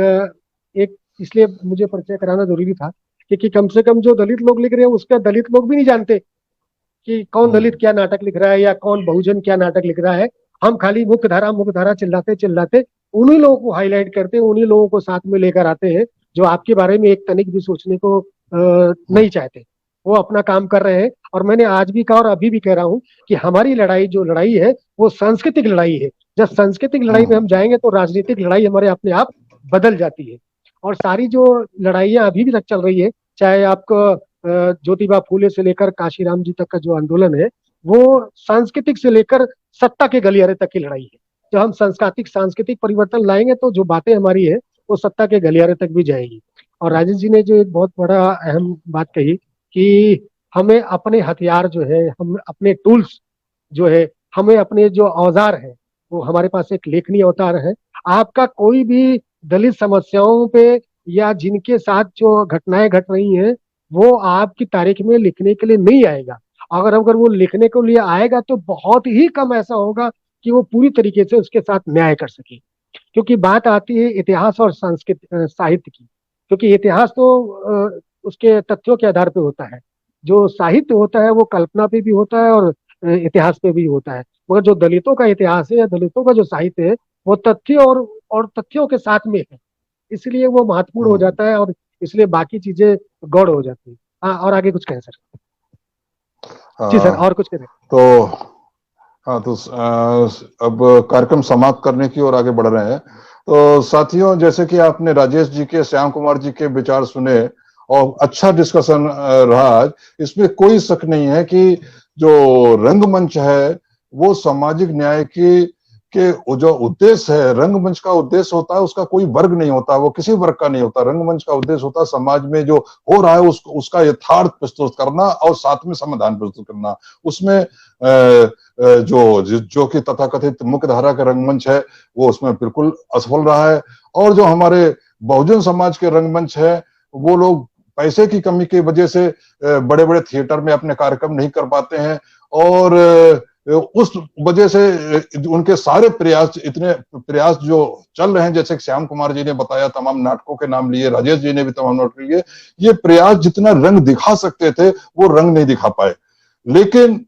एक इसलिए मुझे परिचय कराना जरूरी था, क्योंकि कम से कम जो दलित लोग लिख रहे हैं उसका दलित लोग भी नहीं जानते कि कौन दलित हम्म। क्या नाटक लिख रहा है या कौन बहुजन क्या नाटक लिख रहा है। हम खाली मुख्य धारा चिल्लाते चिल्लाते उन्हीं लोगों को हाईलाइट करते हैं, उन्हीं लोगों को साथ में लेकर आते हैं जो आपके बारे में एक तनिक भी सोचने को नहीं चाहते। वो अपना काम कर रहे हैं, और मैंने आज भी कहा और अभी भी कह रहा हूं कि हमारी लड़ाई जो लड़ाई है वो सांस्कृतिक लड़ाई है। जब सांस्कृतिक लड़ाई में हम्म। हम जाएंगे तो राजनीतिक लड़ाई हमारे अपने आप बदल जाती है। और सारी जो लड़ाइयाँ अभी भी तक चल रही है, चाहे आपको ज्योतिबा फूले से लेकर काशीराम जी तक का जो आंदोलन है, वो सांस्कृतिक से लेकर सत्ता के गलियारे तक की लड़ाई है। जब हम सांस्कृतिक सांस्कृतिक परिवर्तन लाएंगे तो जो बातें हमारी है वो सत्ता के गलियारे तक भी जाएगी। और राजेश जी ने जो एक बहुत बड़ा अहम बात कही कि हमें अपने हथियार जो है, हम अपने टूल्स जो है, हमें अपने जो औजार है, वो हमारे पास एक लेखनी अवतार है। आपका कोई भी दलित समस्याओं पे या जिनके साथ जो घटनाएं घट रही हैं वो आपकी तारीख में लिखने के लिए नहीं आएगा। अगर अगर वो लिखने के लिए आएगा तो बहुत ही कम ऐसा होगा कि वो पूरी तरीके से उसके साथ न्याय कर सके। क्योंकि बात आती है इतिहास और संस्कृत साहित्य की। क्योंकि इतिहास तो उसके तथ्यों के आधार पे होता है, जो साहित्य होता है वो कल्पना पे भी होता है और इतिहास पे भी होता है। मगर जो दलितों का इतिहास है या दलितों का जो साहित्य है वो तथ्य और तथ्यों के साथ में है, इसलिए वो महत्वपूर्ण हो हम्म। जाता है, और इसलिए बाकी चीजें गौड़ हो जाती है। हाँ, और आगे कुछ कहें सर? जी सर, हाँ और कुछ कहें? तो हाँ तो अब कार्यक्रम समाप्त करने की ओर आगे बढ़ रहे हैं। तो साथियों, जैसे कि आपने राजेश जी के, श्याम कुमार जी के विचार सुने और अच्छा डिस्कशन रहा आज, इसमें कोई शक नहीं है कि जो रंगमंच है वो सामाजिक न्याय की के जो उद्देश्य है, रंगमंच का उद्देश्य होता है, उसका कोई वर्ग नहीं होता, वो किसी वर्ग का नहीं होता। रंगमंच का उद्देश्य होता है समाज में जो हो रहा है उसका यथार्थ प्रस्तुत करना और साथ में समाधान प्रस्तुत करना। उसमें जो कि तथाकथित मुख्य धारा का रंगमंच है वो उसमें बिल्कुल असफल रहा है। और जो हमारे बहुजन समाज के रंगमंच है वो लोग पैसे की कमी की वजह से बड़े बड़े थिएटर में अपने कार्यक्रम नहीं कर पाते हैं, और उस वजह से उनके सारे प्रयास, इतने प्रयास जो चल रहे हैं, जैसे श्याम कुमार जी ने बताया, तमाम नाटकों के नाम लिए, राजेश जी ने भी तमाम नाटक लिए, ये प्रयास जितना रंग दिखा सकते थे वो रंग नहीं दिखा पाए। लेकिन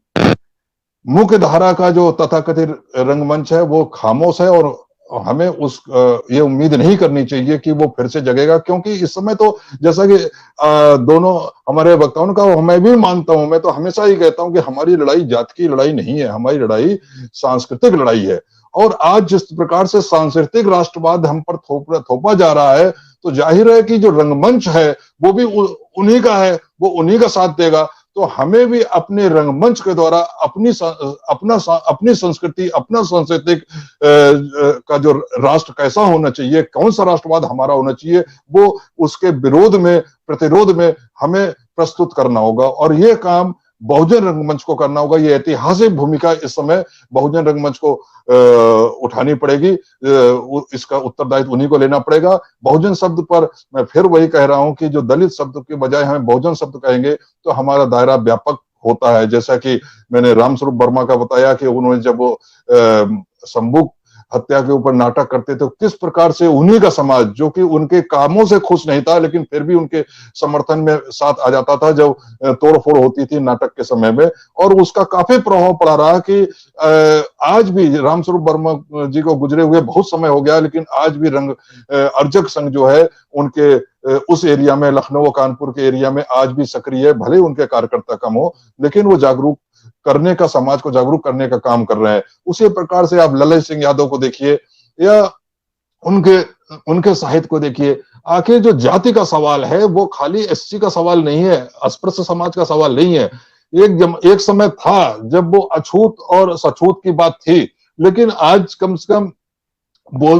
मुख्य धारा का जो तथाकथित रंगमंच है वो खामोश है, और हमें ये उम्मीद नहीं करनी चाहिए कि वो फिर से जगेगा, क्योंकि इस समय तो जैसा कि दोनों हमारे वक्ताओं ने कहा, मैं भी मानता हूं, मैं तो हमेशा ही कहता हूं कि हमारी लड़ाई जात की लड़ाई नहीं है, हमारी लड़ाई सांस्कृतिक लड़ाई है। और आज जिस प्रकार से सांस्कृतिक राष्ट्रवाद हम पर थोपा जा रहा है, तो जाहिर है कि जो रंगमंच है वो भी उन्हीं का है, वो उन्हीं का साथ देगा। तो हमें भी अपने रंगमंच के द्वारा अपनी संस्कृति, अपना सांस्कृतिक का जो राष्ट्र कैसा होना चाहिए, कौन सा राष्ट्रवाद हमारा होना चाहिए, वो उसके विरोध में, प्रतिरोध में हमें प्रस्तुत करना होगा। और ये काम बहुजन रंगमंच को करना होगा। ये ऐतिहासिक भूमिका इस समय बहुजन रंगमंच को उठानी पड़ेगी, इसका उत्तरदायित्व उन्हीं को लेना पड़ेगा। बहुजन शब्द पर मैं फिर वही कह रहा हूं कि जो दलित शब्द के बजाय हमें बहुजन शब्द कहेंगे तो हमारा दायरा व्यापक होता है। जैसा कि मैंने रामस्वरूप वर्मा का बताया कि उन्होंने जब वो संबुक हत्या के ऊपर नाटक करते थे, किस प्रकार से उन्हीं का समाज, जो कि उनके कामों से खुश नहीं था लेकिन फिर भी उनके समर्थन में साथ आ जाता था जब तोड़फोड़ होती थी नाटक के समय में, और उसका काफी प्रभाव पड़ा रहा कि आज भी रामस्वरूप वर्मा जी को गुजरे हुए बहुत समय हो गया, लेकिन आज भी अर्जक संघ जो है उनके उस एरिया में, लखनऊ कानपुर के एरिया में आज भी सक्रिय है। भले उनके कार्यकर्ता कम हो, लेकिन वो जागरूक करने का, समाज को जागरूक करने का काम कर रहे हैं। उसी प्रकार से आप ललन सिंह यादव को देखिए या उनके साहित्य को देखिए। आखिर जो जाति का सवाल है वो खाली एससी का सवाल नहीं है, अस्पृश्य समाज का सवाल नहीं है। एक समय था जब वो अछूत और सछूत की बात थी, लेकिन आज कम से कम वो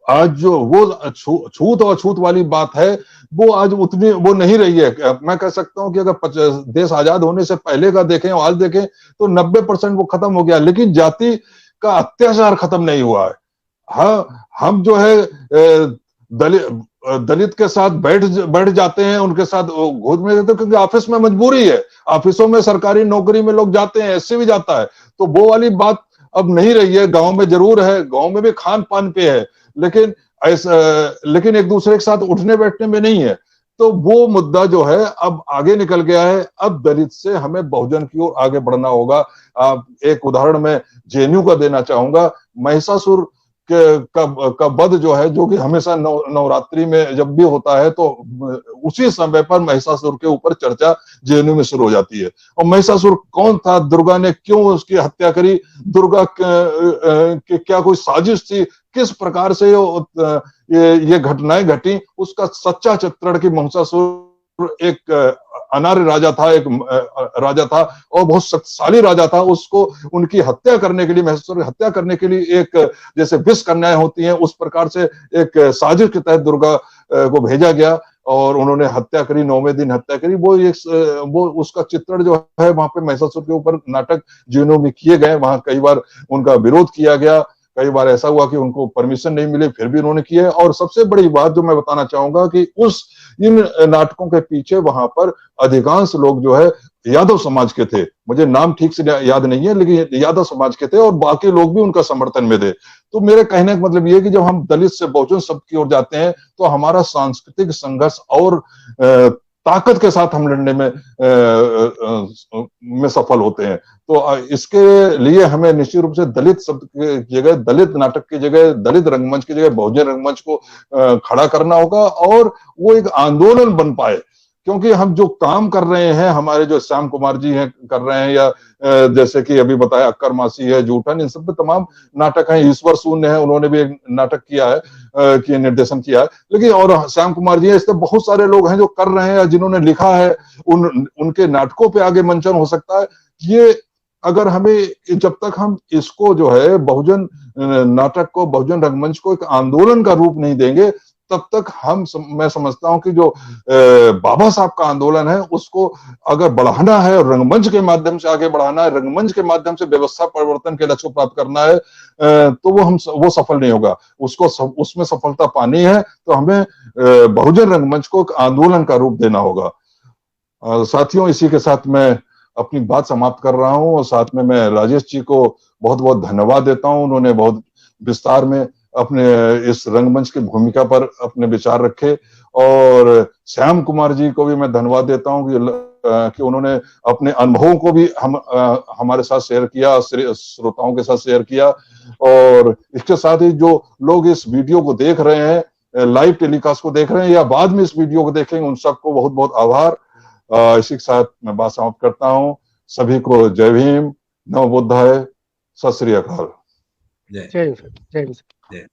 आज जो वो छूत और छूत वाली बात है, वो आज उतनी वो नहीं रही है। मैं कह सकता हूं कि अगर देश आजाद होने से पहले का देखें और आज देखें तो 90% वो खत्म हो गया, लेकिन जाति का अत्याचार खत्म नहीं हुआ है। हाँ, हम जो है दलित के साथ बैठ जाते हैं, उनके साथ घुस में जाते हैं, क्योंकि ऑफिस में मजबूरी है। ऑफिसों में, सरकारी नौकरी में लोग जाते हैं, ऐसे भी जाता है, तो वो वाली बात अब नहीं रही है। गांव में जरूर है, गांव में भी खान पान पे है, लेकिन लेकिन एक दूसरे के साथ उठने बैठने में नहीं है। तो वो मुद्दा जो है अब आगे निकल गया है। अब दलित से हमें बहुजन की ओर आगे बढ़ना होगा। एक उदाहरण मैं जेएनयू का देना चाहूंगा। महिषासुर का वध जो है, जो कि हमेशा नवरात्रि में जब भी होता है, तो उसी समय पर महिषासुर के ऊपर चर्चा जेएनयू में शुरू हो जाती है। और महिषासुर कौन था, दुर्गा ने क्यों उसकी हत्या करी, दुर्गा क्या कोई साजिश थी, किस प्रकार से ये घटनाएं घटी, उसका सच्चा चित्रण की महिषासुर एक अनार्य राजा था, एक राजा था और बहुत शक्तिशाली राजा था। उसको उनकी हत्या करने के लिए, महिषासुर की हत्या करने के लिए एक जैसे विष कन्याएं होती हैं, उस प्रकार से एक साजिश के तहत दुर्गा को भेजा गया और उन्होंने हत्या करी, 9वें दिन हत्या करी। वो उसका चित्रण जो है वहां पे महिषासुर के ऊपर नाटक जेएनयू में किए गए। वहां कई बार उनका विरोध किया गया, कई बार ऐसा हुआ कि उनको परमिशन नहीं मिले, फिर भी उन्होंने किया। और सबसे बड़ी बात जो मैं बताना चाहूंगा कि इन नाटकों के पीछे वहां पर अधिकांश लोग जो है यादव समाज के थे। मुझे नाम ठीक से याद नहीं है, लेकिन यादव समाज के थे और बाकी लोग भी उनका समर्थन में थे। तो मेरे कहने का मतलब ये कि जब हम दलित से बहुजन शब्द की ओर जाते हैं, तो हमारा सांस्कृतिक संघर्ष और ताकत के साथ हम लड़ने में सफल होते हैं। तो इसके लिए हमें निश्चित रूप से दलित शब्द की जगह, दलित नाटक की जगह, दलित रंगमंच की जगह बहुजन रंगमंच को खड़ा करना होगा और वो एक आंदोलन बन पाए। क्योंकि हम जो काम कर रहे हैं, हमारे जो श्याम कुमार जी हैं कर रहे हैं, या जैसे कि अभी बताया अक्कर मासी है, जूठन, इन सब पे तमाम नाटक हैं। ईश्वर शून्य है, उन्होंने भी एक नाटक किया है, कि निर्देशन किया है। लेकिन और श्याम कुमार जी, इससे बहुत सारे लोग हैं जो कर रहे हैं, जिन्होंने लिखा है, उनके नाटकों पे आगे मंचन हो सकता है। ये अगर हमें, जब तक हम इसको जो है बहुजन नाटक को, बहुजन रंगमंच को एक आंदोलन का रूप नहीं देंगे, तब तक मैं समझता हूं कि जो बाबा साहब का आंदोलन है, उसको अगर बढ़ाना है और रंगमंच के माध्यम से आगे बढ़ाना है, रंगमंच के माध्यम से व्यवस्था परिवर्तन के लक्ष्य को प्राप्त करना है, तो वो सफल नहीं होगा। उसमें सफलता पानी है तो हमें बहुजन रंगमंच को एक आंदोलन का रूप देना होगा। साथियों, इसी के साथ मैं अपनी बात समाप्त कर रहा हूं और साथ में मैं राजेश जी को बहुत बहुत धन्यवाद देता हूं। उन्होंने बहुत विस्तार में अपने इस रंगमंच की भूमिका पर अपने विचार रखे। और श्याम कुमार जी को भी मैं धन्यवाद देता हूं कि उन्होंने अपने अनुभवों को भी हमारे साथ शेयर किया, श्रोताओं के साथ शेयर किया। और इसके साथ ही जो लोग इस वीडियो को देख रहे हैं, लाइव टेलीकास्ट को देख रहे हैं या बाद में इस वीडियो को देखेंगे, उन सबको बहुत बहुत आभार। इसी के साथ मैं बात समाप्त करता हूं। सभी को जय भीम, नमो बुद्धाय, सत श्री अकाल। जय हिंद।